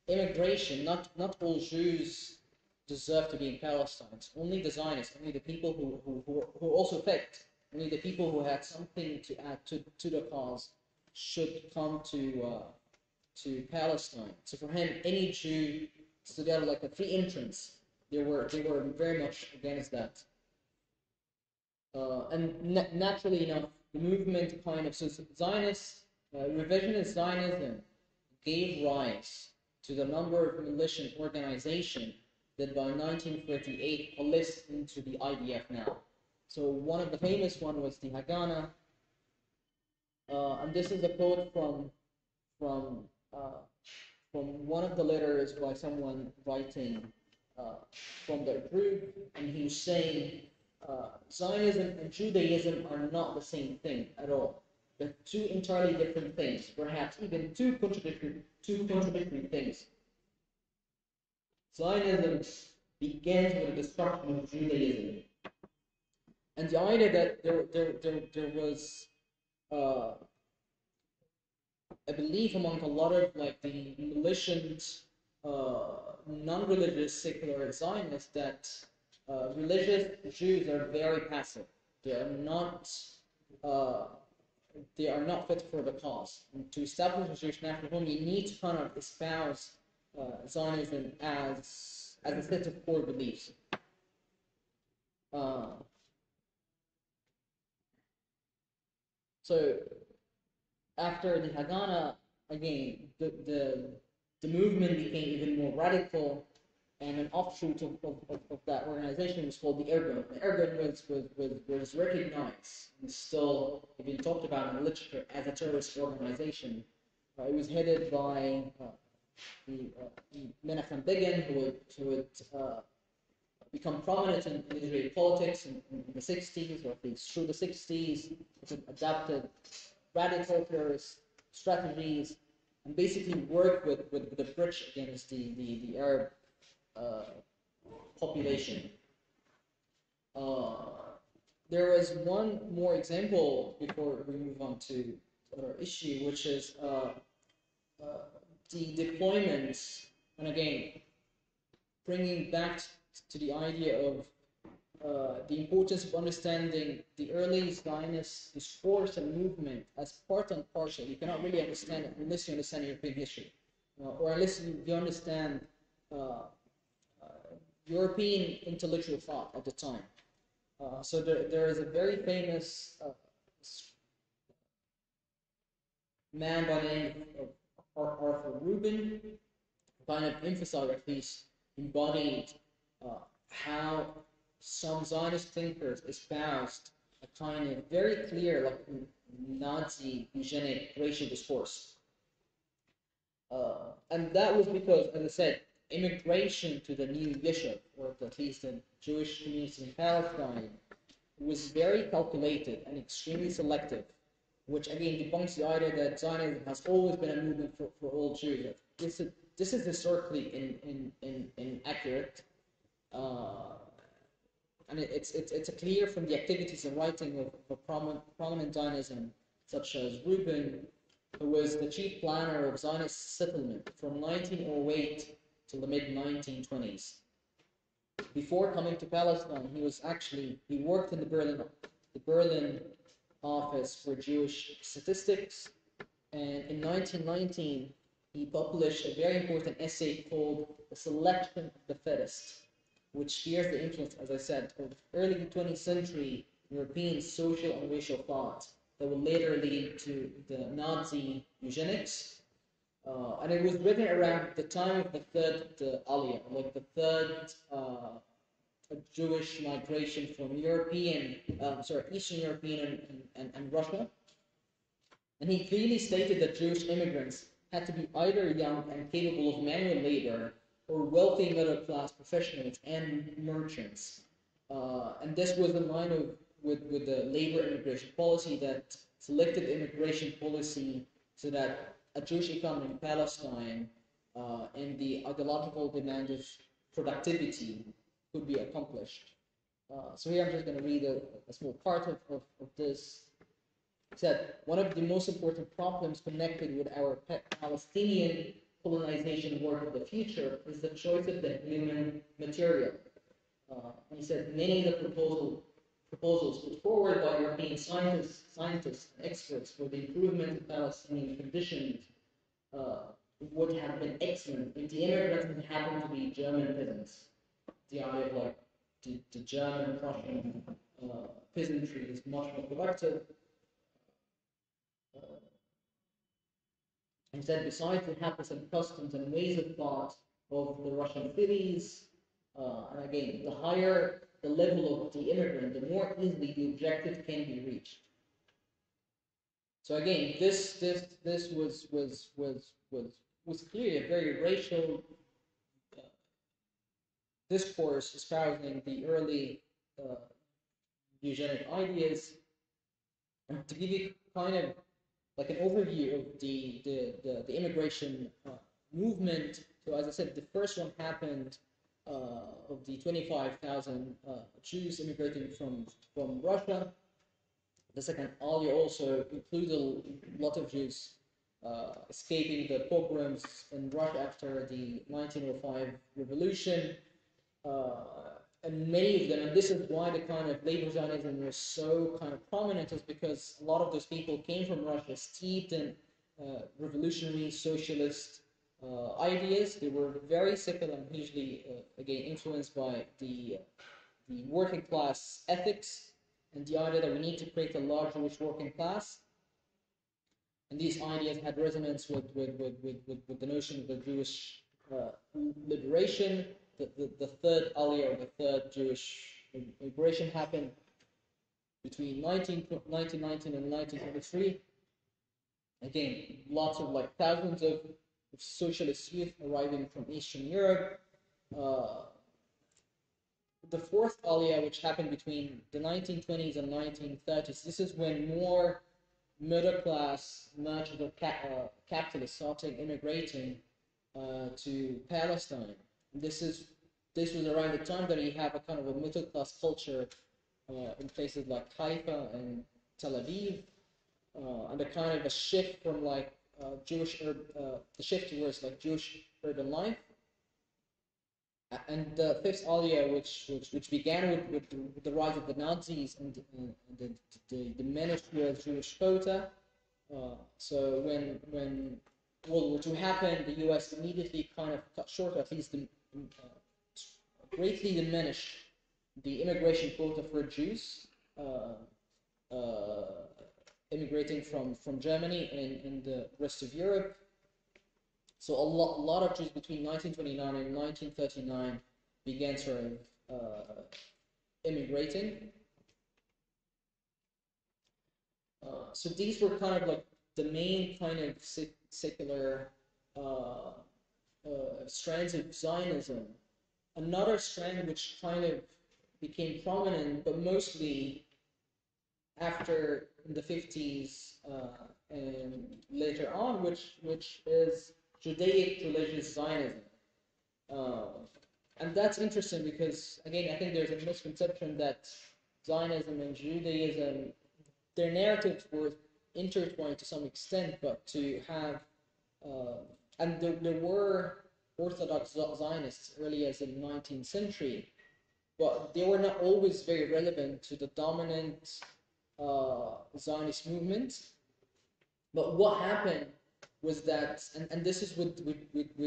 immigration, not all Jews deserve to be in Palestine. It's only the Zionists, only the people who are also picked, only the people who had something to add to the cause should come to Palestine. So for him, any Jew stood out like a free entrance. They were very much against that. And naturally enough, the movement kind of, so Zionist, revisionist Zionism gave rise to the number of militant organizations that by 1938 coalesced into the IDF now. So one of the famous one was the Haganah, and this is a quote from one of the letters by someone writing from their group, and he was saying Zionism and Judaism are not the same thing at all. They're two entirely different things, perhaps even two contradictory things. Zionism begins with the destruction of Judaism, and the idea that there was a belief among a lot of like the militant, non-religious secular Zionists that religious Jews are very passive. They are not they are not fit for the cause. And to establish a Jewish national home, you need to kind of espouse Zionism as a set of core beliefs. So after the Haganah, again, the movement became even more radical, and an offshoot of that organization was called the Irgun. The Irgun was recognized and still being talked about in the literature as a terrorist organization. It was headed by Menachem Begin, who would become prominent in Israeli politics in the 60s, or at least through the 60s, which adapted radical terrorist strategies and basically worked with the bridge against the Arab population. There is one more example before we move on to our issue, which is the deployments, and again, bringing back to the idea of the importance of understanding the early Zionist discourse and movement as part and parcel. You cannot really understand it unless you understand European history, or unless you understand European intellectual thought at the time. So there is a very famous man by the name of Arthur Rubin, kind of emphasized, or at least embodied, how some Zionist thinkers espoused a kind of very clear, like Nazi eugenic racial discourse. And that was because, as I said, immigration to the new Yishuv, or at least the Jewish community in Palestine, was very calculated and extremely selective, which again debunks the idea that Zionism has always been a movement for all Jews. This is historically inaccurate, and it's clear from the activities and writing of prominent Zionism, such as Rubin, who was the chief planner of Zionist settlement from 1908 to the mid-1920s. Before coming to Palestine, he worked in the Berlin office for Jewish statistics, and in 1919 he published a very important essay called "The Selection of the Fittest," which shares the influence, as I said, of early 20th century European social and racial thought that would later lead to the Nazi eugenics. And it was written around the time of the third Aliyah, like the third Jewish migration from Eastern European and Russia. And he clearly stated that Jewish immigrants had to be either young and capable of manual labor, or wealthy middle-class professionals and merchants. And this was in line with the labor immigration policy that selected immigration policy so that a Jewish economy in Palestine and the ideological demand of productivity could be accomplished. So here I'm just going to read a small part of this. It said, one of the most important problems connected with our Palestinian colonization work of the future is the choice of the human material. And he said, many of the proposals put forward by European scientists and experts for the improvement of Palestinian conditions would have been excellent if the immigrants had happened to be German peasants. The idea of like the German Prussian peasantry is much more productive. Instead, besides the habits and customs and ways of thought of the Russian cities, and again, the higher the level of the immigrant, the more easily the objective can be reached. So again, this was clearly a very racial discourse espousing the early eugenic ideas. And to give you kind of like an overview of the immigration movement, so as I said, the first one happened of the 25,000 Jews immigrating from Russia. The second Aliyah also included a lot of Jews escaping the pogroms in Russia after the 1905 revolution. and many of them, and this is why the kind of labor Zionism was so kind of prominent, is because a lot of those people came from Russia, steeped in revolutionary socialist ideas. They were very secular and hugely, again, influenced by the working class ethics and the idea that we need to create a large Jewish working class. And these ideas had resonance with the notion of the Jewish liberation. The third Aliyah, or the third Jewish liberation, happened between 1919 and 1923. Again, lots of thousands of socialist youth arriving from Eastern Europe. The fourth Aliyah, which happened between the 1920s and 1930s, this is when more middle-class merchant capitalists started immigrating to Palestine. This was around the time that you have a kind of a middle-class culture in places like Haifa and Tel Aviv, and a kind of a shift from the shift towards Jewish urban life. And the fifth Aliyah, which began with the rise of the Nazis and the diminished Jewish quota. So when World War II happened, the U.S. immediately kind of cut short, at least greatly diminished the immigration quota for Jews immigrating from Germany and the rest of Europe. So a lot of Jews between 1929 and 1939 began sort of immigrating. So these were kind of the main kind of secular strands of Zionism. Another strand which kind of became prominent, but mostly after the 50s and later on, which is Judaic religious Zionism. And that's interesting because, again, I think there's a misconception that Zionism and Judaism, their narratives were intertwined to some extent, but to have, and there were Orthodox Zionists early as in the 19th century, but they were not always very relevant to the dominant Zionist movement. But what happened was that, and this is with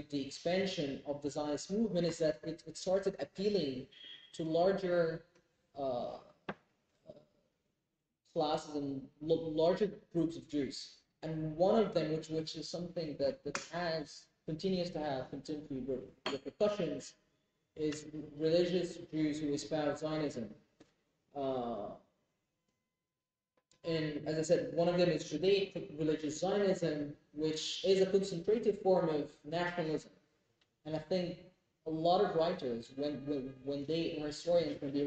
the expansion of the Zionist movement, is that it started appealing to larger classes and larger groups of Jews. And one of them, which is something that continues to have contemporary repercussions, is religious Jews who espouse Zionism. And as I said, one of them is Judaic religious Zionism, which is a concentrated form of nationalism. And I think a lot of writers, when they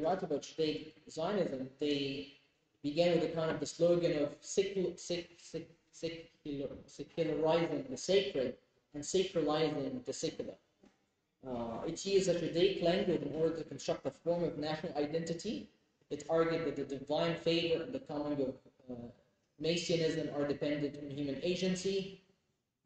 write about Judaic Zionism, they began with the slogan of secularizing the sacred and sacralizing the secular. It used a Judaic language in order to construct a form of national identity. It argued that the divine favor and the coming of Messianism are dependent on human agency,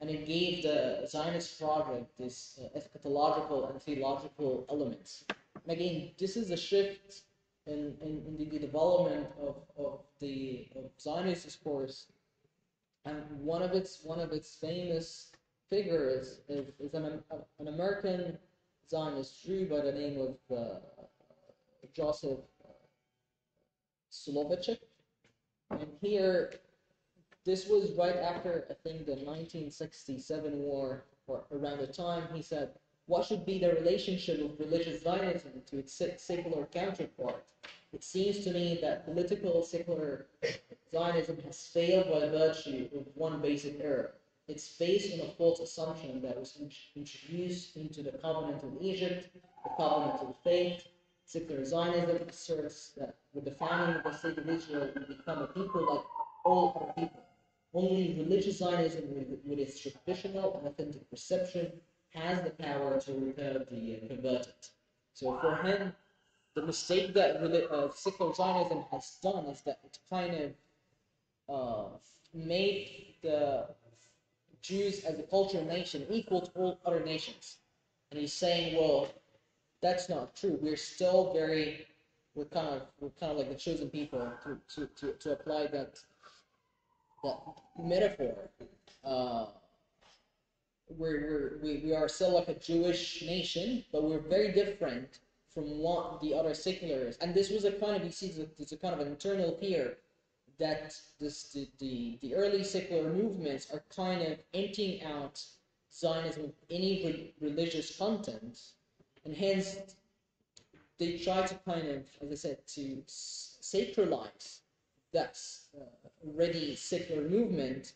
and it gave the Zionist project this eschatological and theological elements. And again, this is a shift in the development of Zionist discourse, and one of its famous figures is an American Zionist Jew by the name of Joseph Soloveitchik. And here, this was right after, I think, the 1967 war, or around the time. He said, what should be the relationship of religious Zionism to its secular counterpart? It seems to me that political secular Zionism has failed by virtue of one basic error. It's based on a false assumption that was introduced into the Covenant of Egypt, the Covenant of Faith. Secular Zionism asserts that with the founding of the state of Israel, we become a people like all other people. Only religious Zionism, with its traditional and authentic perception, has the power to repel the converted. So for him, the mistake that secular Zionism has done is that it kind of made the Jews as a cultural nation equal to all other nations. And he's saying, well, that's not true. We're kind of like the chosen people to apply that metaphor. We are still like a Jewish nation, but we're very different from what the other seculars. And this was a kind of, you see, there's a kind of an internal fear that the early secular movements are kind of emptying out Zionism of any religious content, and hence they try to kind of, as I said, to sacralize that already secular movement.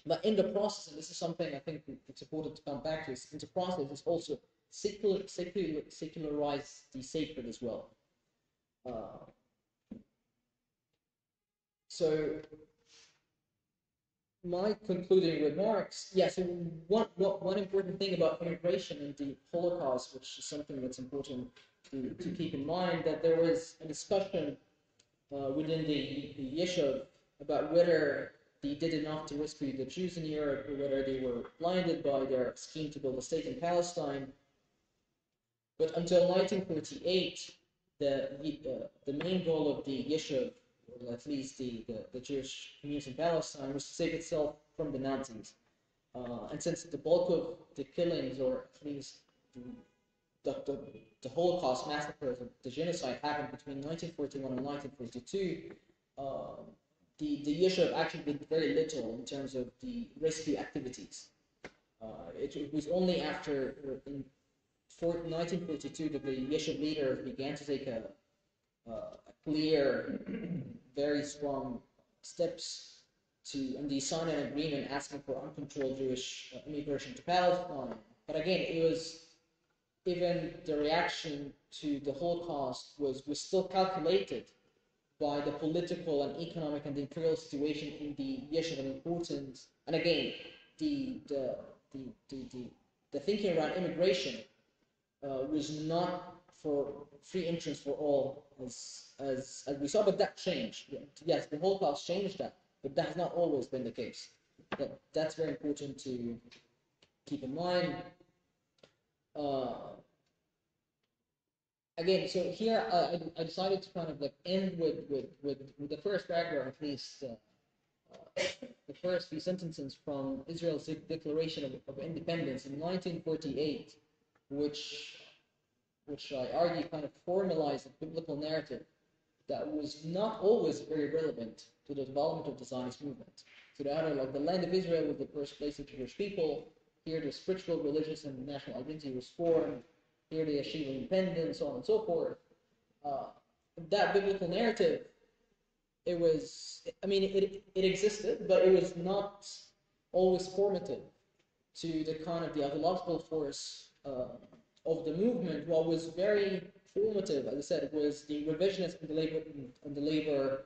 But in the process, and this is something I think it's important to come back to, in the process it's also secularize the sacred as well. So my concluding remarks, so one important thing about immigration and the Holocaust, which is something that's important to keep in mind, that there was a discussion within the Yeshiva about whether they did enough to rescue the Jews in Europe, or whether they were blinded by their scheme to build a state in Palestine. But until 1948, the main goal of the Yeshiva, or at least the Jewish community in Palestine, was to save itself from the Nazis. And since the bulk of the killings, or at least the Holocaust massacres, the genocide happened between 1941 and 1942, the Yeshiva actually did very little in terms of the rescue activities. It was only after, in 1942, that the Yeshiva leaders began to take a clear, very strong steps and they signed an agreement asking for uncontrolled Jewish immigration to Palestine. But again, it was, even the reaction to the Holocaust was still calculated by the political and economic and the imperial situation in the Yeshiva importance. And again, the thinking around immigration was not for free entrance for all, as we saw, but that changed. Yes, the Holocaust changed that, but that has not always been the case. That's very important to keep in mind. Again, so here I decided to kind of like end with the first paragraph, at least the first few sentences from Israel's Declaration of Independence in 1948, which I argue kind of formalized a biblical narrative that was not always very relevant to the development of the Zionist movement. So the land of Israel was the birthplace of Jewish people. Here the spiritual, religious, and national identity was formed. Here they achieved independence, so on and so forth. That biblical narrative, it existed, but it was not always formative to the kind of the ideological force of the movement. What was very formative, as I said, was the revisionist and the labor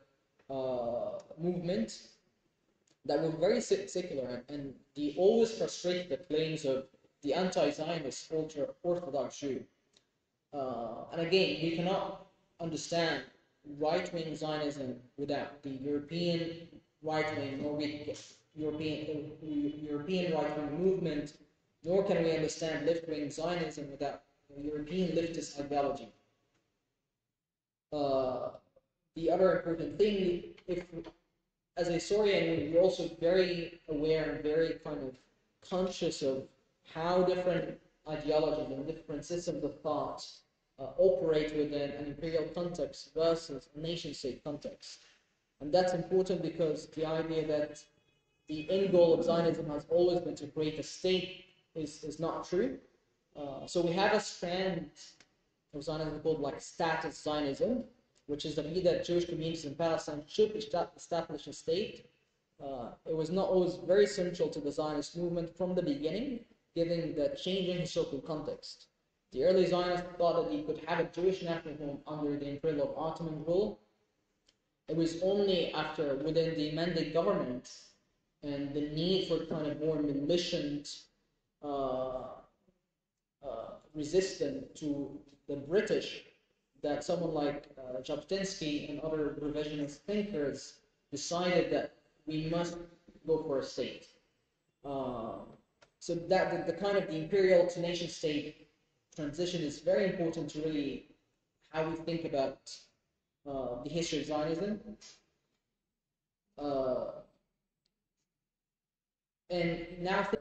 movement that were very secular, and they always frustrated the claims of the anti-Zionist ultra-Orthodox Jew. And again, we cannot understand right-wing Zionism without the European right-wing, nor European right-wing movement, nor can we understand left-wing Zionism without European leftist ideology. The other important thing, as a historian, we're also very aware and very kind of conscious of how different ideologies and different systems of thought operate within an imperial context versus a nation-state context. And that's important because the idea that the end goal of Zionism has always been to create a state is not true. So we have a strand of Zionism called like status Zionism, which is the view that Jewish communities in Palestine should establish a state. It was not always very central to the Zionist movement from the beginning, given the changing historical context. The early Zionists thought that you could have a Jewish national home under the imperial Ottoman rule. It was only after, within the Mandate government and the need for kind of more militant resistance to the British, that someone like Jabotinsky and other revisionist thinkers decided that we must go for a state. So that the kind of the imperial to nation state transition is very important to really how we think about the history of Zionism. And now for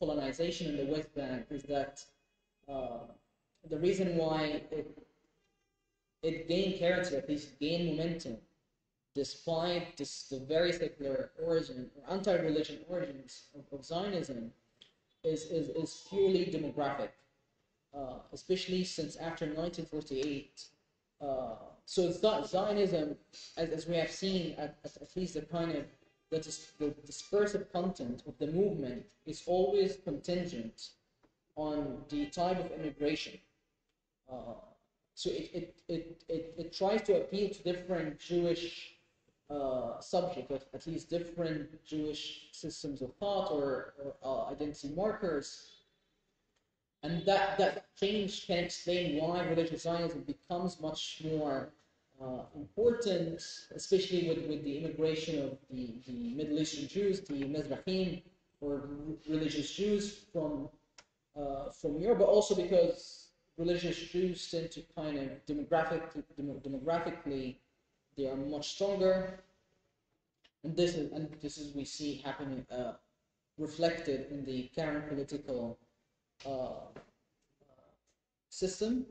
colonization in the West Bank is that the reason why it gained character, at least gained momentum, despite the very secular origin or anti-religion origins of Zionism, is purely demographic, especially since after 1948. So Zionism, as we have seen, at least the kind of the dispersive content of the movement is always contingent on the type of immigration. So it tries to appeal to different Jewish subjects, at least different Jewish systems of thought or identity markers. And that change can explain why religious Zionism becomes much more important, especially with the immigration of the Middle Eastern Jews, the Mizrahim, or religious Jews from Europe, but also because religious Jews tend to kind of demographically they are much stronger, and this is we see happening reflected in the current political system.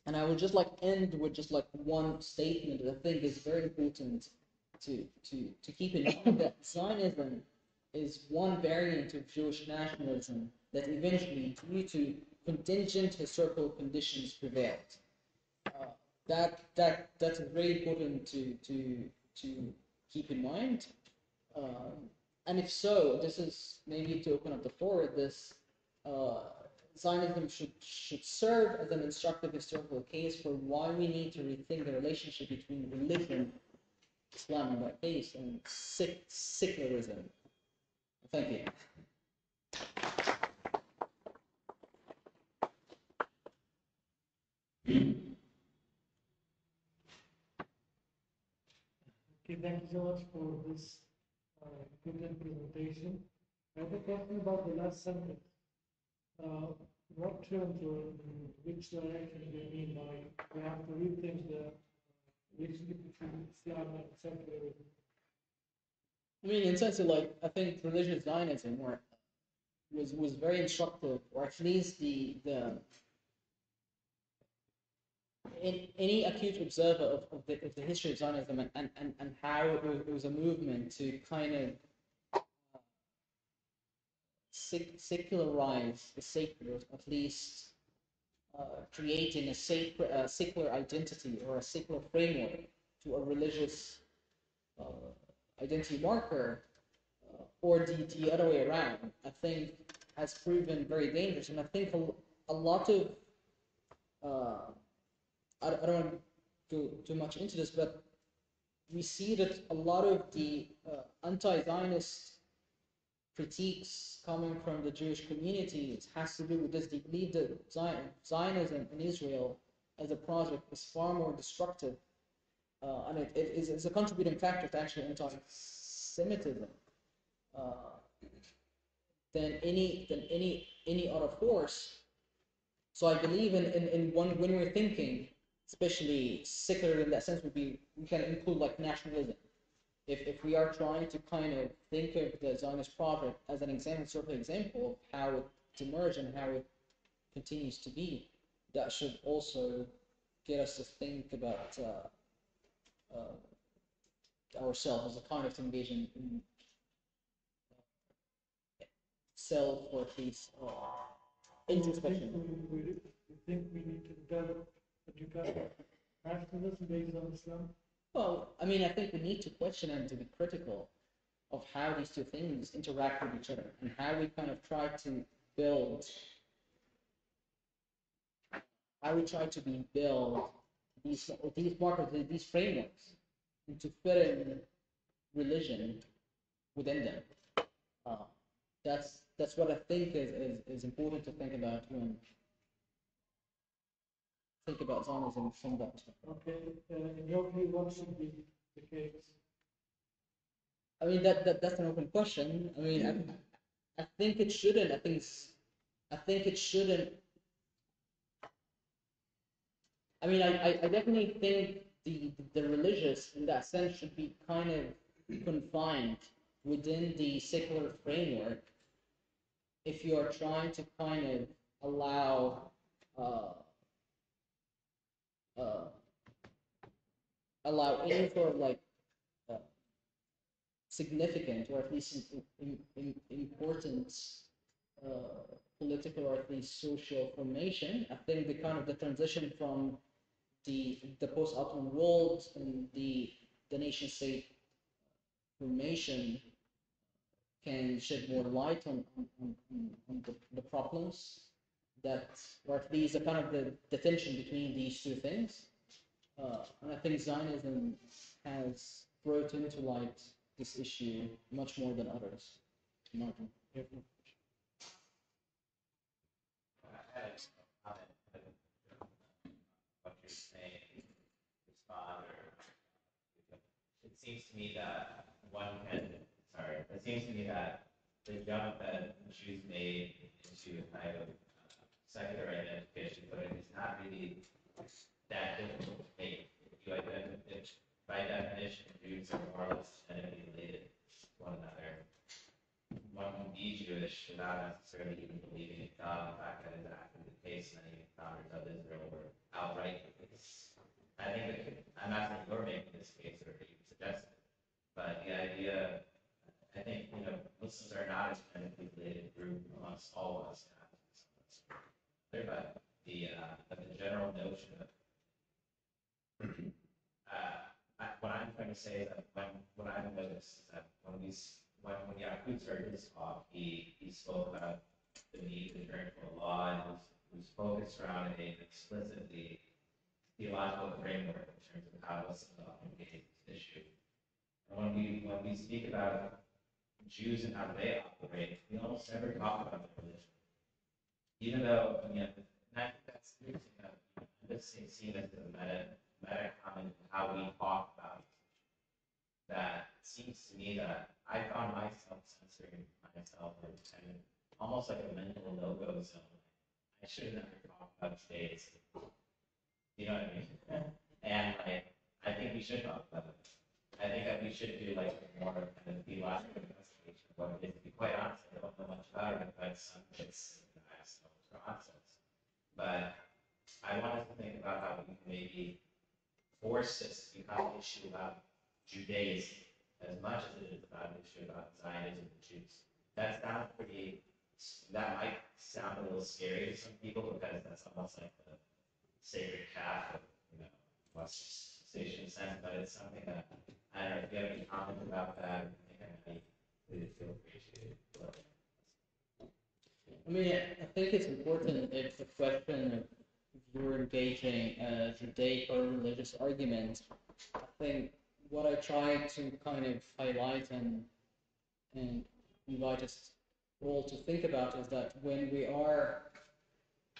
And I will just end with just one statement that I think is very important to keep in mind, that Zionism is one variant of Jewish nationalism that eventually, due to contingent historical conditions, prevailed. That's very important to keep in mind. And if so, this is maybe to open up the floor with this. Zionism should serve as an instructive historical case for why we need to rethink the relationship between religion, Islam in that case, and secularism. Thank you. Okay, thank you so much for this good presentation. I have a question about the last sentence. What terms or which direction do you mean by we have to rethink the relationship between Islam and secularism? I mean, in sense of I think religious Zionism was very instructive, or at least any acute observer of the history of Zionism and how it was a movement to kind of secularize the sacred, at least creating a secular identity or a secular framework to a religious identity marker, or the other way around, I think has proven very dangerous. And I think a lot of I don't want to go too much into this, but we see that a lot of the anti-Zionist critiques coming from the Jewish community has to do with this. They believe that Zionism in Israel as a project is far more destructive, and it is a contributing factor to actually anti-Semitism than any other force. So I believe in when we're thinking, especially secular in that sense, we can include nationalism. If we are trying to kind of think of the Zionist project as an historical example of how it emerged and how it continues to be, that should also get us to think about ourselves as a kind of engage in self, or at least introspection. You think we need to develop nationalism based on Islam? Well, I mean, I think we need to question and to be critical of how these two things interact with each other, and how we kind of try to build these markers, these frameworks, and to fit in religion within them. That's what I think is important to think about when think about Zionism from that perspective. Okay, in your view, what should be the case? I mean, that's an open question. I mean, I think it shouldn't. I think it shouldn't I mean, I definitely think the religious in that sense should be kind of confined within the secular framework if you are trying to kind of allow any sort of like significant or at least important political or at least social formation. I think the transition from the post-Ottoman world and the nation state formation can shed more light on the problems that, or at least the tension between these two things. And I think Zionism has brought into light this issue much more than others. Martin. What you're saying, respond, or it seems to me that it seems to me that the jump that Jews made into a kind of secular identification, but it is not really that difficult to make. If you identify, by definition, Jews are more or less genetically related to one another. One can be Jewish without necessarily even believing in God. In fact, that is actually the case. Many founders of Israel were outright atheists. I think I'm not saying you're making this case or you suggested it, but the idea, I think, Muslims are not a genetically related group amongst all of us. But the general notion of what I'm trying to say is that what I've noticed is that when Yakoob started his talk, he spoke about the need to turn to Allah, and he was focused around an explicitly theological framework in terms of how Muslims engage this issue. And when we speak about Jews and how they operate, we almost never talk about their religion. Even though, I think that's interesting that this is seen as a meta comment of how we talk about it. That seems to me that I found myself censoring myself and almost like a mental no-go zone. I should never talk about states. You know what I mean? And I think we should talk about it. I think that we should do more kind of theological investigation of what it is. To be quite honest, I don't know much about it, but some bits I have some concepts. But I wanted to think about how we can maybe force this to become an issue about Judaism as much as it is about an issue about Zionism and Jews. That might sound a little scary to some people because that's almost like the sacred calf of Western civilization sense, but it's something that I don't know if you have any comment about that. I think I might really feel appreciated. I mean, I think it's important if the question of you're engaging a Judaic or religious argument. I think what I try to kind of highlight and invite us all to think about is that when we are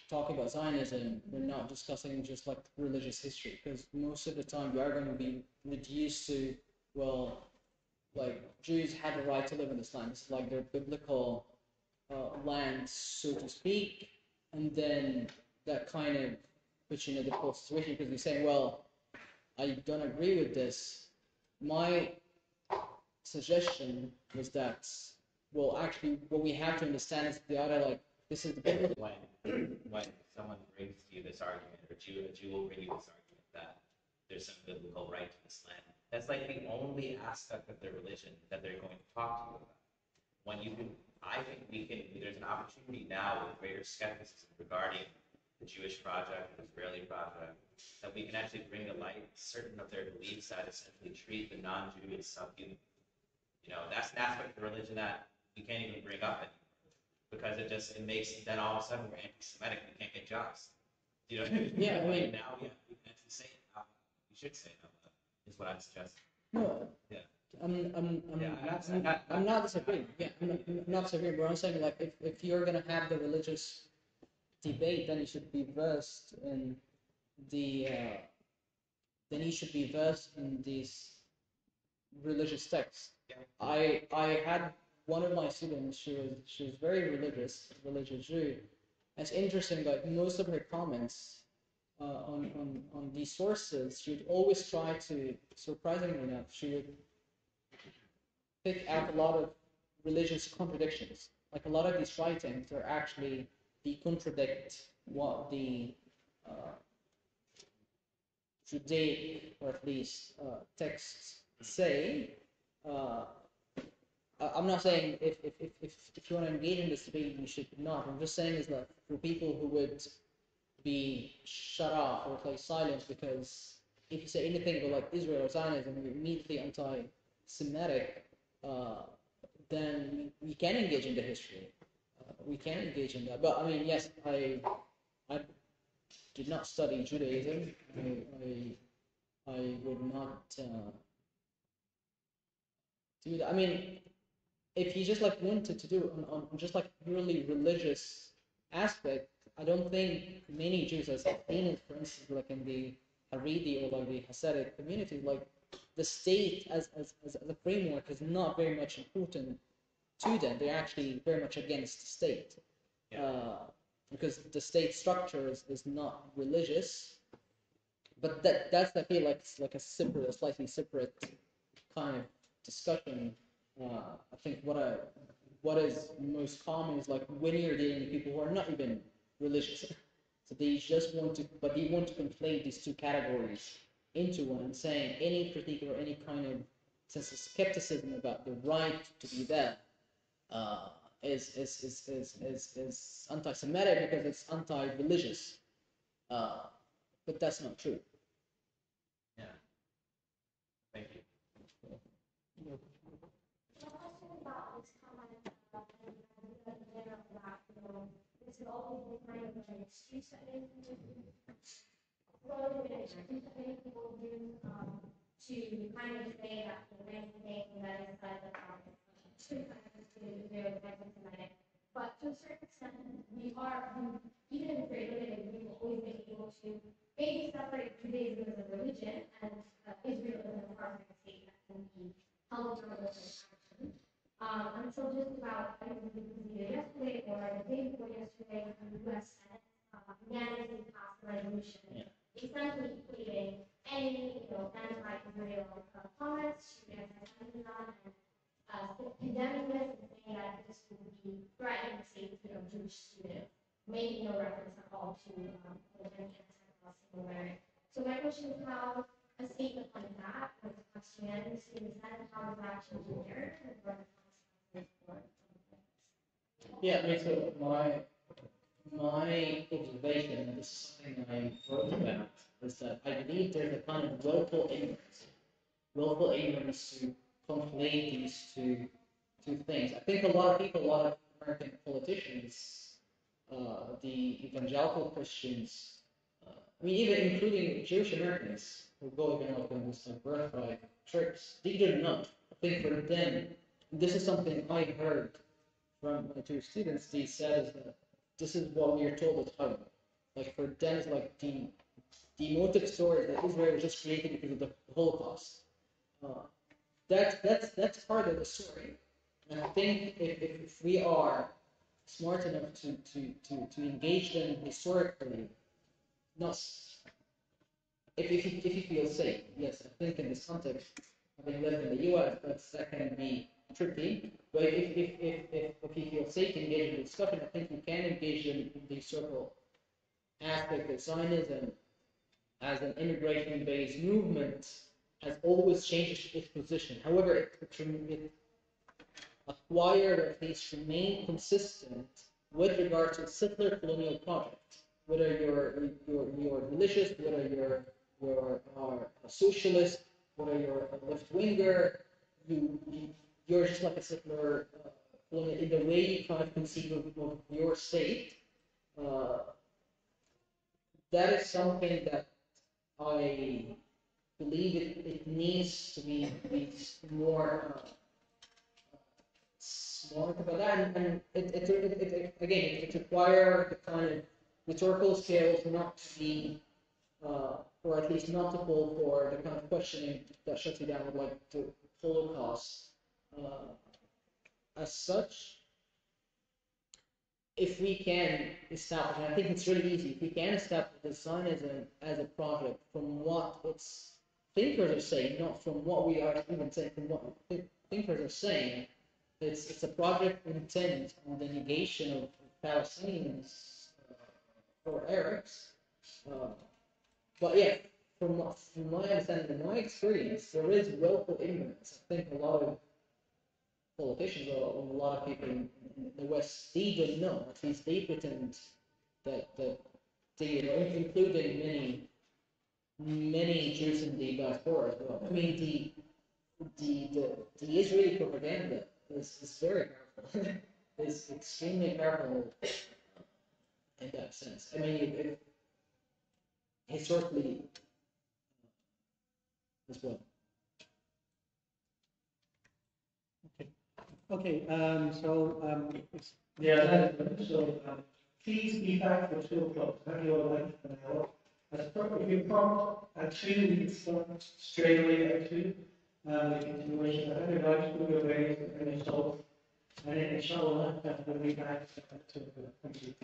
talking about Zionism, we're not discussing just religious history, because most of the time we are going to be reduced to, well, Jews have a right to live in this land. This is their biblical land, so to speak, and then that kind of puts you in a difficult situation because you're saying, well, I don't agree with this. My suggestion was that, well, actually, what we have to understand is the other, this is the biblical. When someone brings to you this argument, or a Jew will bring you this argument that there's some biblical right to this land, that's the only aspect of their religion that they're going to talk to you about. I think there's an opportunity now with greater skepticism regarding the Jewish project, the Israeli project, that we can actually bring to light certain of their beliefs that essentially treat the non-Jew as subhuman. That's an aspect of the religion that we can't even bring up anymore, because it makes, then all of a sudden we're anti-Semitic, we can't get jobs. You know what I mean? Yeah, I mean, now we have to say it out loud. We should say it out loud, is what I'm suggesting. No. Yeah. I'm not disagreeing. Yeah, I'm not disagreeing. But I'm saying, if you're going to have the religious debate, then you should be versed in these religious texts. Yeah. I had one of my students. She was very religious Jew. It's interesting. Most of her comments on these sources, she would always try to, surprisingly enough, she would pick out a lot of religious contradictions. Like a lot of these writings are actually, they contradict what the Judaic, or at least texts say. I'm not saying if you want to engage in this debate, you should not. I'm just saying is that for people who would be shut off or play silent because if you say anything about like Israel or Zionism, you're immediately anti-Semitic, then we can engage in the history. We can engage in that. But I mean, yes, I did not study Judaism. I would not do that. I mean, if you just like wanted to do it on just like purely religious aspect, I don't think many Jews, as seen, for instance, like in the Haredi or like the Hasidic community, like the state as a framework is not very much important to them. They're actually very much against the state. Because the state structure is not religious, but that's I feel like it's like a slightly separate kind of discussion. I think what is most common is like when you're dealing with people who are not even religious, so they just want to conflate these two categories into one, and saying any critique or any kind of sense of skepticism about the right to be there is anti-Semitic because it's anti-religious, but that's not true. Yeah. Thank you. About this comment about this is always the kind of an excuse that many people do to kind of say that the main thing that is that but to a certain extent, we are, even if we're limited, we will always be able to maybe separate Judaism as a religion and Israel as a part of the state that can be held to a action. Until just about, I think it was either yesterday or the day before yesterday, the U.S. Senate unanimously passed a resolution essentially equating any anti-Israel comments to anti-Semitism and condemning this and saying that this would be threatening the safety of Jewish students, making no reference at all to anti-Palestinian. So my question is how a statement like that, with Christianity in the Senate, how does that change the narrative? Yeah, I mean, so my observation, and this is something I wrote about, is that I believe there's a kind of willful ignorance to conflate these two things. I think a lot of people, a lot of American politicians, the evangelical Christians, I mean, even including Jewish Americans who go even like on this birthright trips, they do not. I think for them, this is something I heard from my Jewish students. They said that this is what we are told at home. Like for them, it's like the motive story that Israel was just created because of the Holocaust. That's part of the story. And I think if we are smart enough to engage them historically, not if you feel safe, yes, I think in this context, having lived in the U.S., that can be tricky. But if you feel safe engaging in the discussion, I think you can engage in the historical aspect of Zionism as an immigration-based movement has always changed its position. However, it acquired or at least remained consistent with regard to settler colonial project. Whether you're religious, whether you're a socialist, whether you're a left-winger, you're just like a settler colonial in the way you kind of conceive of your state. That is something that I believe it needs to be more smart about that, and it requires the kind of rhetorical skills not to be, or at least not to fall for the kind of questioning that shuts you down, like the Holocaust. As such, if we can establish, and I think it's really easy, if we can establish the Zionism as a project from what its thinkers are saying, not from what we are even saying, from what thinkers are saying, it's a project intent on the negation of Palestinians or Arabs. But yeah, from my understanding and my experience, there is willful ignorance. I think a lot of politicians or a lot of people in the West, they don't know. At least they pretend that they are, including many Jews in the diaspora as well. I mean, the Israeli propaganda is very powerful. It's extremely powerful in that sense. I mean, if historically as well. Okay, Yeah, so please be back for 2 o'clock. Have your lunch for an hour. If you prompt at 2, we can start straight away at 2. The continuation. Have your lunch, do your way, finish off. And then inshallah, we'll be back at 2 o'clock. Thank you.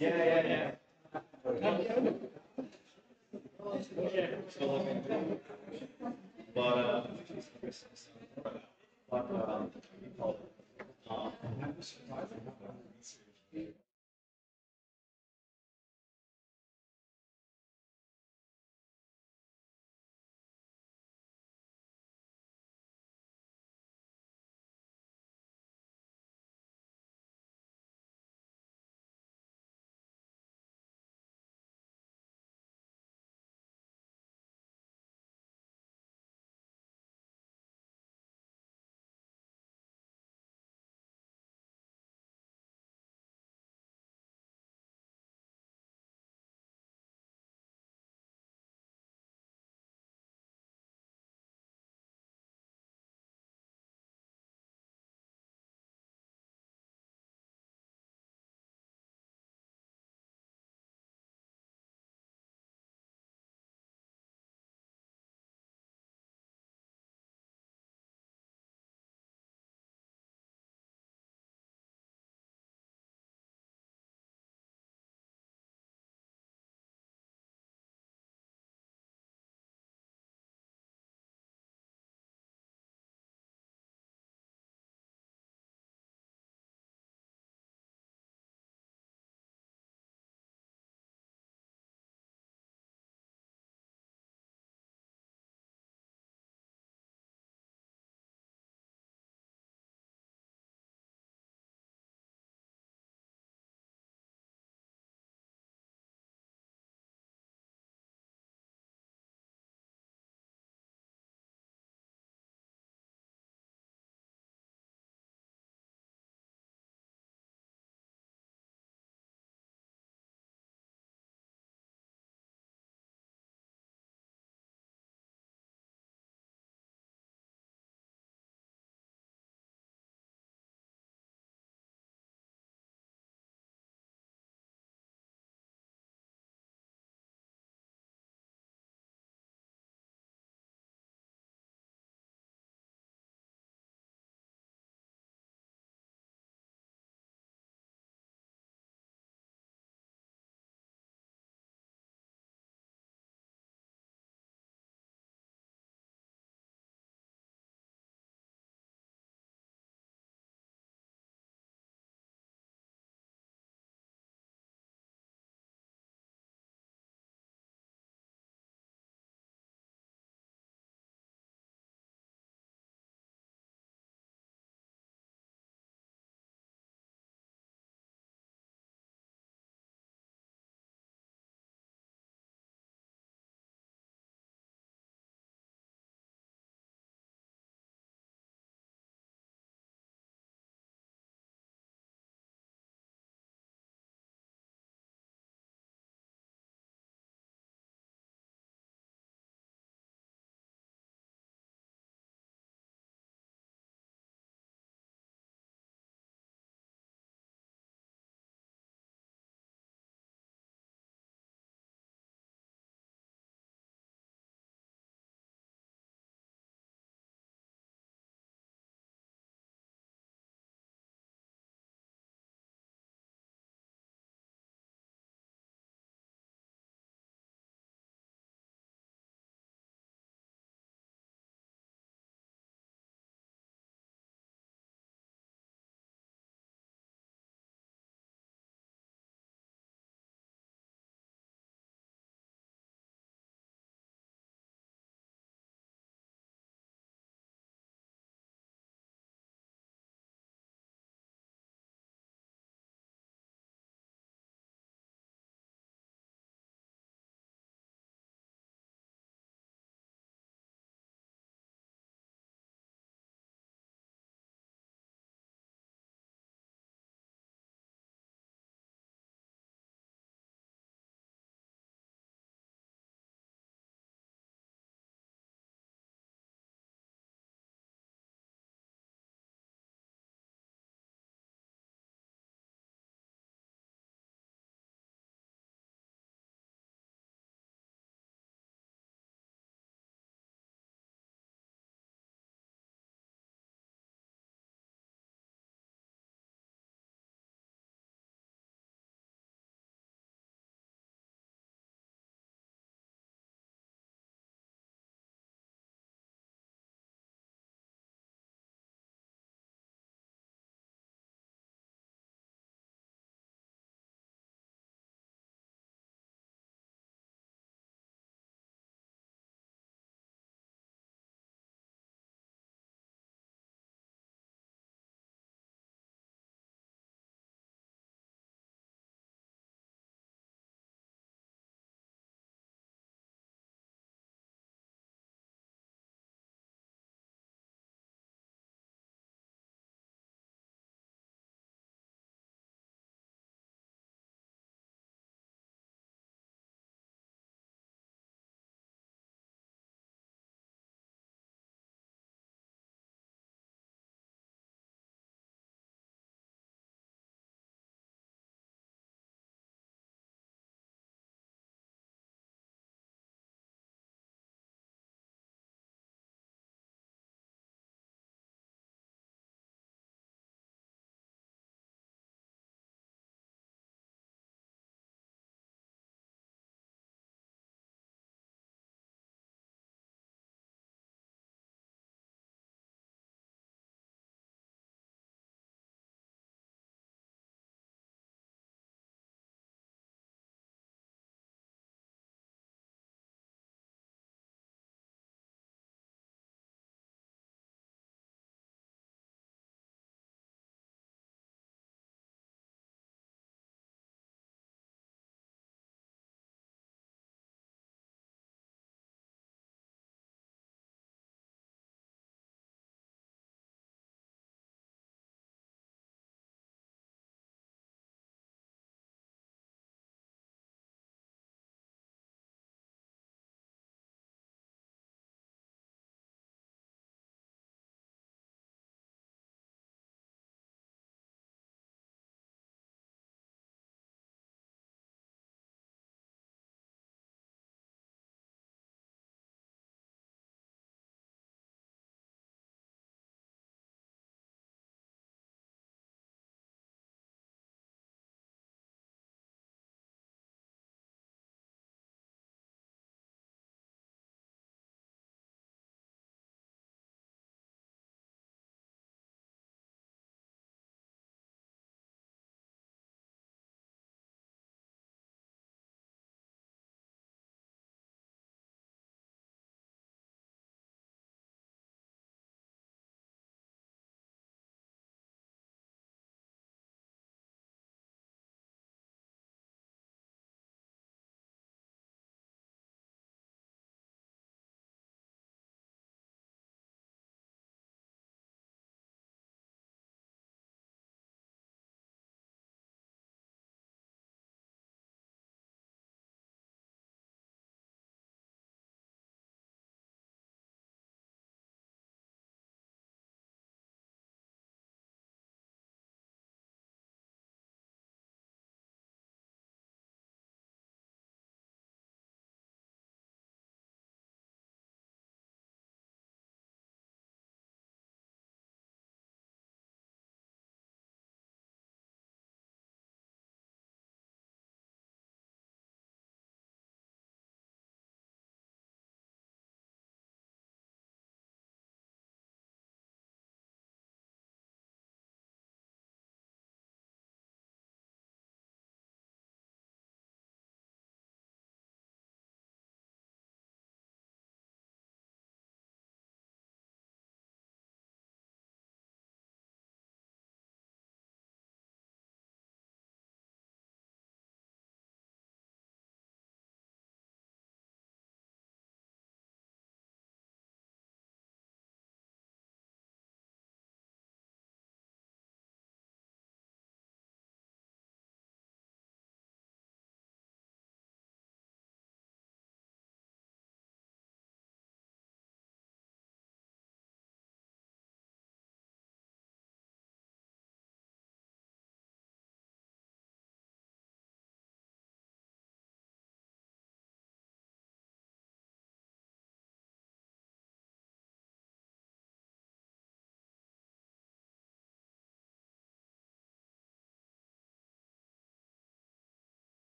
Yeah. But